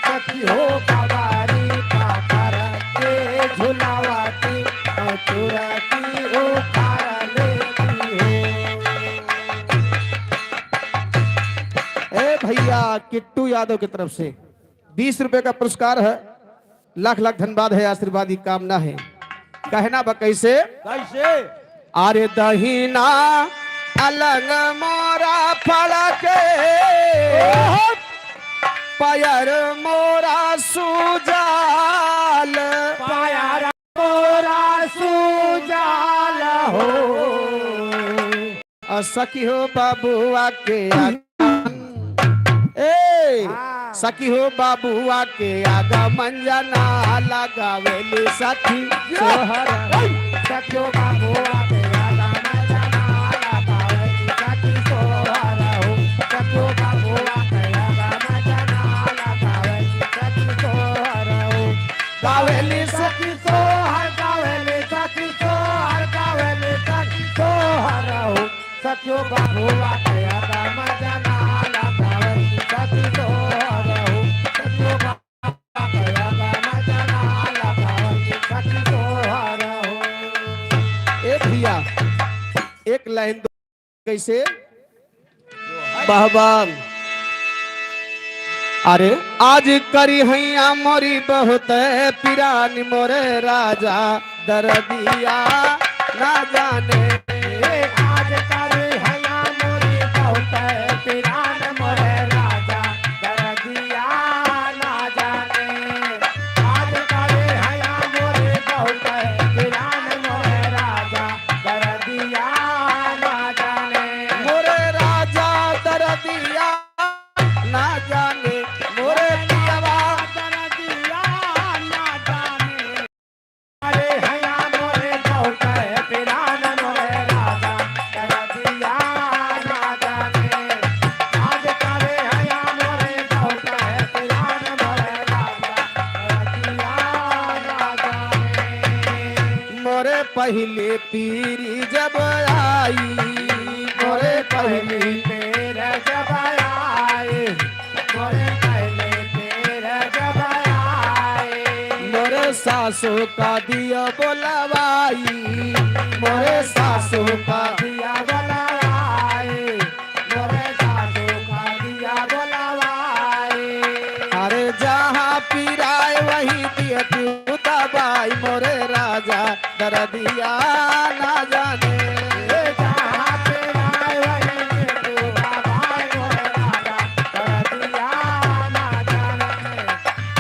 सखी हो बाबारी पाकारा के झुलावाती और चुराती उखाड़ लेती हो। ए भैया, किट्टू यादव की तरफ से 20 रुपए का पुरस्कार है। लाख लाख धन्यवाद है, आशीर्वाद की कामना है। कहना बा कैसे? कैसे? अरे दहीना अलग मोरा फड़के पायर मोरा सुजाल पायारा मोरा सुजाल हो सखी हो बाबुआ के ए हाँ। सखी हो बाबुआ के आगा मंजना लगावेली सखी सोहरा सखियो बाबुआ के आगा मंजना लगावेली सखी सोहरा हो। सखियो बाबुआ के आगा मंजना लगावेली सखी सोहरा हो। गावेली सखी सोहर गावेली सखी सोहर गावेली सखी सोहरा हो। सखियो बाबुआ के आगा मंजना लगावेली सखी सोहरा हो। सखियो बाबुआ के आगा मंजना लगावेली सखी सोहरा हो। ए भैया एक लाइन दो कैसे बहबान अरे आज करी हैया मोरी बहुत पिरानी मोरे राजा दरदिया ना जाने आज करे हया मोरी बहुत पिरान मोरे राजा दरदिया ना जाने। आज करे हया मोरी बहुत पिरान मोरे राजा दरदिया ना जाने। मोरे राजा दरदिया ना जाने मोरे पियावा दरदिया ना जाने। अरे हया मोरे बहुत पिरान मोरे राजा दरदिया ना जाने। आज करे हया मोरे बहुत पिरान मोरे राजा दरदिया ना जाने। मोरे पहले पीरी जब आई मोरे पहली तेरे जब आए मोरे पहले तेरे जब आए। मोरे सासू का दिया बोलवाई मोरे सासू का दिया बोलावाए मोरे सासू का दिया बोलावाए। अरे जहाँ पिराए वही दिया तू दबाई मोरे राजा दरदिया ना जाने जहाँ पे आए वहीं तू दबाए मोरे राजा दरदिया ना जाने।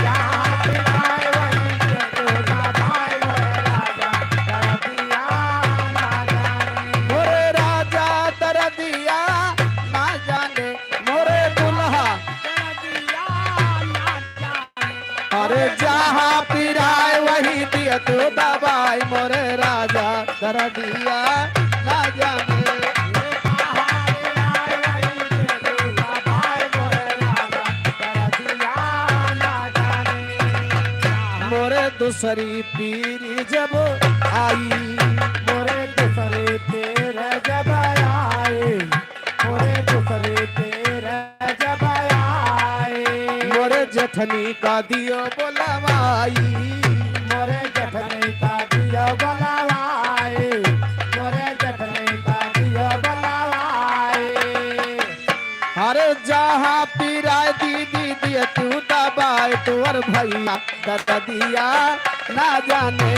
जहाँ पे आए वहीं तू दबाए मोरे राजा दरदिया ना जाने। मोरे राजा दरदिया ना जाने मोरे दुल्हा दरदिया ना जाने। अरे जहाँ पिराए वही दिया तू दबाई मोरे राजा दरदिया ना जाने मोरे दूसरी पीरी जब आई मोरे दूसरे तेरे जब आए मोरे दूसरे तेरे जब आए। मोरे जठनी का दियो बोलवाई मोरे जठने का दिया बलावाए मोरे जठने का दिया बलावाए। अरे जहाँ पिराए दीदी दिया तू दबाए तुअर भैया दरदिया ना जाने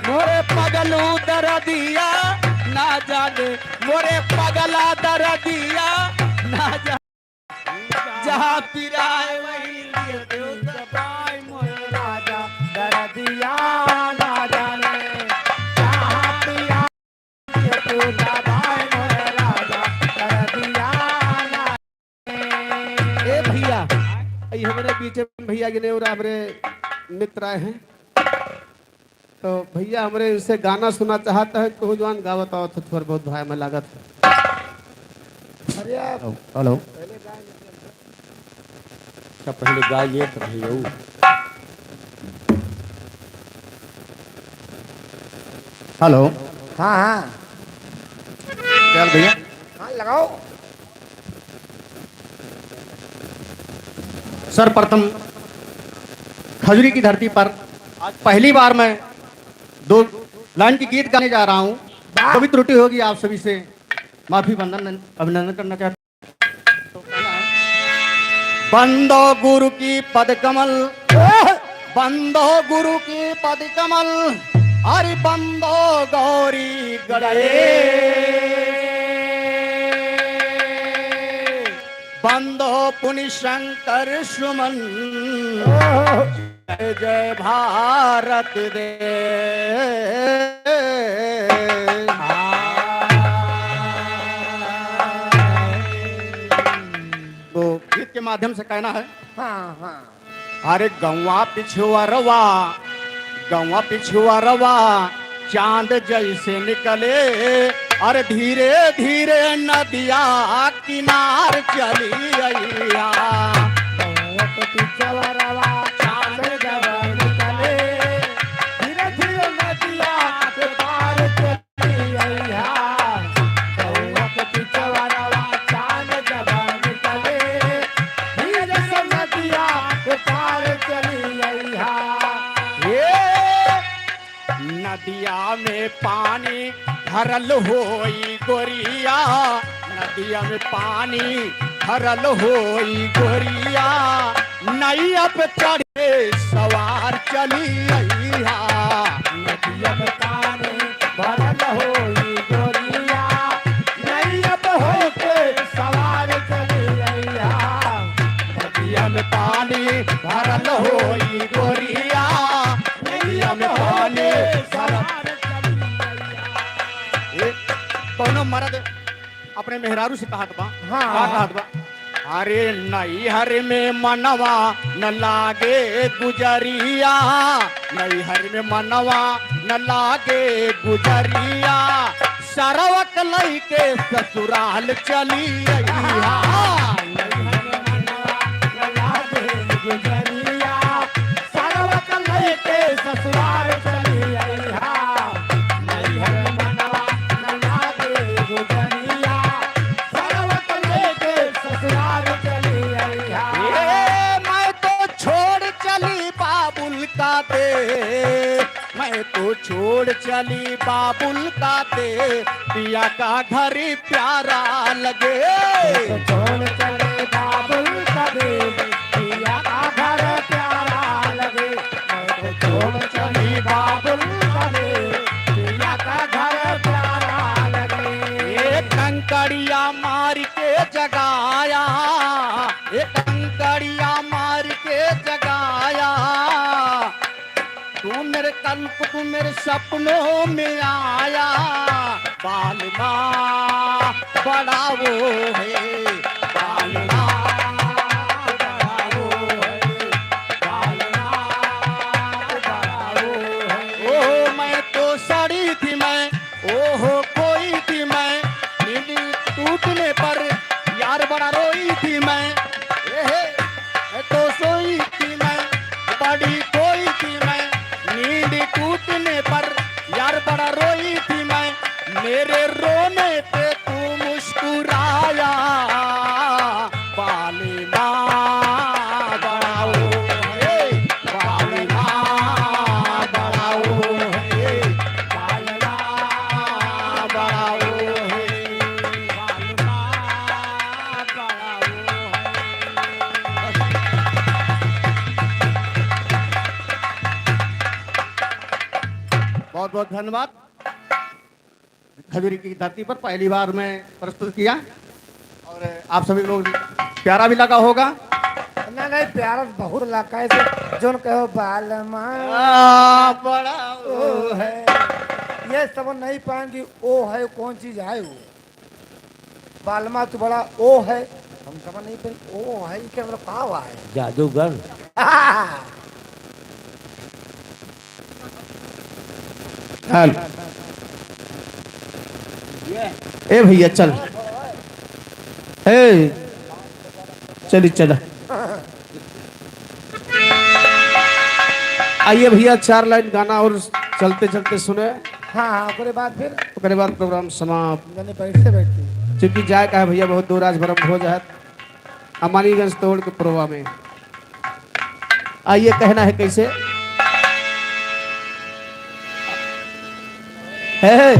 मोरे पगलू दरदिया ना जाने मोरे पगला दरदिया ना जाने जहाँ पिराए वही दिया तू दबाए मोरे राजा दरदिया ना जाने। जहाँ पिया तू दबाए मोरे राजा दरदिया ना ए भैया ये हमारे बीच में भैया गिने और हमारे मित्र आए हैं तो भैया हमारे इनसे गाना सुना चाहता है तो जवान गावत आओ तो थोड़ा बहुत भाई में लागत है अरे हेलो अच्छा पहले गाइए तो भैया हेलो हाँ हाँ चल भैया हाँ लगाओ। सर्वप्रथम खजूरी की धरती पर आज पहली बार मैं दो लाइन की गीत गाने जा रहा हूँ। कभी त्रुटि होगी आप सभी से माफी बंधन अभिनंदन करना चाहता हूँ। बंदो गुरु की पद कमल बंदो गुरु की पद कमल हरि बंदो गौरी गड़े बंदो पुनि शंकर सुमन जय जय भारत दे माध्यम से कहना है। हाँ हाँ अरे गौवा पिछुआरवा, गौवा पिछुआरवा चांद जैसे निकले, अरे धीरे धीरे नदिया किनार चली अइया। पिछवरवा चांद जब निकले, धीरे धीरे नदिया के पार चली अइहा। पिछवरवा चांद जब निकले, धीरे धीरे नदिया के पार चली अइहा। नदिया में पानी भरल होई गोरिया, नदिया में पानी भरल होई गोरिया, नैया पे चढ़े सवार चली अइहा। नदिया में पानी भरल होई गोरिया, नैया पे होके सवार चली अइहा। नदिया में पानी भरल होई गोरिया, नैया में पानी सवार चली अइहा। कौनो मर्द अपने मेहरारू से कहत बा, हाँ। का कहत बा? अरे नैहर में मनवा न लागे गुजरिया, नैहर में मनवा न लागे गुजरिया, सरवक लइके ससुराल चली अइहा। गुजरिया सरवत लेके ससुराल चली अइहा। नैहर मनवा न लागे गुजरिया, सरवत लेके ससुराल चली अइहा। मैं तो छोड़ चली बाबुल का दे, मैं तो छोड़ चली बाबुल का दे, पिया का घर प्यारा लगे। छोड़ चले बाबुल का देव, पिया का घर प्यारा लगे। मैं तो छोड़ चली बाबुल का देव, पिया का घर प्यारा लगे। एक कंकड़िया मार के जगाया, एक कंकड़िया मार के जगाया, तू मेरे कल्प तू मेरे सपनों में आया। बालमा बड़ा वो है, बालमा बड़ा वो है, बालमा बड़ा वो है। ओ मैं तो सड़ी थी मैं, ओहो खोई थी मैं, नींद टूटने पर यार बड़ा रोई थी मैं। मैं तो सोई थी मैं, बड़ी खोई थी मैं, नींद टूटने पर यार बड़ा रोई थी मैं, मेरे रोने पे तू मुस्कुराया। बालिमा बड़ा वो है, बालिमा बड़ा वो है, बालिमा बड़ा वो है, बालिमा बड़ा वो है। बहुत बहुत धन्यवाद। खजूरी की धरती पर पहली बार मैं प्रस्तुत किया और आप सभी लोग प्यारा भी लगा होगा। नहीं नहीं प्यारा बहुत लगा है से जोन कहो बालमा बड़ा ओ है, ये सब नहीं पाएंगे ओ है कौन चीज है वो। बालमा तो बड़ा ओ है, हम समझ नहीं पाए ओ है क्या मतलब का हुआ है। जादूगर। ए भैया चल, ए चली चला। आइए भैया 4 लाइन गाना और चलते चलते सुने, हाँ हाँ उसके बाद फिर उसके बाद प्रोग्राम समाप्त। मैंने बैठते बैठते चूंकि जाए का है भैया बहुत दूर, आज भरम हो जाए अमानीगंज तोड़ के प्रोवा में। आइए कहना है कैसे है।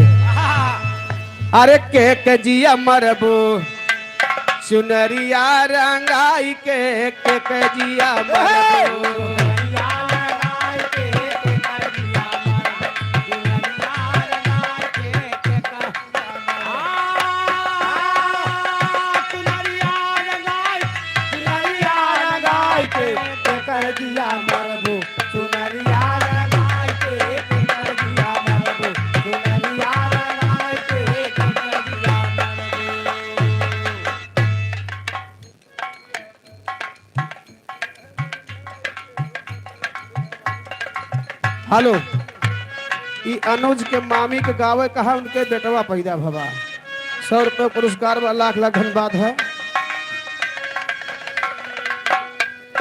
अरे के जिया मरबो सुनरिया रंगाई के जिया मरबो। हेलो, ई अनुज के मामी के गावे कहा उनके बेटवा पैदा भवा। 100 रुपये पुरस्कार बा, लाख लाख धन्यवाद है।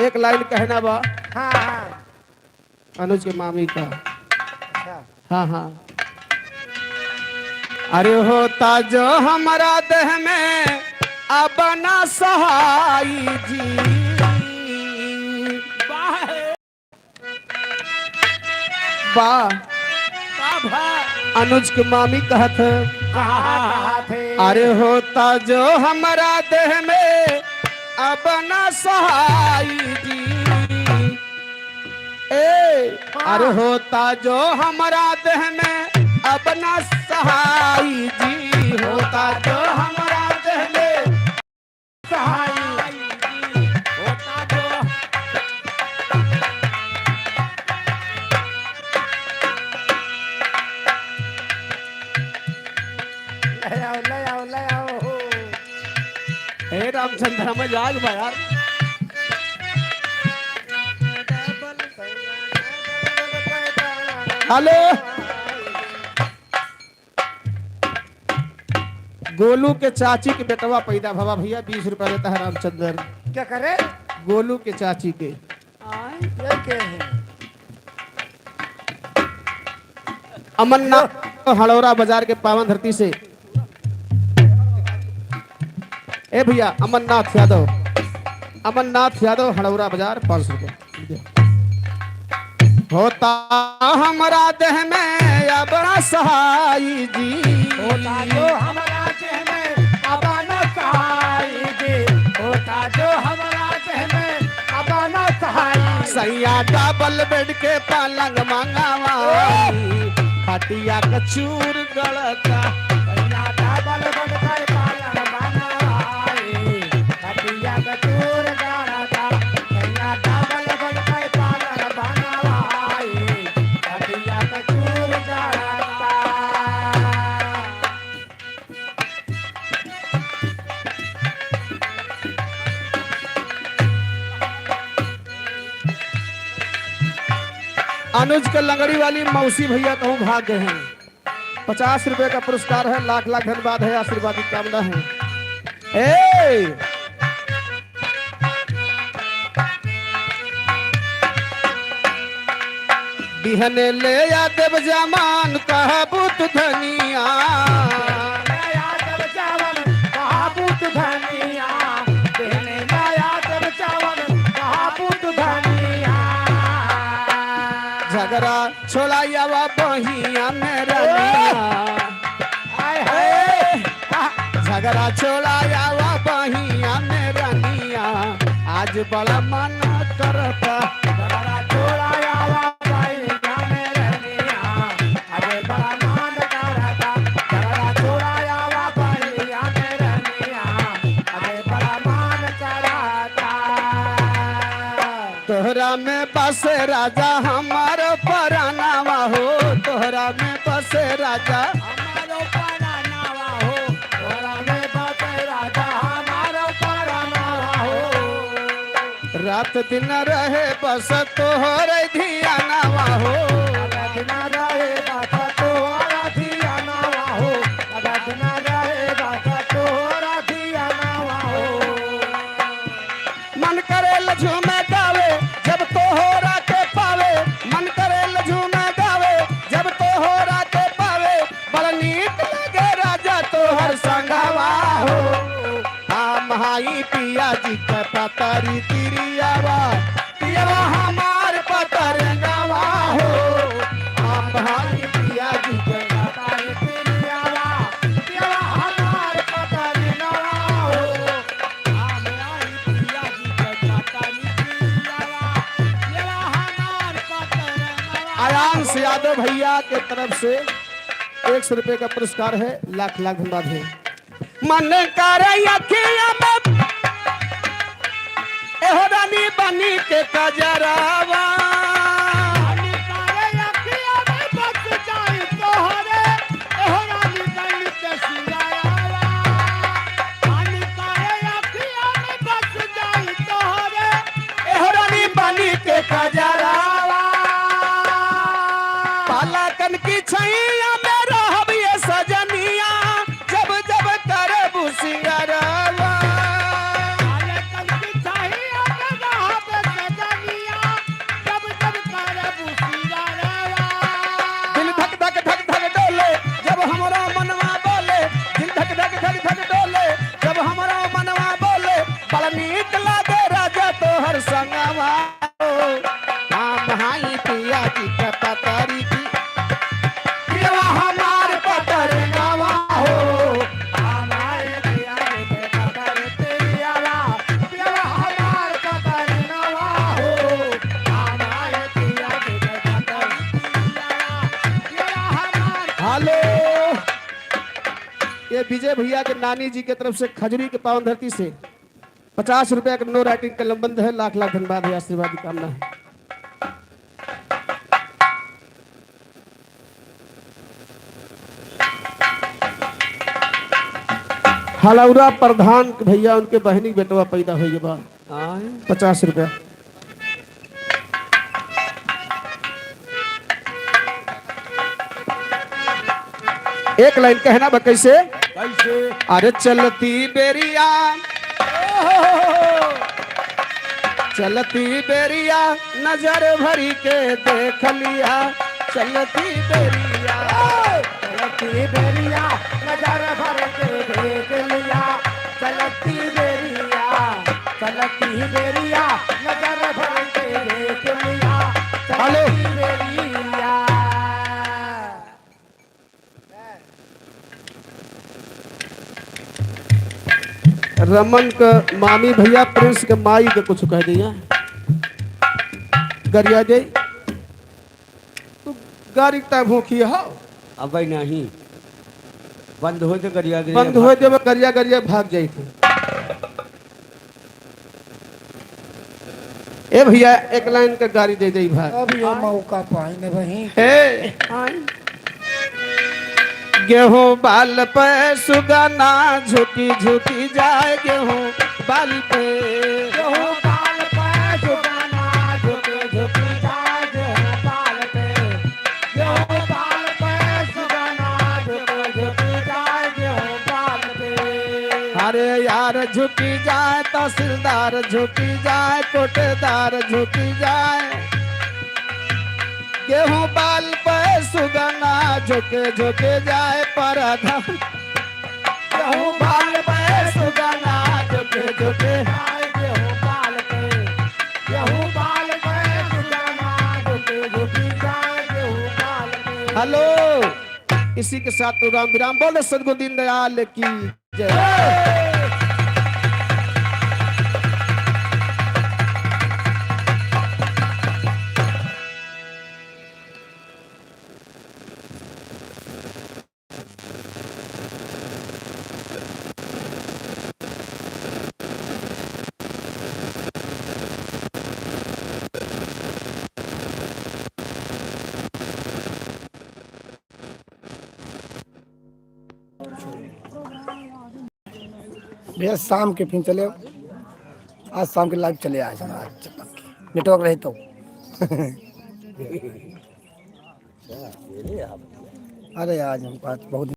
एक लाइन कहना बा हाँ हाँ अनुज के मामी का। अच्छा। हाँ हाँ। अरे होता जो हमारा देह में अब ना सहाई जी। वाह अनुज के मामी कहत कहा थे अरे होता जो हमारा देह में अब ना सहाई जी। ए अरे होता जो हमारा देह में अब ना सहाई जी। होता जो हमारा देह में सहाई जी। होता जो ले आओ ले आओ। हे रामचंद्र में जाग बा यार। हेलो, गोलू के चाची के बेटवा पैदा भवा भैया 20 रुपया देता है रामचंद्र। क्या करे गोलू के चाची के ये के है अमरनाथ हड़ौरा बाजार के पावन धरती से। ए भैया अमरनाथ यादव, अमरनाथ यादव हड़ौरा बाजार 500 रुपये। होता हमारा देह में अब ना सहाई जी। होता जो हमारा देह में अब ना सहाई जी। होता जो हमारा देह में अब ना सहाई। सैया डबल बेड के पलंग मंगावा, खटिया कचूर गलता। सैया डबल बेड के पलंग मंगावाई, खटिया कचूर गलता। सैया डबल बेड के पलंग मंगावाई, खटिया कचूर गलता। अनुज के लंगड़ी वाली मौसी भैया कहूँ भाग गए हैं। 50 रुपए का पुरस्कार है, लाख लाख धन्यवाद है, आशीर्वाद की कामना है। ए बिहने ले या देव जमान कहा बुत धनिया। नया तब चावल कहा पुत धनिया। देने नया तब चावल कहा पुत धनिया। झगड़ा छोड़ाया बहिया मेरा मिया। हाय हाय झगड़ा छोड़ाया बहिया मेरा मिया। आज बड़ा मन करता। झगड़ा छोड़ाया भाई जाने रहनिया। अरे बड़ा मान करता। झगड़ा छोड़ाया भाई जाने रहनिया। अरे बड़ा मान करता। तोहरा में बसे राजा हमारो परानावा हो। तोहरा में बसे राजा हमारो परानावा हो। तोरा में बाटे राजा हमारो परानावा हो। रात दिन रहे बस तोहरे धियानावा हो। रखना रहे बाता तोरा धियानावा हो। रखना रहे बाता तोरा धियानावा हो। मन करे लझूमे गावे जब तोहरा के पावे। मन करे लझूमे गावे जब तोहरा के पावे। बड़ा नीक लगे राजा तोहर संगवा हो। हम हाई पिया जी के पतरी तिरियावा। पियावा हमार पतर गवा हो। हम हाई पिया जी के पतारी पिरियावा। पियावा हमार पतारी नवा हो। हम आई पिया जी के पतारी पिरियावा। पियावा हमार पतारी नवा। आयांश यादव भैया के तरफ से 100 रुपए का पुरस्कार है, लाख लाख धन्यवाद है। मन करे अखिया में एहो रानी बनी के कजरावा। निकाले अखिया में बस जाई तोहरे। एहो रानी बन के सिंगारावा। निकाले अखिया में बस जाई तोहरे। एहो रानी बनी के कजरावा। हेलो, ये विजय भैया के नानी जी के तरफ से खजूरी के पावन धरती से 50 रुपया का नो राइटिंग कलम बंद है। लाख लाख धन्यवाद है, आशीर्वाद की कामना है। हलौरा प्रधान भैया उनके बहनी बेटवा पैदा हुई बा 50 रुपया। एक लाइन कहना बा कैसे? कैसे? अरे चलती बेरिया, चलती बेरिया नजर भरी के देख लिया, चलती बेरिया, चलती बेरिया नजर भर के देख लिया, चलती बेरिया, चलती बेरिया नजर भर के देख लिया, चलती बेरिया। रमन का मामी भैया प्रिंस के माई के कुछ कह दिया। गरिया दे तू गाड़ी तय भूखी हो, अब नहीं बंद हो तो गरिया दे, बंद हो जब गरिया गरिया भाग जाई थी। ए भैया एक लाइन का गाड़ी दे दे भाई। अब ये मौका पाई ने वही हे गेहूं बाल पे सुगना झुकी झुकी जाए, गेहूं बाल पे, गेहूं बाल पे झुकाना झुके झुकी जाए, गेहूं बाल पे, गेहूं बाल पे झुकाना झुके झुकी जाए, गेहूं बाल पे। अरे यार झुकी जाए, तहसीलदार झुकी जाए, कोटेदार झुकी जाए, गेहूं बाल पे सुगना झुके झुके जाए, प्रधान गेहूं बाल पे सुगना झुके झुके जाए, गेहूं बाल पे, गेहूं बाल पे सुगना झुके झुकी जाए, गेहूं बाल पे। हेलो, इसी के साथ प्रोग्राम विराम। बोले सदगुरु दीनदयाल की जय। भैया शाम के फिर चले, आज शाम के लाइव चले आज नेटवर्क रहे तो। अरे आज हम बात बहुत